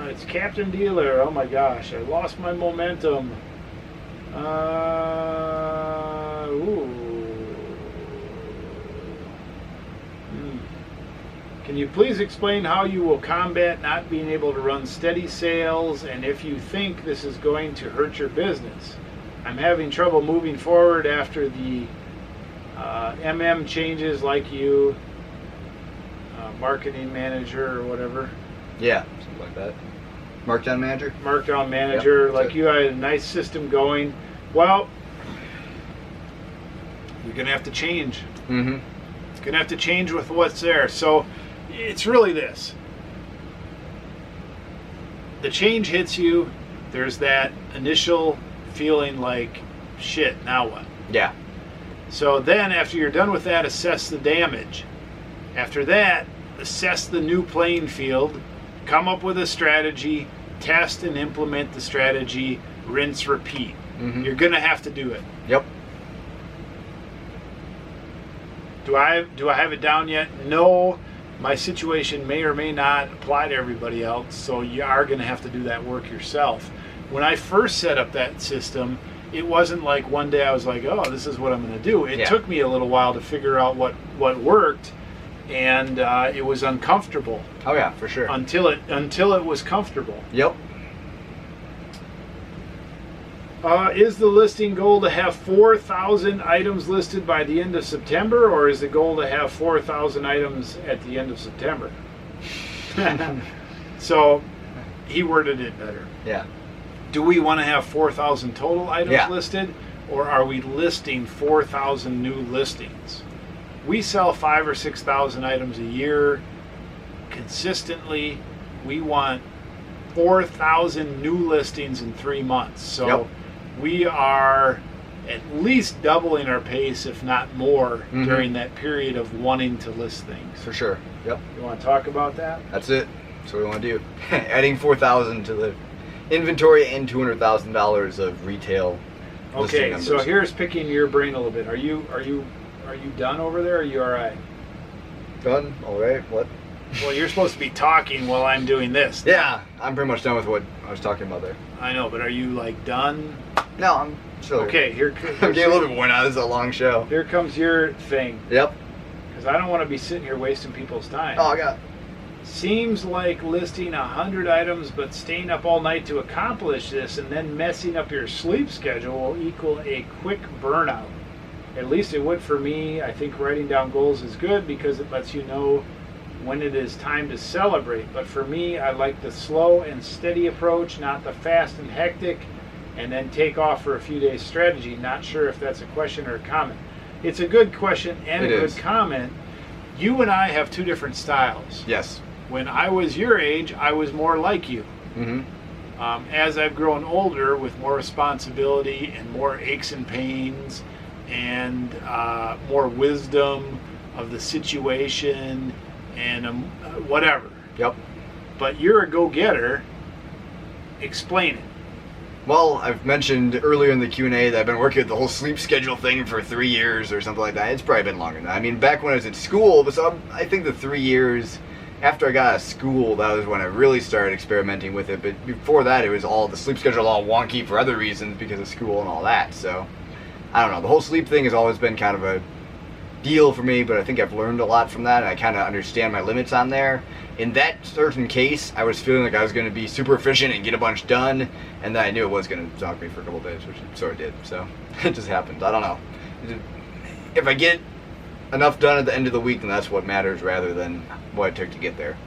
It's Captain Dealer. Oh my gosh, I lost my momentum. Can you please explain how you will combat not being able to run steady sales, and if you think this is going to hurt your business? I'm having trouble moving forward after the MM changes, like you, marketing manager or whatever. Yeah, something like that. Markdown manager? Markdown manager, yep. Like you had a nice system going. Well, you're going to have to change. Mm-hmm. It's going to have to change with what's there. So it's really this. The change hits you. There's that initial feeling like, shit, now what? Yeah. So then after you're done with that, assess the damage. After that, assess the new playing field, come up with a strategy, test and implement the strategy, rinse, repeat. Mm-hmm. You're going to have to do it. Yep. Do I have it down yet? No. My situation may or may not apply to everybody else, so you are going to have to do that work yourself. When I first set up that system, it wasn't like one day I was like, oh, this is what I'm going to do. It took me a little while to figure out what worked, and it was uncomfortable. Oh yeah, for sure. Until it was comfortable. Yep. Is the listing goal to have 4,000 items listed by the end of September, or is the goal to have 4,000 items at the end of September? So he worded it better. Yeah. Do we want to have 4,000 total items listed, or are we listing 4,000 new listings? We sell 5,000 or 6,000 items a year consistently. We want 4,000 new listings in 3 months. So we are at least doubling our pace, if not more, during that period of wanting to list things. For sure. Yep. You want to talk about that? That's it. That's what we want to do. Adding 4,000 to the inventory and $200,000 of retail. Okay, so here's picking your brain a little bit. Are you done over there? Are you all right? Done? All right. What? Well, you're supposed to be talking while I'm doing this. Yeah, I'm pretty much done with what I was talking about there. I know, but are you like done? No, I'm still okay. I'm getting a little bit worn out. This is a long show. Here comes your thing. Yep. Because I don't want to be sitting here wasting people's time. Oh, I got it. Seems like listing 100 items but staying up all night to accomplish this and then messing up your sleep schedule will equal a quick burnout. At least it would for me. I think writing down goals is good because it lets you know when it is time to celebrate. But for me, I like the slow and steady approach, not the fast and hectic, and then take off for a few days strategy. Not sure if that's a question or a comment. It's a good question and a good comment. You and I have two different styles. Yes. When I was your age, I was more like you. Mm-hmm. As I've grown older with more responsibility and more aches and pains and more wisdom of the situation and whatever. Yep. But you're a go-getter. Explain it. Well, I've mentioned earlier in the Q&A that I've been working with the whole sleep schedule thing for 3 years or something like that. It's probably been longer than that. I mean, back when I was in school, but so I think the 3 years after I got out of school, that was when I really started experimenting with it. But before that, it was all the sleep schedule all wonky for other reasons because of school and all that. So I don't know. The whole sleep thing has always been kind of a deal for me, but I think I've learned a lot from that, and I kind of understand my limits on there. In that certain case, I was feeling like I was going to be super efficient and get a bunch done, and then I knew it was going to zonk me for a couple days, which it sort of did. So it just happened. I don't know. If I get enough done at the end of the week, then that's what matters rather than what it took to get there.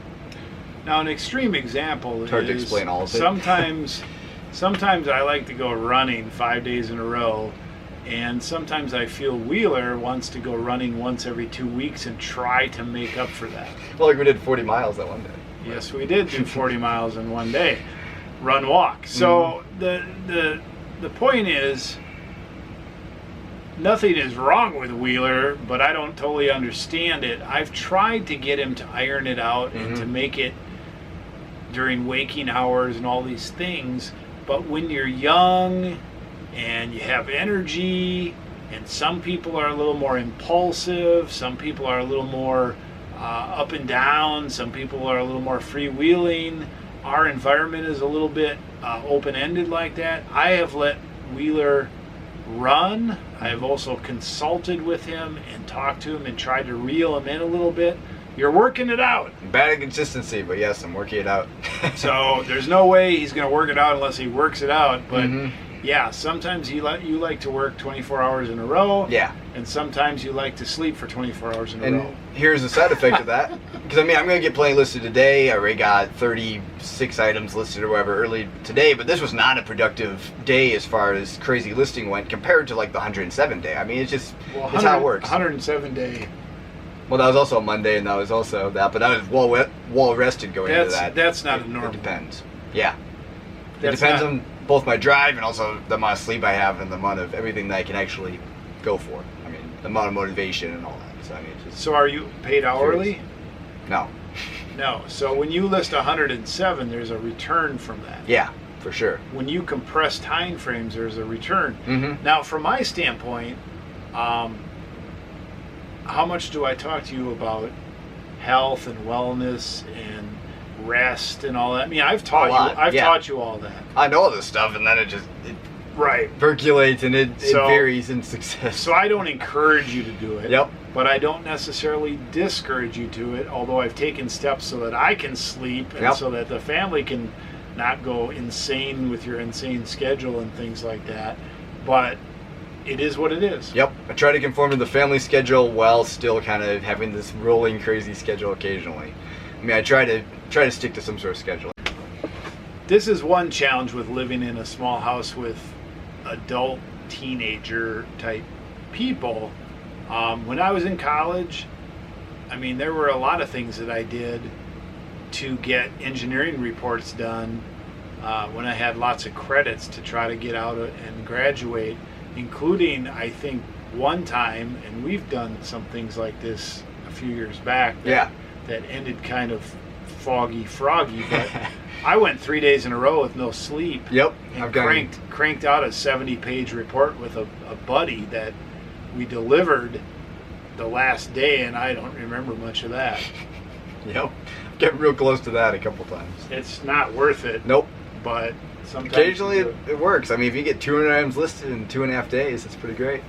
Now, an extreme example it's hard to explain all of it. Sometimes I like to go running 5 days in a row, and sometimes I feel Wheeler wants to go running once every 2 weeks and try to make up for that. Well, like we did 40 miles that one day. Yes, we did do 40 miles in one day. Run, walk. So the point is, nothing is wrong with Wheeler, but I don't totally understand it. I've tried to get him to iron it out and to make it during waking hours and all these things, but when you're young and you have energy, and some people are a little more impulsive, some people are a little more up and down, some people are a little more freewheeling, our environment is a little bit open-ended like that. I have let Wheeler run. I have also consulted with him and talked to him and tried to reel him in a little bit You're working it out. Bad at consistency, but yes, I'm working it out. So there's no way he's going to work it out unless he works it out. But Mhm. yeah, sometimes you like to work 24 hours in a row. Yeah. And sometimes you like to sleep for 24 hours in a And row. here's the side effect of that. Because, I mean, I'm going to get plenty listed today. I already got 36 items listed or whatever early today, but this was not a productive day as far as crazy listing went compared to, like, the 107 day. I mean, it's just, it's how it works. 107 day. Well, that was also a Monday, and that was also that, but I was well rested going into that. That's not a normal. It depends. Yeah. That's it depends not- on both my drive and also the amount of sleep I have and the amount of everything that I can actually go for. I mean, the amount of motivation and all that. So, I mean, it's just... So are you paid hourly? No. No. So when you list 107, there's a return from that. Yeah, for sure. When you compress time frames, there's a return. Mm-hmm. Now, from my standpoint, how much do I talk to you about health and wellness and rest and all that? I mean, I've taught taught you all that. I know all this stuff, and then it Right. percolates, and it So- varies in success. So I don't encourage you to do it. Yep. But I don't necessarily discourage you to it, although I've taken steps so that I can sleep and Yep. so that the family can not go insane with your insane schedule and things like that. But it is what it is. Yep. I try to conform to the family schedule while still kind of having this rolling crazy schedule occasionally. I mean, I try to stick to some sort of schedule. This is one challenge with living in a small house with adult teenager type people. When I was in college, I mean, there were a lot of things that I did to get engineering reports done when I had lots of credits to try to get out and graduate, including, I think, one time, and we've done some things like this a few years back that ended kind of froggy, but I went 3 days in a row with no sleep. Yep. And cranked out a 70-page report with a buddy that we delivered the last day, and I don't remember much of that. Yep. Getting real close to that a couple times. It's not worth it. Nope. But sometimes Occasionally you do it works. I mean, if you get 200 items listed in 2.5 days, that's pretty great.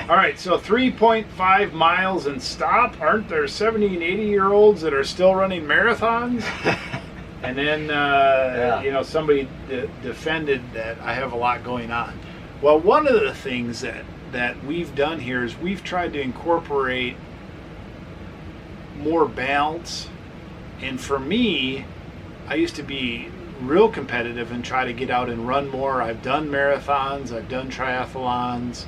All right, so 3.5 miles and stop. Aren't there 70 and 80-year-olds that are still running marathons? And then, somebody defended that I have a lot going on. Well, one of the things that we've done here is we've tried to incorporate more balance. And for me, I used to be real competitive and try to get out and run more. I've done marathons, I've done triathlons,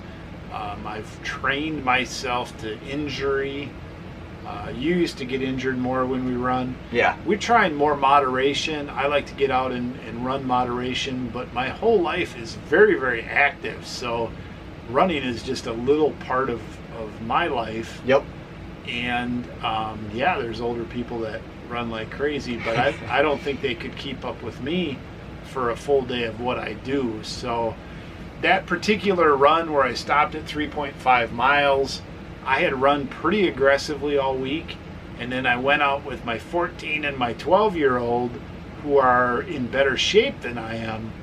I've trained myself to injury. You used to get injured more when we run. Yeah. We're trying more moderation. I like to get out and run moderation, but my whole life is very, very active. So running is just a little part of my life. Yep. And there's older people that run like crazy, but I don't think they could keep up with me for a full day of what I do. So that particular run where I stopped at 3.5 miles, I had run pretty aggressively all week, and then I went out with my 14 and my 12-year-old who are in better shape than I am,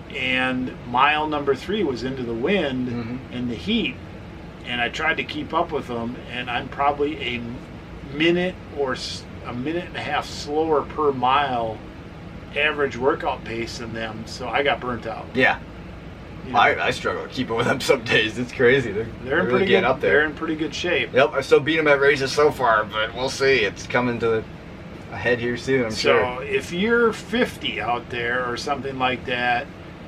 and mile number 3 was into the wind and the heat, and I tried to keep up with them, and I'm probably a minute or a minute and a half slower per mile average workout pace than them, so I got burnt out. Yeah. You know, I struggle to keep up with them some days. It's crazy. They're in really pretty getting good, up there. They're in pretty good shape. Yep, I still beat them at races so far, but we'll see. It's coming to a head here soon, I'm sure. So if you're 50 out there or something like that,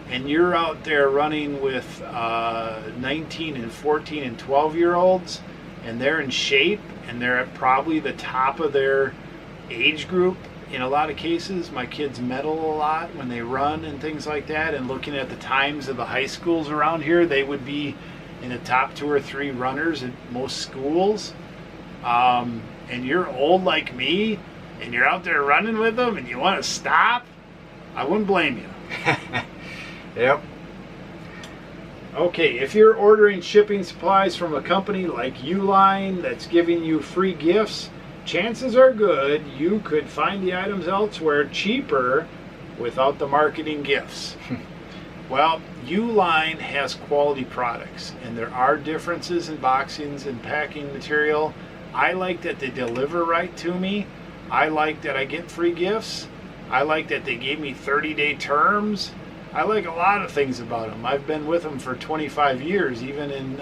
and you're out there running with 19 and 14 and 12-year-olds, and they're in shape, and they're at probably the top of their age group, in a lot of cases, my kids medal a lot when they run and things like that, and looking at the times of the high schools around here, they would be in the top 2 or 3 runners at most schools. And you're old like me, and you're out there running with them, and you want to stop, I wouldn't blame you. Yep. Okay, if you're ordering shipping supplies from a company like Uline that's giving you free gifts, chances are good you could find the items elsewhere cheaper without the marketing gifts. Well, Uline has quality products, and there are differences in boxings and packing material, I like that they deliver right to me. I like that I get free gifts. I like that they gave me 30-day terms. I like a lot of things about them. I've been with them for 25 years, even in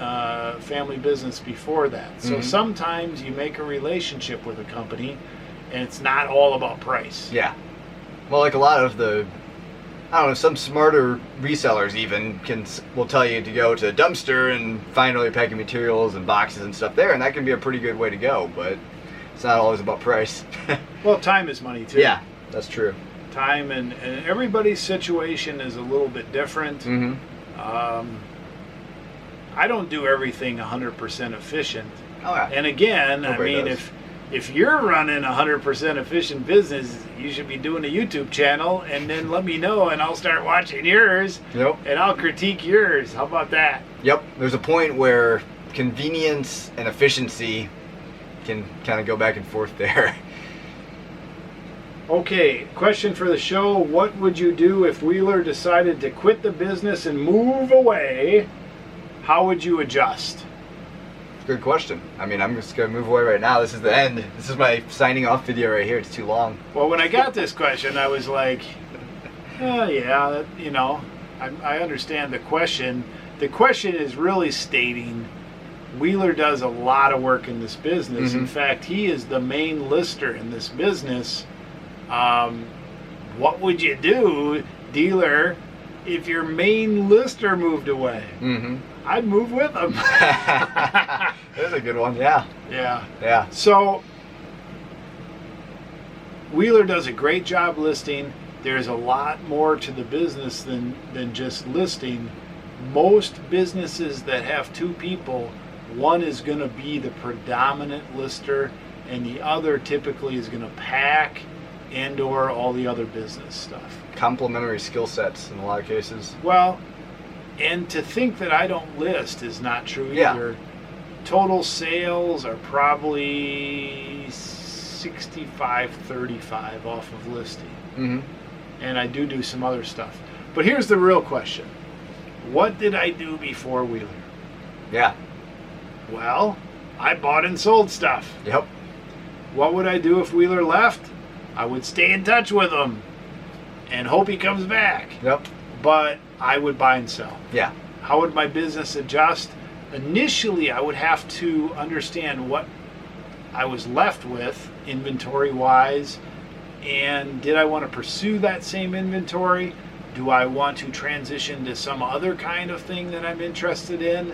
family business before that. So sometimes you make a relationship with a company, and it's not all about price. Yeah. Well, like a lot of the, I don't know, some smarter resellers even will tell you to go to a dumpster and find all your packing materials and boxes and stuff there, and that can be a pretty good way to go, but it's not always about price. Well, time is money too. Yeah, that's true. Time and everybody's situation is a little bit different. I don't do everything 100% efficient. Oh, yeah. And again, Nobody I mean, does. if you're running a 100% efficient business, you should be doing a YouTube channel, and then let me know, and I'll start watching yours, Yep. and I'll critique yours. How about that? Yep. There's a point where convenience and efficiency can kind of go back and forth there. Okay, question for the show. What would you do if Wheeler decided to quit the business and move away? How would you adjust? Good question. I mean, I'm just going to move away right now. This is the end. This is my signing off video right here. It's too long. Well, when I got this question, I was like, yeah, you know, I understand the question. The question is really stating Wheeler does a lot of work in this business. In fact, he is the main lister in this business. What would you do, dealer, if your main lister moved away? I'd move with him. That's a good one. Yeah. Yeah. Yeah. So Wheeler does a great job listing. There's a lot more to the business than just listing. Most businesses that have two people, one is going to be the predominant lister, and the other typically is going to pack and or all the other business stuff. Complementary skill sets in a lot of cases. Well, and to think that I don't list is not true Yeah. either. Total sales are probably 65-35 off of listing. And I do some other stuff. But here's the real question. What did I do before Wheeler? Yeah. Well, I bought and sold stuff. Yep. What would I do if Wheeler left? I would stay in touch with him and hope he comes back. Yep. But I would buy and sell. Yeah. How would my business adjust? Initially, I would have to understand what I was left with inventory-wise, and did I want to pursue that same inventory? Do I want to transition to some other kind of thing that I'm interested in?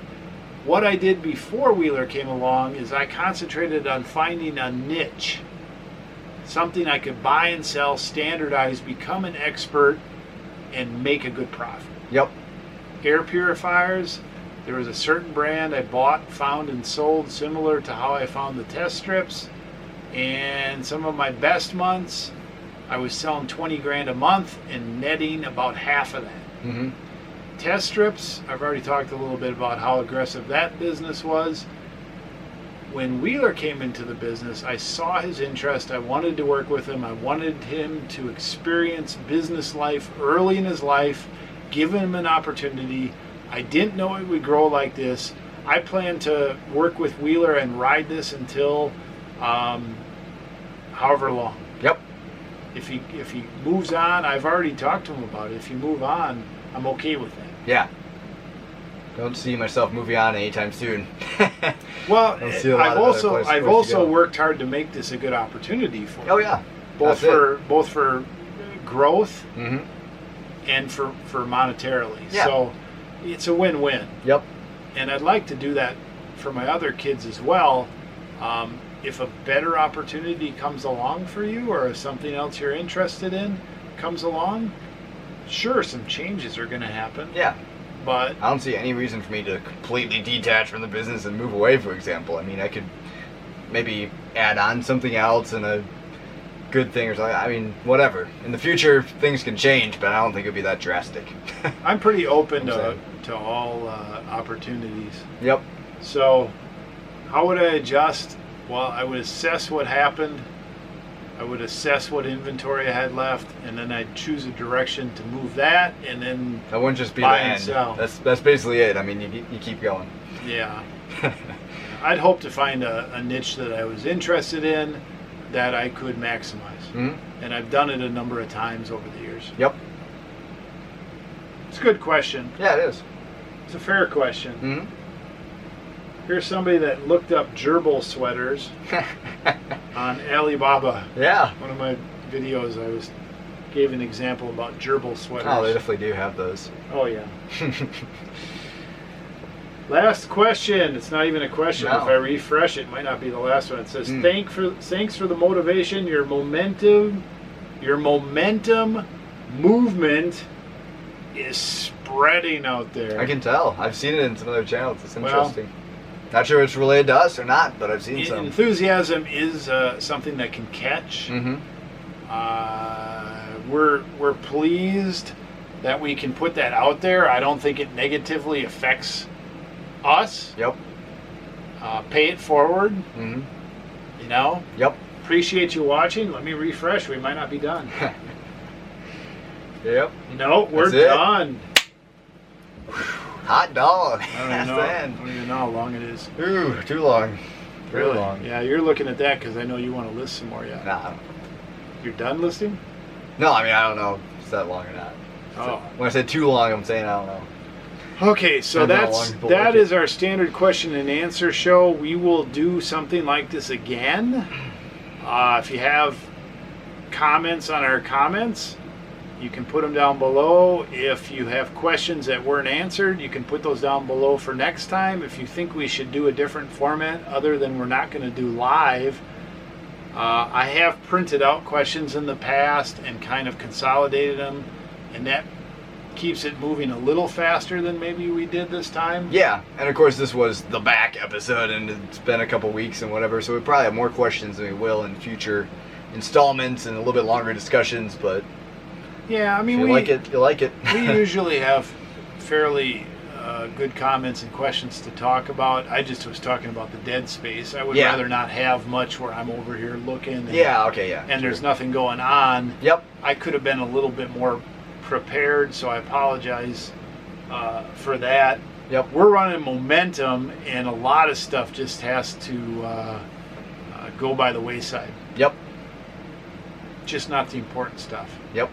What I did before Wheeler came along is I concentrated on finding a niche, something I could buy and sell, standardize, become an expert, and make a good profit. Yep. Air purifiers, there was a certain brand I bought, found, and sold similar to how I found the test strips. And some of my best months, I was selling 20 grand a month and netting about half of that. Test strips, I've already talked a little bit about how aggressive that business was. When Wheeler came into the business, I saw his interest. I wanted to work with him. I wanted him to experience business life early in his life, give him an opportunity. I didn't know it would grow like this. I plan to work with Wheeler and ride this until however long. Yep. If he moves on, I've already talked to him about it. If you move on, I'm okay with that. Yeah. Don't see myself moving on anytime soon. Well, Don't see a lot I've of also other places I've for us to also go. worked hard to make this a good opportunity for Oh me. yeah. both That's for growth it. and for monetarily. Yeah. So it's a win-win. Yep. And I'd like to do that for my other kids as well. If a better opportunity comes along for you, or if something else you're interested in comes along, sure, some changes are going to happen. Yeah. But I don't see any reason for me to completely detach from the business and move away, for example. I mean, I could maybe add on something else and a good thing or something. I mean, whatever. In the future, things can change, but I don't think it'd be that drastic. I'm pretty open I'm to all opportunities. Yep. So how would I adjust? Well, I would assess what happened. I would assess what inventory I had left, and then I'd choose a direction to move that, and then That wouldn't just be buy the and end. sell. That's basically it. I mean, you keep going. Yeah. I'd hope to find a niche that I was interested in that I could maximize. Mm-hmm. And I've done it a number of times over the years. Yep. It's a good question. Yeah, it is. It's a fair question. Mm-hmm. Here's somebody that looked up gerbil sweaters on Alibaba. Yeah. One of my videos, gave an example about gerbil sweaters. Oh, they definitely do have those. Oh, yeah. Last question. It's not even a question. No. If I refresh it, it might not be the last one. It says, thanks for the motivation. Your momentum movement is spreading out there. I can tell. I've seen it in some other channels. It's interesting. Not sure if it's related to us or not, but I've seen some. Enthusiasm is something that can catch. Mm-hmm. We're pleased that we can put that out there. I don't think it negatively affects us. Yep. Pay it forward. Mm-hmm. You know? Yep. Appreciate you watching. Let me refresh. We might not be done. Yep. No, we're done. Hot dog. I don't even know how long it is. Ooh, too long. Real long. Yeah, you're looking at that because I know you want to list some more. Yeah. Nah. You're done listing? No, I mean, I don't know if it's that long or not. Oh. When I said too long, I'm saying I don't know. Okay, so that is our standard question and answer show. We will do something like this again. If you have comments on our comments, you can put them down below. If you have questions that weren't answered, you can put those down below for next time. If you think we should do a different format other than we're not going to do live, I have printed out questions in the past and kind of consolidated them, and that keeps it moving a little faster than maybe we did this time. Yeah, and of course this was the back episode, and it's been a couple weeks and whatever, so we probably have more questions than we will in future installments and a little bit longer discussions, but yeah, I mean, if you like it, you like it. We usually have fairly good comments and questions to talk about. I just was talking about the dead space. I would rather not have much where I'm over here looking. And, and there's nothing going on. Yep. I could have been a little bit more prepared, so I apologize for that. Yep. We're running momentum, and a lot of stuff just has to go by the wayside. Yep. Just not the important stuff. Yep.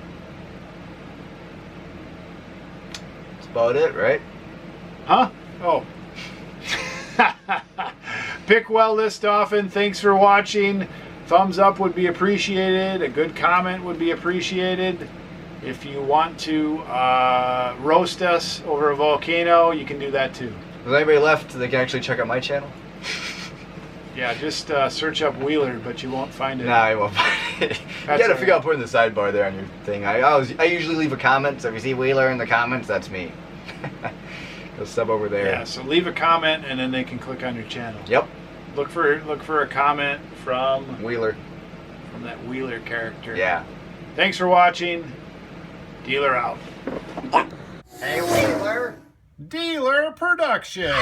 That's about it, right? Huh? Oh. Pick well, list often. Thanks for watching. Thumbs up would be appreciated. A good comment would be appreciated. If you want to roast us over a volcano, you can do that too. Is anybody left that can actually check out my channel? Yeah, just search up Wheeler, but you won't find it. Nah, you won't find it. You gotta figure out putting the sidebar there on your thing. I usually leave a comment, so if you see Wheeler in the comments, that's me. Go sub over there. Yeah, so leave a comment and then they can click on your channel. Yep. Look for a comment from Wheeler. From that Wheeler character. Yeah. Thanks for watching. Dealer out. Hey, Wheeler. Dealer Production.